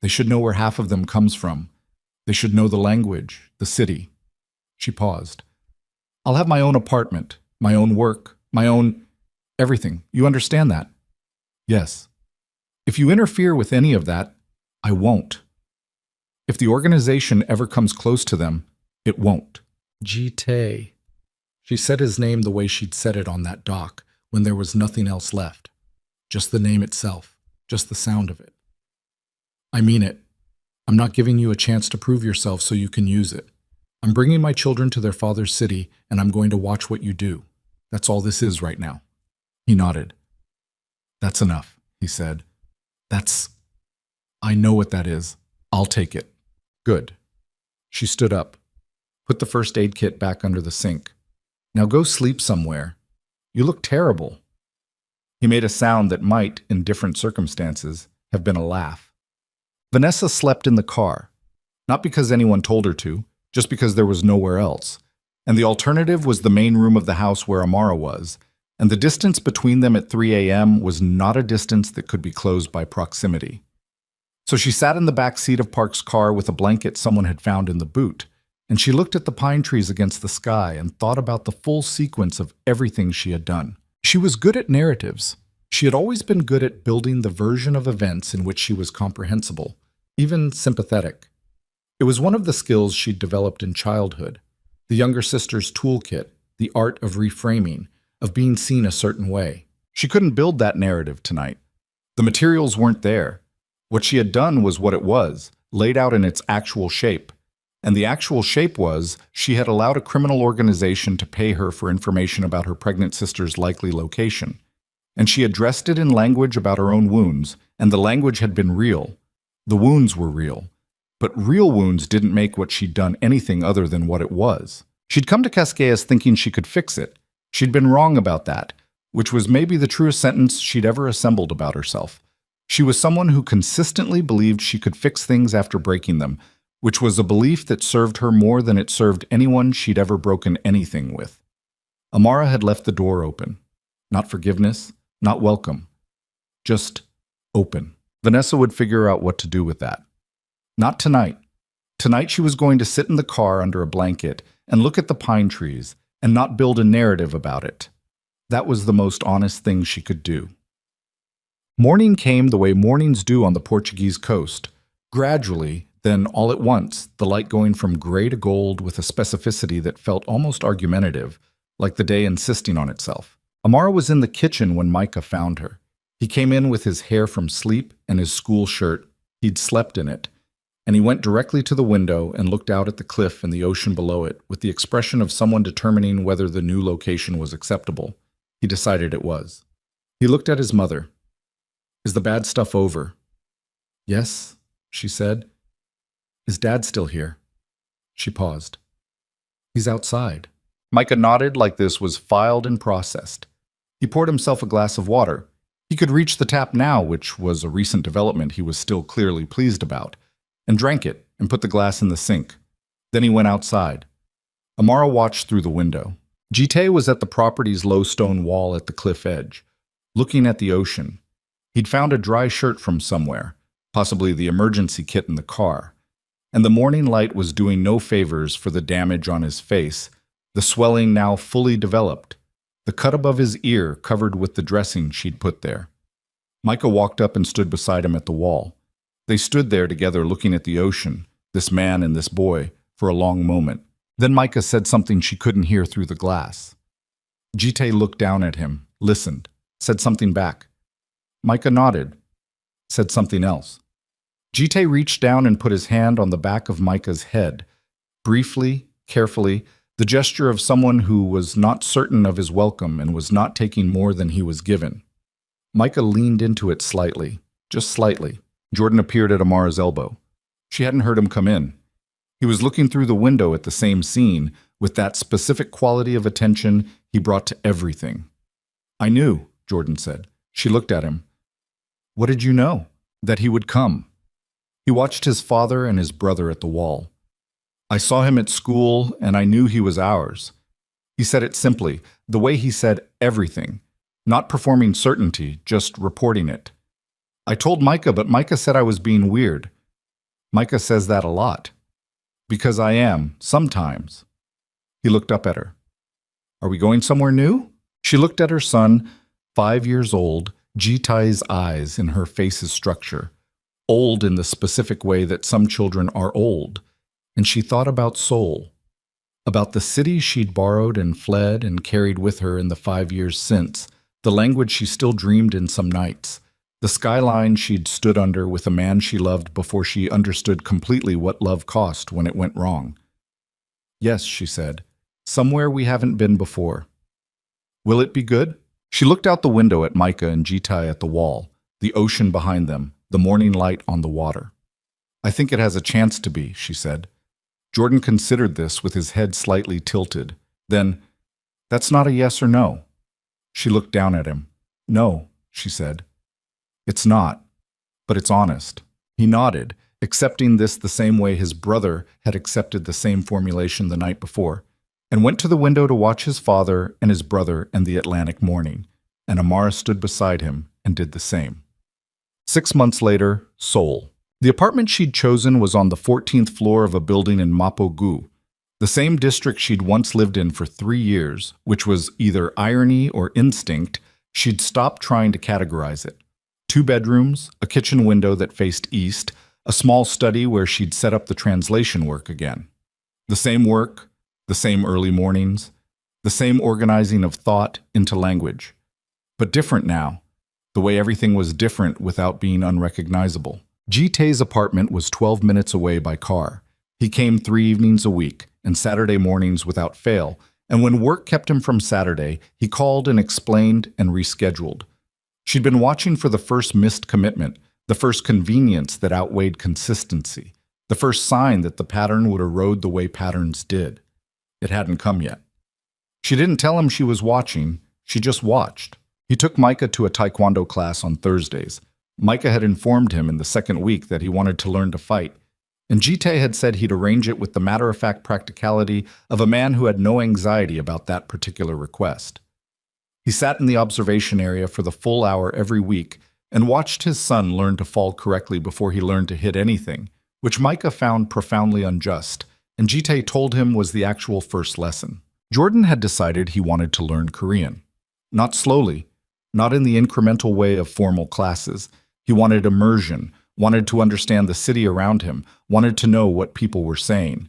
S1: They should know where half of them comes from. They should know the language, the city." She paused. "I'll have my own apartment, my own work, my own everything. You understand that?" "Yes." "If you interfere with any of that, I won't. If the organization ever comes close to them, it won't." Jite. She said his name the way she'd said it on that dock, when there was nothing else left. Just the name itself, just the sound of it. "I mean it. I'm not giving you a chance to prove yourself so you can use it. I'm bringing my children to their father's city, and I'm going to watch what you do. That's all this is right now." He nodded. "That's enough," he said. I know what that is. I'll take it." "Good." She stood up, put the first aid kit back under the sink. "Now go sleep somewhere. You look terrible." He made a sound that might, in different circumstances, have been a laugh. Vanessa slept in the car, not because anyone told her to, just because there was nowhere else. And the alternative was the main room of the house where Amara was, and the distance between them at 3 a.m. was not a distance that could be closed by proximity. So she sat in the back seat of Park's car with a blanket someone had found in the boot, and she looked at the pine trees against the sky and thought about the full sequence of everything she had done. She was good at narratives. She had always been good at building the version of events in which she was comprehensible, even sympathetic. It was one of the skills she'd developed in childhood, the younger sister's toolkit, the art of reframing, of being seen a certain way. She couldn't build that narrative tonight. The materials weren't there. What she had done was what it was, laid out in its actual shape. And the actual shape was, she had allowed a criminal organization to pay her for information about her pregnant sister's likely location. And she addressed it in language about her own wounds, and the language had been real. The wounds were real. But real wounds didn't make what she'd done anything other than what it was. She'd come to Cascais thinking she could fix it. She'd been wrong about that, which was maybe the truest sentence she'd ever assembled about herself. She was someone who consistently believed she could fix things after breaking them, which was a belief that served her more than it served anyone she'd ever broken anything with. Amara had left the door open. Not forgiveness, not welcome. Just open. Vanessa would figure out what to do with that. Not tonight. Tonight she was going to sit in the car under a blanket and look at the pine trees and not build a narrative about it. That was the most honest thing she could do. Morning came the way mornings do on the Portuguese coast. Gradually, then all at once, the light going from gray to gold with a specificity that felt almost argumentative, like the day insisting on itself. Amara was in the kitchen when Micah found her. He came in with his hair from sleep and his school shirt. He'd slept in it. And he went directly to the window and looked out at the cliff and the ocean below it with the expression of someone determining whether the new location was acceptable. He decided it was. He looked at his mother. "Is the bad stuff over?" "Yes," she said. "Is Dad still here?" She paused. "He's outside." Micah nodded like this was filed and processed. He poured himself a glass of water. He could reach the tap now, which was a recent development he was still clearly pleased about, and drank it and put the glass in the sink. Then he went outside. Amara watched through the window. Jite was at the property's low stone wall at the cliff edge, looking at the ocean. He'd found a dry shirt from somewhere, possibly the emergency kit in the car, and the morning light was doing no favors for the damage on his face, the swelling now fully developed, the cut above his ear covered with the dressing she'd put there. Micah walked up and stood beside him at the wall. They stood there together looking at the ocean, this man and this boy, for a long moment. Then Micah said something she couldn't hear through the glass. Jite looked down at him, listened, said something back. Micah nodded, said something else. Jite reached down and put his hand on the back of Micah's head, briefly, carefully, the gesture of someone who was not certain of his welcome and was not taking more than he was given. Micah leaned into it slightly, just slightly. Jordan appeared at Amara's elbow. She hadn't heard him come in. He was looking through the window at the same scene, with that specific quality of attention he brought to everything. "I knew," Jordan said. She looked at him. "What did you know?" "That he would come." He watched his father and his brother at the wall. "I saw him at school, and I knew he was ours." He said it simply, the way he said everything, not performing certainty, just reporting it. "I told Micah, but Micah said I was being weird." Micah says that a lot. "Because I am, sometimes." He looked up at her. "Are we going somewhere new?" She looked at her son, 5 years old, Jitai's eyes in her face's structure, old in the specific way that some children are old, and she thought about soul, about the city she'd borrowed and fled and carried with her in the 5 years since, the language she still dreamed in some nights, the skyline she'd stood under with a man she loved before she understood completely what love cost when it went wrong. "Yes," she said, "somewhere we haven't been before." "Will it be good?" She looked out the window at Micah and Jitai at the wall, the ocean behind them, the morning light on the water. "I think it has a chance to be," she said. Jordan considered this with his head slightly tilted. Then, "That's not a yes or no." She looked down at him. "No," she said. "It's not." but it's honest. He nodded, accepting this the same way his brother had accepted the same formulation the night before, and went to the window to watch his father and his brother and the Atlantic morning, and Amara stood beside him and did the same. 6 months later, Seoul. The apartment she'd chosen was on the 14th floor of a building in Mapo-gu, the same district she'd once lived in for 3 years, which was either irony or instinct. She'd stopped trying to categorize it. 2 bedrooms, a kitchen window that faced east, a small study where she'd set up the translation work again. The same work, the same early mornings, the same organizing of thought into language. But different now, the way everything was different without being unrecognizable. Ji-tae's apartment was 12 minutes away by car. He came 3 evenings a week, and Saturday mornings without fail, and when work kept him from Saturday, he called and explained and rescheduled. She'd been watching for the first missed commitment, the first convenience that outweighed consistency, the first sign that the pattern would erode the way patterns did. It hadn't come yet. She didn't tell him she was watching, she just watched. He took Micah to a taekwondo class on Thursdays. Micah had informed him in the second week that he wanted to learn to fight, and Ji-tae had said he'd arrange it with the matter-of-fact practicality of a man who had no anxiety about that particular request. He sat in the observation area for the full hour every week and watched his son learn to fall correctly before he learned to hit anything, which Micah found profoundly unjust, and Ji-tae told him was the actual first lesson. Jordan had decided he wanted to learn Korean. Not slowly, not in the incremental way of formal classes. He wanted immersion, wanted to understand the city around him, wanted to know what people were saying.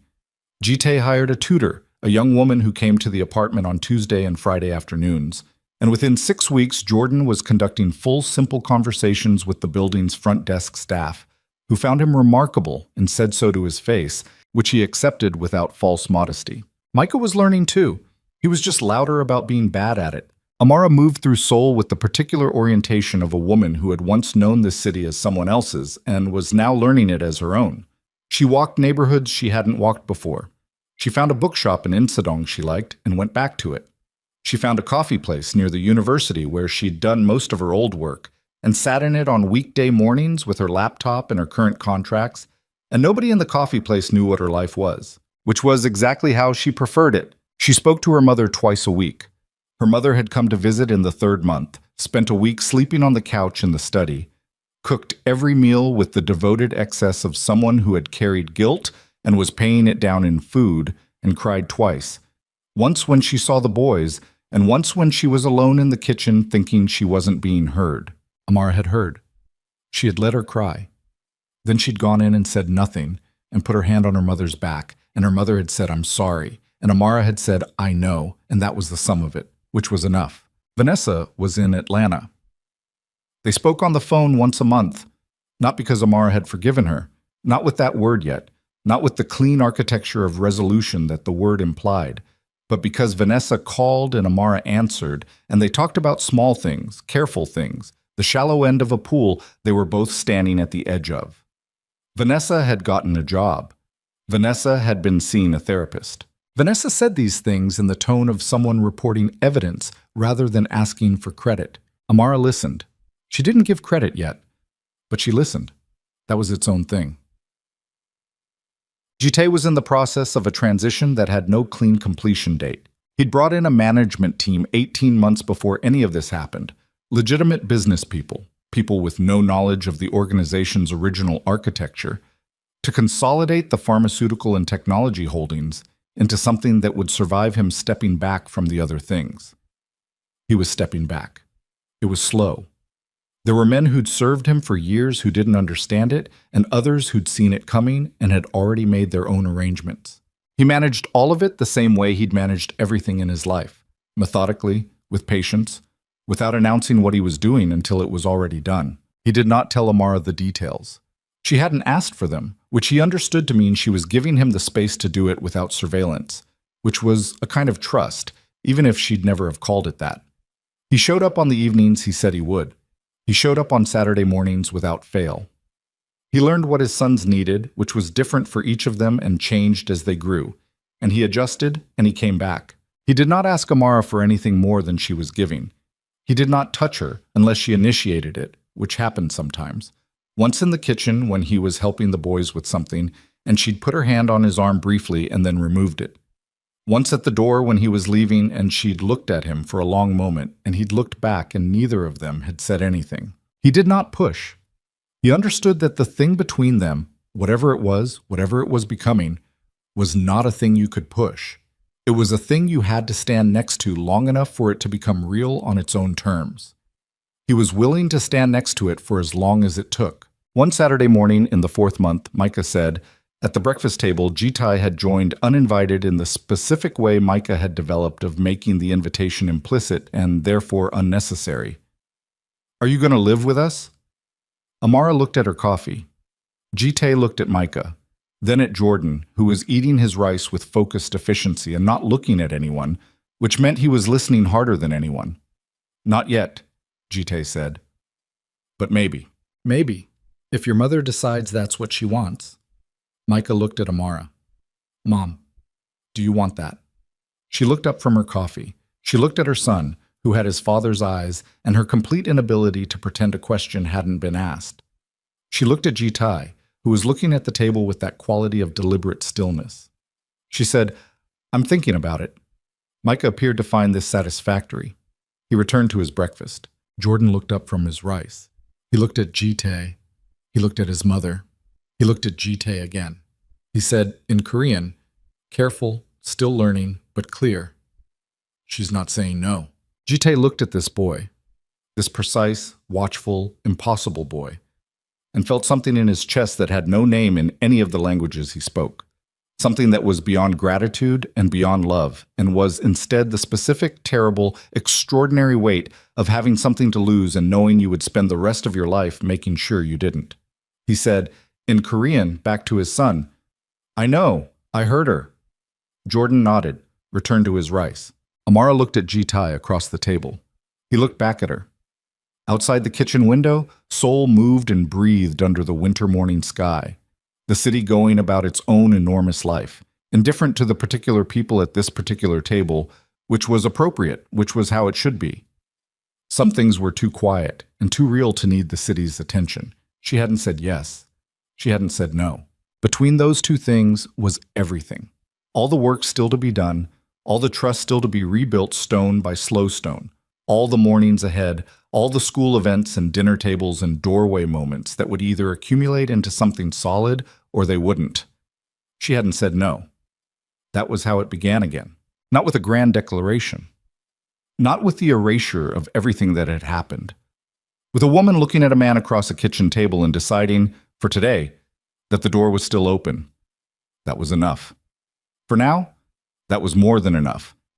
S1: Ji-tae hired a tutor, a young woman who came to the apartment on Tuesday and Friday afternoons. And within 6 weeks, Jordan was conducting full, simple conversations with the building's front desk staff, who found him remarkable and said so to his face, which he accepted without false modesty. Micah was learning too. He was just louder about being bad at it. Amara moved through Seoul with the particular orientation of a woman who had once known this city as someone else's and was now learning it as her own. She walked neighborhoods she hadn't walked before. She found a bookshop in Insadong she liked and went back to it. She found a coffee place near the university where she'd done most of her old work and sat in it on weekday mornings with her laptop and her current contracts, and nobody in the coffee place knew what her life was, which was exactly how she preferred it. She spoke to her mother twice a week. Her mother had come to visit in the 3rd month, spent a week sleeping on the couch in the study, cooked every meal with the devoted excess of someone who had carried guilt and was paying it down in food, and cried twice. Once when she saw the boys, and once when she was alone in the kitchen thinking she wasn't being heard. Amara had heard. She had let her cry. Then she'd gone in and said nothing, and put her hand on her mother's back, and her mother had said, "I'm sorry," and Amara had said, "I know," and that was the sum of it, which was enough. Vanessa was in Atlanta. They spoke on the phone once a month, not because Amara had forgiven her, not with that word yet, not with the clean architecture of resolution that the word implied, but because Vanessa called and Amara answered, and they talked about small things, careful things, the shallow end of a pool they were both standing at the edge of. Vanessa had gotten a job. Vanessa had been seeing a therapist. Vanessa said these things in the tone of someone reporting evidence rather than asking for credit. Amara listened. She didn't give credit yet, but she listened. That was its own thing. Ji-tae was in the process of a transition that had no clean completion date. He'd brought in a management team 18 months before any of this happened. Legitimate business people, people with no knowledge of the organization's original architecture, to consolidate the pharmaceutical and technology holdings into something that would survive him stepping back from the other things. He was stepping back. It was slow. There were men who'd served him for years who didn't understand it, and others who'd seen it coming and had already made their own arrangements. He managed all of it the same way he'd managed everything in his life, methodically, with patience, without announcing what he was doing until it was already done. He did not tell Amara the details. She hadn't asked for them, which he understood to mean she was giving him the space to do it without surveillance, which was a kind of trust, even if she'd never have called it that. He showed up on the evenings he said he would. He showed up on Saturday mornings without fail. He learned what his sons needed, which was different for each of them and changed as they grew, and he adjusted and he came back. He did not ask Amara for anything more than she was giving. He did not touch her unless she initiated it, which happened sometimes. Once in the kitchen when he was helping the boys with something, and she'd put her hand on his arm briefly and then removed it. Once at the door when he was leaving, and she'd looked at him for a long moment, and he'd looked back, and neither of them had said anything. He did not push. He understood that the thing between them, whatever it was becoming, was not a thing you could push. It was a thing you had to stand next to long enough for it to become real on its own terms. He was willing to stand next to it for as long as it took. One Saturday morning in the 4th month, Micah said, at the breakfast table, Jitai had joined uninvited in the specific way Micah had developed of making the invitation implicit and therefore unnecessary. "Are you going to live with us?" Amara looked at her coffee. Jitai looked at Micah, then at Jordan, who was eating his rice with focused efficiency and not looking at anyone, which meant he was listening harder than anyone. "Not yet," Jitai said. "But maybe." "Maybe, if your mother decides that's what she wants." Micah looked at Amara. "Mom, do you want that?" She looked up from her coffee. She looked at her son, who had his father's eyes and her complete inability to pretend a question hadn't been asked. She looked at Jitai, who was looking at the table with that quality of deliberate stillness. She said, "I'm thinking about it." Micah appeared to find this satisfactory. He returned to his breakfast. Jordan looked up from his rice. He looked at Jitai. He looked at his mother. He looked at Jitai again. He said, in Korean, careful, still learning, but clear, "She's not saying no." Jitai looked at this boy, this precise, watchful, impossible boy, and felt something in his chest that had no name in any of the languages he spoke, something that was beyond gratitude and beyond love, and was instead the specific, terrible, extraordinary weight of having something to lose and knowing you would spend the rest of your life making sure you didn't. He said, in Korean, back to his son, "I know, I heard her." Jordan nodded, returned to his rice. Amara looked at Jitai across the table. He looked back at her. Outside the kitchen window, Seoul moved and breathed under the winter morning sky, the city going about its own enormous life, indifferent to the particular people at this particular table, which was appropriate, which was how it should be. Some things were too quiet and too real to need the city's attention. She hadn't said yes. She hadn't said no. Between those two things was everything. All the work still to be done, all the trust still to be rebuilt stone by slow stone, all the mornings ahead, all the school events and dinner tables and doorway moments that would either accumulate into something solid or they wouldn't. She hadn't said no. That was how it began again. Not with a grand declaration. Not with the erasure of everything that had happened. With a woman looking at a man across a kitchen table and deciding, for today, that the door was still open. That was enough. For now, that was more than enough.